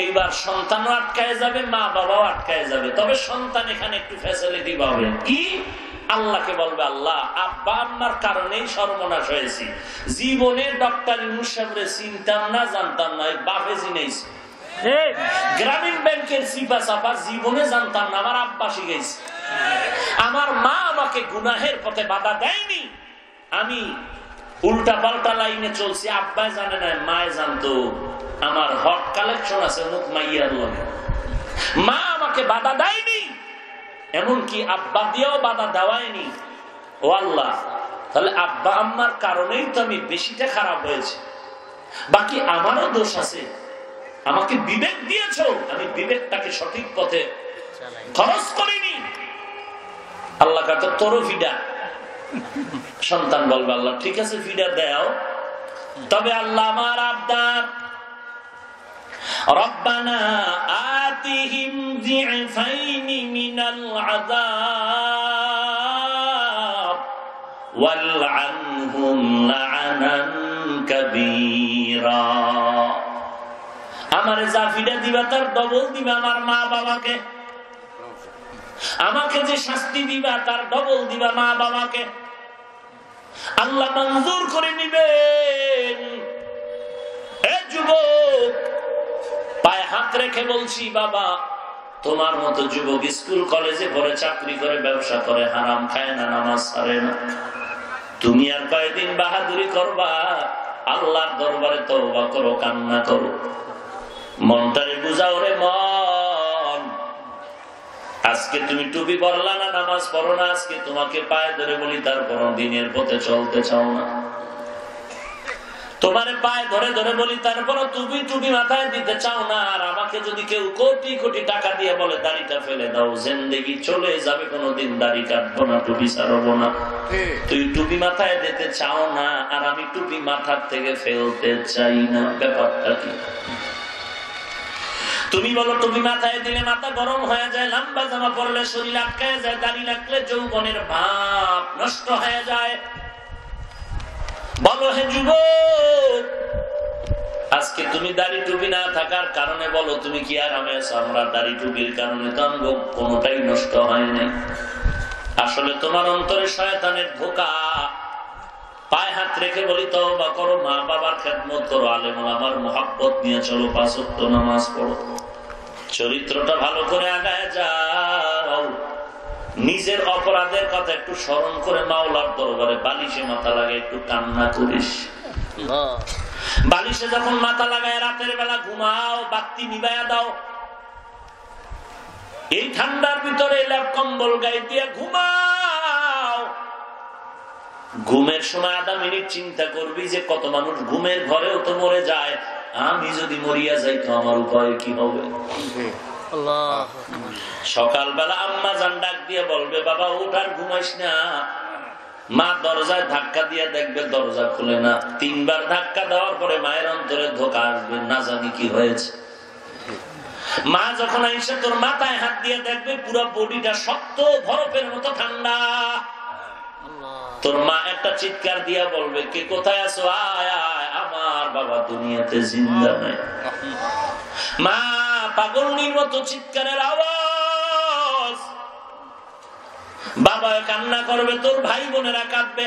এইবার সন্তানও আটকায় যাবে, মা বাবাও আটকায় যাবে। তবে সন্তান এখানে একটু ফ্যাসিলিটি পাবে কি? আল্লাহকে বলবে, আল্লাহ আব্বা আম্মার কারণেই সর্বনাশ হয়েছি। জীবনে ডক্টর ইউনূস সাহেবরে চিনতাম না, জানতাম না, বাপে চিনেছি। গ্রামীণ ব্যাংকের চিপা চাপা জীবনে জানতাম না, আমার আব্বা শিখেছি। আমার মা আমাকে গুনাহের পথে বাধা দেয়নি, আমি উল্টা পাল্টা লাইনে চলছি। আব্বাই জানে না, মায়ে জানতো। আমার হট কালেকশন আছে মুখ মাইয়ার লগে। মা আমাকে বাধা দেয়নি, এমনকি আব্বা দিয়েও বাধা দেওয়ায়নি। ও আল্লাহ, তাহলে আব্বা আম্মার কারণেই তো আমি বেশিটা খারাপ হয়েছে। বাকি আমারও দোষ আছে। আমাকে বিবেক দিয়েছ, আমি বিবেকটাকে সঠিক পথে খরচ করিনি। আল্লাহ কাছে তোরও ফিডা। সন্তান বলবে, আল্লাহ ঠিক আছে ফিডা দাও, তবে আল্লাহ আমার আবদার, রব্বানা আতিহিম যিফাইনি মিনাল আযাব ওয়ালআনহুম লা'নান কাবীরা। আমারে যা ফিডা দিবা তার ডবল দিবা আমার মা বাবাকে। আমাকে যে শাস্তি দিবা তার ডবল দিবা মা বাবাকে। আল্লাহ মঞ্জুর করে নিবেন। এ যুবক, পায়ে হাত রেখে বলছি, বাবা তোমার মতো যুবক স্কুল কলেজে পড়ে, চাকরি করে, ব্যবসা করে, হারাম খায় না, নামাজ ছাড়ে না। তুমি আর কয়েকদিন বাহাদুরি করবা? আল্লাহর দরবারে তওবা করো, কান্না করো, মনটারে বুঝাও রে মন। আজকে তুমি টুপি পরলা না, নামাজ পড়ো না, আজকে তোমাকে পায়ে ধরে বলি তারপর দিনের পথে চলতে চাও না। তোমার পায়ে ধরে ধরে বলি তারপর তুমি টুপি মাথায় দিতে চাও না। আর আমাকে যদি কেউ কোটি কোটি টাকা দিয়ে বলে দাড়িটা ফেলে দাও, জিন্দেগি চলে যাবে, কোনোদিন দাড়ি কাটবো না, টুপি ছাড়বো না, তুই টুপি মাথায় দিতে চাও না, আর আমি টুপি মাথার থেকে ফেলতে চাই না। ব্যাপারটা কি? তুমি বলো টুপি মাথায় দিলে মাথা গরম হয়ে যায়, লম্বা জামা পরলে শরীর আটকায় যায়, দাড়ি রাখলে যৌবনের ভাব নষ্ট হয়ে যায়। বলো হে যুবক, আজকে তুমি দাড়ি টুপি না থাকার কারণে বলো তুমি কি আরামে আছো? আমরা দাড়ি টুপির কারণে তো আমগো কোনোটাই নষ্ট হয় নাই। আসলে তোমার অন্তরে শয়তানের ধোঁকা। পায়ে হাত রেখে বলি তওবা করো, মা বাবার খেদমত করো, আলেম ওলামার মুহাব্বত নিয়ে চলো, 5 ওয়াক্ত নামাজ পড়ো, চরিত্রটা ভালো করে আগায় যাও। নিজের অপরাধের কথা একটু স্মরণ করে মাওলার দরবারে বালিশে মাথা লাগায় একটু কান্না করিস। বালিশে যখন মাথা লাগায় রাতের বেলা ঘুমাও, বাতি নিভাইয়া দাও। এই ঠান্ডার ভিতরে লেপ কম্বল গায়ে দিয়ে ঘুমাও। ঘুমের সময় আধা মিনিট চিন্তা করবি যে কত মানুষ ঘুমের ঘরেও তো মরে যায়, আমি যদি মরিয়া যাই তো আমার উপায় কি হবে? সকালবেলা আম্মা জান ডাক দিয়ে বলবে বাবা উঠ, আর ঘুমাইস না। মা দরজায় ধাক্কা দিয়ে দেখবে দরজা খুলে না। 3 বার ধাক্কা দেওয়ার পরে মায়ের অন্তরে ধোঁকা আসবে, না জানি কি হয়েছে। মা যখন আইসে তোর মাথায় হাত দিয়ে দেখবে পুরো বডিটা শক্ত, বরফের মতো ঠান্ডা। তোর মা একটা চিৎকার দিয়া বলবে কে কোথায় আছো? আয় আয়, আমার বাবা দুনিয়াতে জিন্দা নাই। মা পাগলনির মতো চিৎকারের আওয়াজ, বাবা কান্না করবে, তোর ভাই বোনেরা কাঁদবে।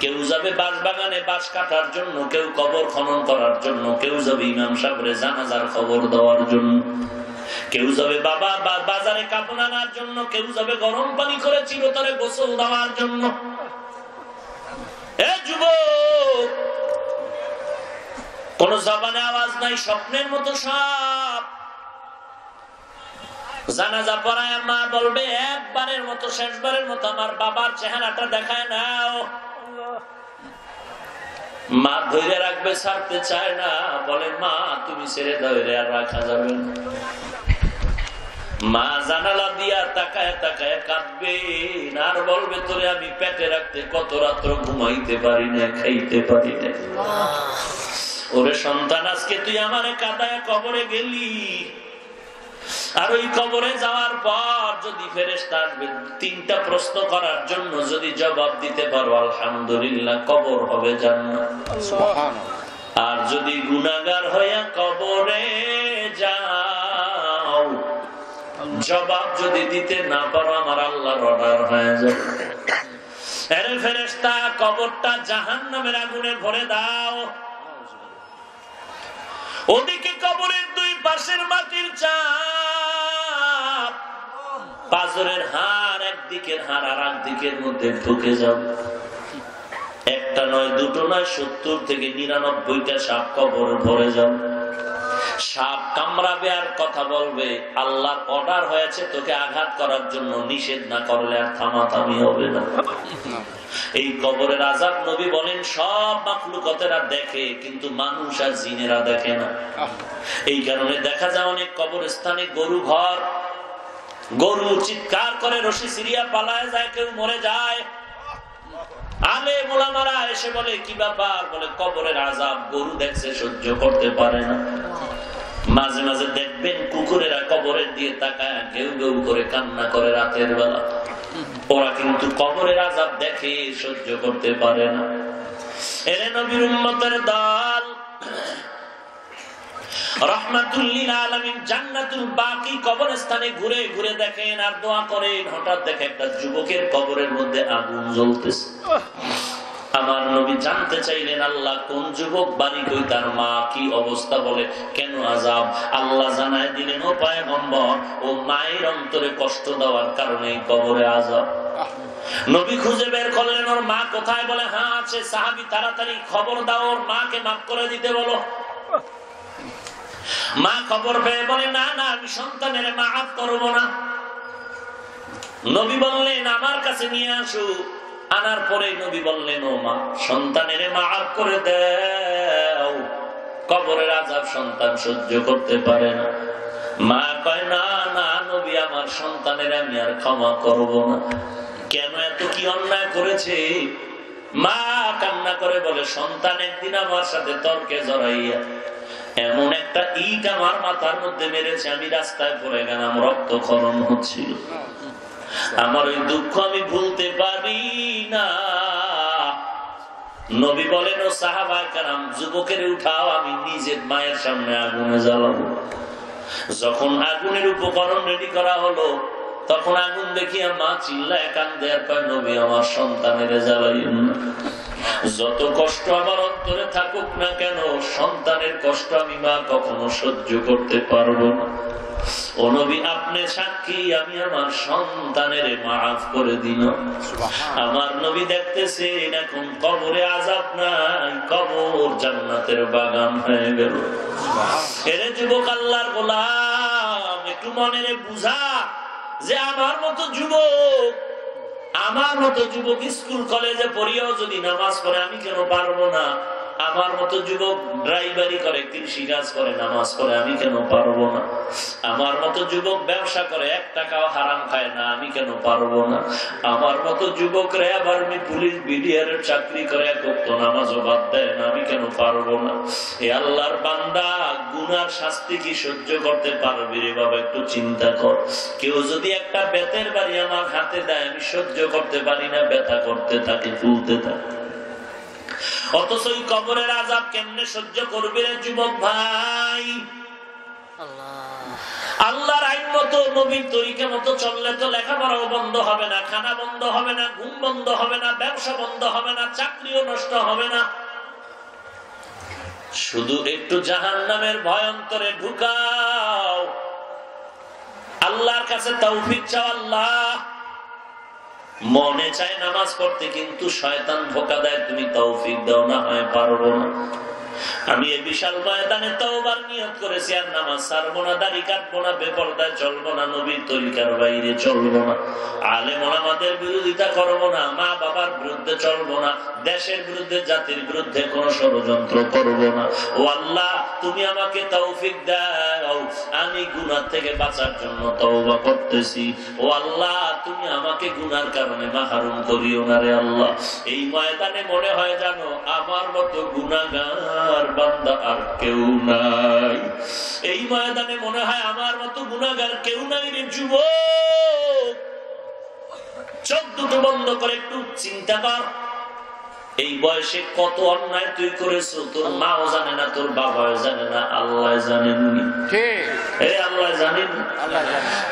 কেউ যাবে বাঁশ বাগানে বাঁশ কাটার জন্য, কেউ কবর খনন করার জন্য, কেউ যাবে ইমাম সাহেবের জানাজার খবর দেওয়ার জন্য, কেউ যাবে বাবা বাজারে কাপড় আনার জন্য, কেউ যাবে গরম পানি করে চিরতরে গোসল দেওয়ার জন্য। এ যুবক, কোন জবানে আওয়াজ নাই, স্বপ্নের মতো সব। জানাজা পড়ায় মা বলবে একবারের মতো, শেষবারের মতো আমার বাবার চেহারাটা দেখায় নাও। মা ধরে রাখবে, ছাড়তে চায় না, বলে মা তুমি ছেড়ে দাও, আর রাখা যাবে না। মা জানালা দিয়া তাকায় তাকায় কাঁদবে, আর বলবে তোরে আমি পেটে রাখতে কত রাত্র ঘুমাইতে পারি না, খাইতে পারি না। ওরে সন্তান, আজকে তুই আমারে কাঁদায় কবরে গেলি, আর ওই কবরে যাওয়ার পর যদি ফেরেশতা আসবে 3টা প্রশ্ন করার জন্য, যদি জবাব দিতে পারো আলহামদুলিল্লাহ, কবর হবে জান্নাত। আর যদি গুনাহগার হইয়া কবরে যাও, জবাব যদি দিতে না পারো, আমার আল্লাহর অর্ডার হয়ে যাবে, আরে ফেরেশতা কবরটা জাহান্নামের আগুনে ভরে দাও। ওদিকে কবরের 2 পাশের মাটির চাপ, পাঁজরের হাড় একদিকের হাড় আর একদিকের মধ্যে ঢুকে যাবে। একটা নয়, দুটো নয়, 70 থেকে 99টা সাপ কবরে ভরে যাবে। সাপ কামড়াবে আর কথা বলবে, আল্লাহর অর্ডার হয়েছে তোকে আঘাত করার জন্য, নিষেধ না করলে আর থামাথামি হবে না। এই কবরের আযাব নবী বলেন সব মাখলুকাতেরা দেখে, কিন্তু মানুষ আর জিনেরা দেখে না। এই কারণে দেখা যায় অনেক কবরস্থানে গরু ঘর, গরু চিৎকার করে রশি সিরিয়া পালায় যায়, কেউ মরে যায়। আলেম ওলামারা এসে বলে কি ব্যাপার? বলে কবরের আযাব গরু দেখছে, সহ্য করতে পারে না। মাঝে মাঝে দেখবেন কুকুরেরা কবরের দিয়ে তাকায় ঘেউ ঘেউ করে কান্না করে রাতের বেলা। ওরা কিন্তু কবরের আযাব দেখে, সহ্য করতে পারে না। এরে নবীর উম্মতের দল, রাহমাতুল লিল আলামিন জান্নাতুল বাকি কবরস্থানে ঘুরে ঘুরে দেখেন আর দোয়া করেন। হঠাৎ দেখে একটা যুবকের কবরের মধ্যে আগুন জ্বলতেছে। আমার নবী জানতে চাইলেন আল্লাহ কোন যুবক বাড়ি কই, তার মা কি অবস্থা, বলে কেন আযাব? আল্লাহ জানায় দিলেন ও পয়গম্বর, ও মায়ের অন্তরে কষ্ট দেওয়ার কারণে কবরে আযাব। নবী খুঁজে বের করলেন ওর মা কোথায়, বলে হ্যাঁ আছে। সাহাবী তাড়াতাড়ি খবর দাও, ওর মাকে মাফ করে দিতে বলো। মা খবর পেয়ে বলে না না, আমি সন্তানের মাফ করবো না। নবী বললেন আমার কাছে নিয়ে আসো। আনার পরে নবী বললেন ও মা, সন্তানের মাফ করে দাও, কবরের আযাব সন্তান সহ্য করতে পারে না। মা কয় না না নবী, আমার সন্তানের আমি আর ক্ষমা করব না। কেন, এত কি অন্যায় করেছে? মা কান্না করে বলে সন্তান একদিন আমার সাথে তর্কে জড়াইয়া এমন একটা ইট আমার মাথার মধ্যে মেরেছে, আমি রাস্তায় পড়ে গেলাম, রক্তক্ষরণ হচ্ছিল। আমার ওই দুঃখ আমি ভুলতে পারি না। নবী বলেন ও সাহাবায়ে কেরাম, যুবকের উঠাও, আমি নিজের মায়ের সামনে আগুনে জ্বালাবো। যখন আগুনের উপকরণ রেডি করা হলো, তখন আগুন দেখিয়া মা চিল্লায় কান্দে আর কয় নবী আমার সন্তানের জ্বালাইয়েন না। যত কষ্ট আমার অন্তরে থাকুক না কেন, সন্তানের কষ্ট আমি মা কখনো সহ্য করতে পারবো না। ও নবী আপনি সাক্ষী, আমি আমার সন্তানের মাফ করে দিল। আমার নবী দেখতেছেন এখন কবরে আযাব নাই, কবর জান্নাতের বাগান হয়ে গেল। এরে যুবক আল্লাহর গোলাম, একটু মনে বুঝা যে আমার মতো যুবক স্কুল কলেজে পড়িয়াও যদি নামাজ পড়ে আমি কেন পারবো না? আমার মতো যুবক ড্রাইভারি করে, কৃষি কাজ করে, নামাজ পড়ে, আমি কেন পারবো না? আমার মতো যুবক ব্যবসা করে, 1 টাকাও হারাম খায় না, আমি কেন পারবো না? আমার মতো যুবকরা আবার পুলিশ বিডিআর চাকরি করে, 1 ওয়াক্ত নামাজও বাদ দেয় না, আমি কেন পারবো না? এ আল্লাহর বান্দা, গুনার শাস্তি কি সহ্য করতে পারবি রে বাবা? একটু চিন্তা কর। কেউ যদি একটা বেতের বাড়ি আমার হাতে দেয়, আমি সহ্য করতে পারি না, ব্যথা করতে থাকে, ফুলতে থাকে। অথচ এই কবরের আযাব কেমনে সহ্য করবে রে যুবক ভাই? আল্লাহর আইন মতো, নবীর তরিকা মতো চললে তো লেখাপড়াও বন্ধ হবে না, খানা বন্ধ হবে না, ঘুম বন্ধ হবে না, ব্যবসা বন্ধ হবে না, চাকরিও নষ্ট হবে না। শুধু একটু জাহান্নামের ভয় অন্তরে ঢুকাও, আল্লাহর কাছে তৌফিক চাও। আল্লাহ মনে চায় নামাজ পড়তে, কিন্তু শয়তান ধোঁকা দেয়, তুমি তৌফিক দাও, না হয় পারবো না। আমি এই বিশাল ময়দানে তওবার নিয়ত করেছি, আর নামাজ ছাড়বো না, দাড়ি কাটবো না, বেপরদায় চলবো না, নবীর তরিকার বাইরে চলবো না, আলেম ওলামাদের বিরোধিতা করবো না, মা বাবার বিরুদ্ধে চলবো না, দেশের বিরুদ্ধে, জাতির বিরুদ্ধে কোন ষড়যন্ত্র করবো না। ও আল্লাহ তুমি আমাকে তৌফিক দাও, আমি গুনাহ থেকে বাঁচার জন্য তওবা করতেছি। ও আল্লাহ তুমি আমাকে গুনার কারণে মাহরুম করিও না রে আল্লাহ। এই ময়দানে মনে হয় জানো আমার মতো গুনাহগার বান্দা আর কেউ নাই। এই ময়দানে মনে হয় আমার মতো গুনাহগার কেউ নাই রে যুবক। চোখ দুটো বন্ধ করে একটু চিন্তা কর, এই বয়সে কত অন্যায় তুই করেছো, তোর মাও জানে না, তোর বাবাও জানে না, আল্লাহ জানেননি। আল্লাহ জানেন।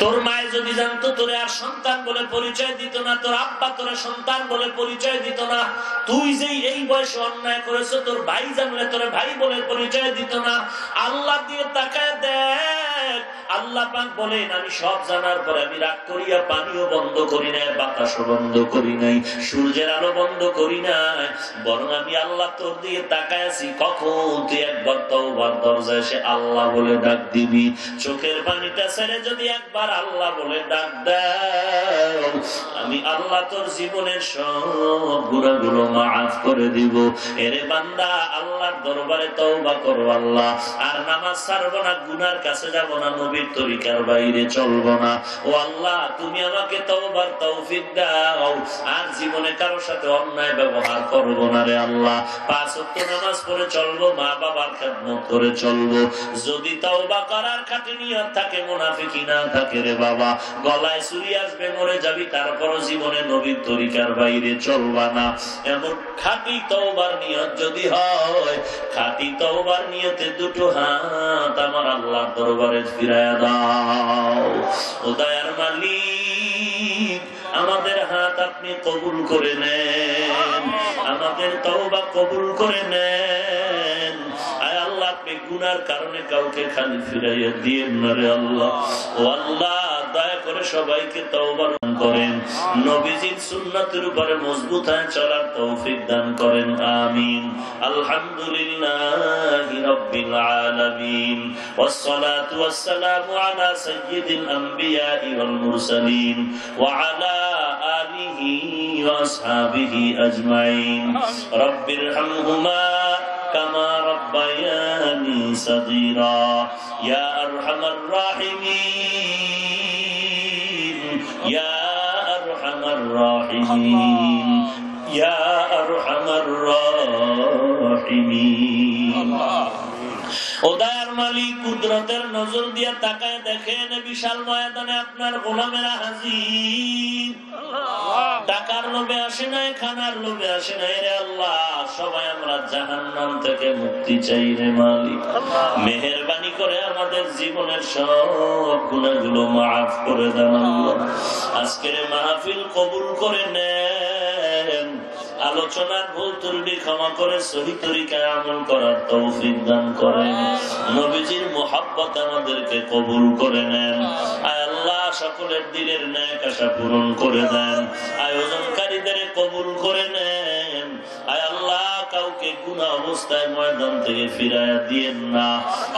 তোর মায়ে যদি জানতো তোরে আর সন্তান বলে পরিচয় দিত না, তোর আব্বা তোরে সন্তান বলে পরিচয় দিত না। তুই যে এই বয়সে অন্যায় করেছো, তোর ভাই জানলে তোরে ভাই বলে পরিচয় দিত না। আল্লাহ দিয়ে তাকায় দেখ, আল্লাহ পাক বলেন আমি সব জানার পরে আমি রাগ করিয়া পানিও বন্ধ করি নাই, বাতাসও বন্ধ করি নাই, সূর্যের আলো বন্ধ করি নাই, বরং আমি আল্লাহ তোর দিয়ে তাকায় আছি। কখন তুই একবার তওবার দরজায় এসে আল্লাহ বলে ডাক দিবি, চোখের পানিটা ছেড়ে যদি একবার আল্লাহ বলে ডাক দাও, আমি আল্লাহ তোর জীবনের সব গুনাহগুলো মাফ করে দিব। এরে বান্দা আল্লাহর দরবারে তওবা করো আল্লাহ, আর নামাজ ছাড়বো না, গুনার কাছে যাব না, নবীর তরিকার বাইরে চলবো না। ও আল্লাহ তুমি আমাকে তওবার তৌফিক দাও, আর জীবনে কারোর সাথে অন্যায় ব্যবহার করবো না রে আল্লাহ। 5 ওয়াক্ত নামাজ পড়ে চলবো, মা বাবার খেদমত করে চলবো। যদি তওবা করার খাঁটি নিয়ত থাকে, মুনাফিকি না থাকে রে বাবা, গলায় ছুরি আসবে, মরে যাবি, তারপরও জীবনে নবীর তরিকার বাইরে চলবা না। এমন খাঁটি তওবার নিয়ত যদি হয়, খাঁটি তওবার নিয়তে দুটো হাত আমার আল্লাহর দরবারে ফিরায়া দাও। ও দয়ার মালিক আমাদের হাত আপনি কবুল করে নেন, আমাদের তওবা কবুল করে নেন। আয় আল্লাহ, আপনি গুনার কারণে কাউকে খালি ফিরাইয়া দিয়েন না রে আল্লাহ। ও আল্লাহ, দয়া করে সবাইকে তওবা দান করেন, নবীজির সুন্নাতের উপরে মজবুত হয়ে চলার তৌফিক দান করেন। আমিন। আলহামদুলিল্লাহি রাব্বিল আলামিন, ওয়াসসালাতু ওয়াসসালামু আলা সাইয়্যিদিল আমবিয়াই ওয়াল মুরসালিন ওয়া আলা আলিহি ওয়া আসহাবিহি আজমাইন। রাব্বিরহামহুমা কামা রাব্বায়ানি সাগীরা। ইয়া আরহামার রাহিমিন, ইয়া আরহামার রাহিমিন, ইয়া আরহামার রাহিমিন। ও দয়ার মালিক, কুদরতের নজর দিয়ে তাকায় দেখেন বিশাল ময়দানে আপনার গোলামেরা হাজির। টাকার লোভে আসে নাই, খানার লোভে আসে নাই রে আল্লাহ। সবাই আমরা জাহান্নাম থেকে মুক্তি চাই রে মালিক। মেহেরবানি করে আমাদের জীবনের সব গুনাহগুলো মাফ করে দেন আল্লাহ। আজকের মাহফিল কবুল করে নেন, আলোচনার ভুল ত্রুটি ক্ষমা করে সহি তরিকায় আমল করার তৌফিক দান করেন। নবীজির মুহাব্বত আমাদেরকে কবুল করে নেন। আয় আল্লাহ, সকলের দিলের ন্যাক আশা পূরণ করে দেন। আয়োজনকারীদের কবুল করে নেন। আয় আল্লাহ, কাউকে গুনাহ অবস্থায় ময়দান থেকে ফিরাইয়া দিয়েন না।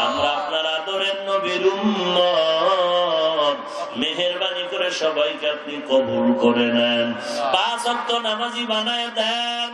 আমরা আপনার আদরের নবীর উম্মত, মেহেরবানি করে সবাইকে আপনি কবুল করে নেন। 5 ওয়াক্ত নামাজি বানায় দেন।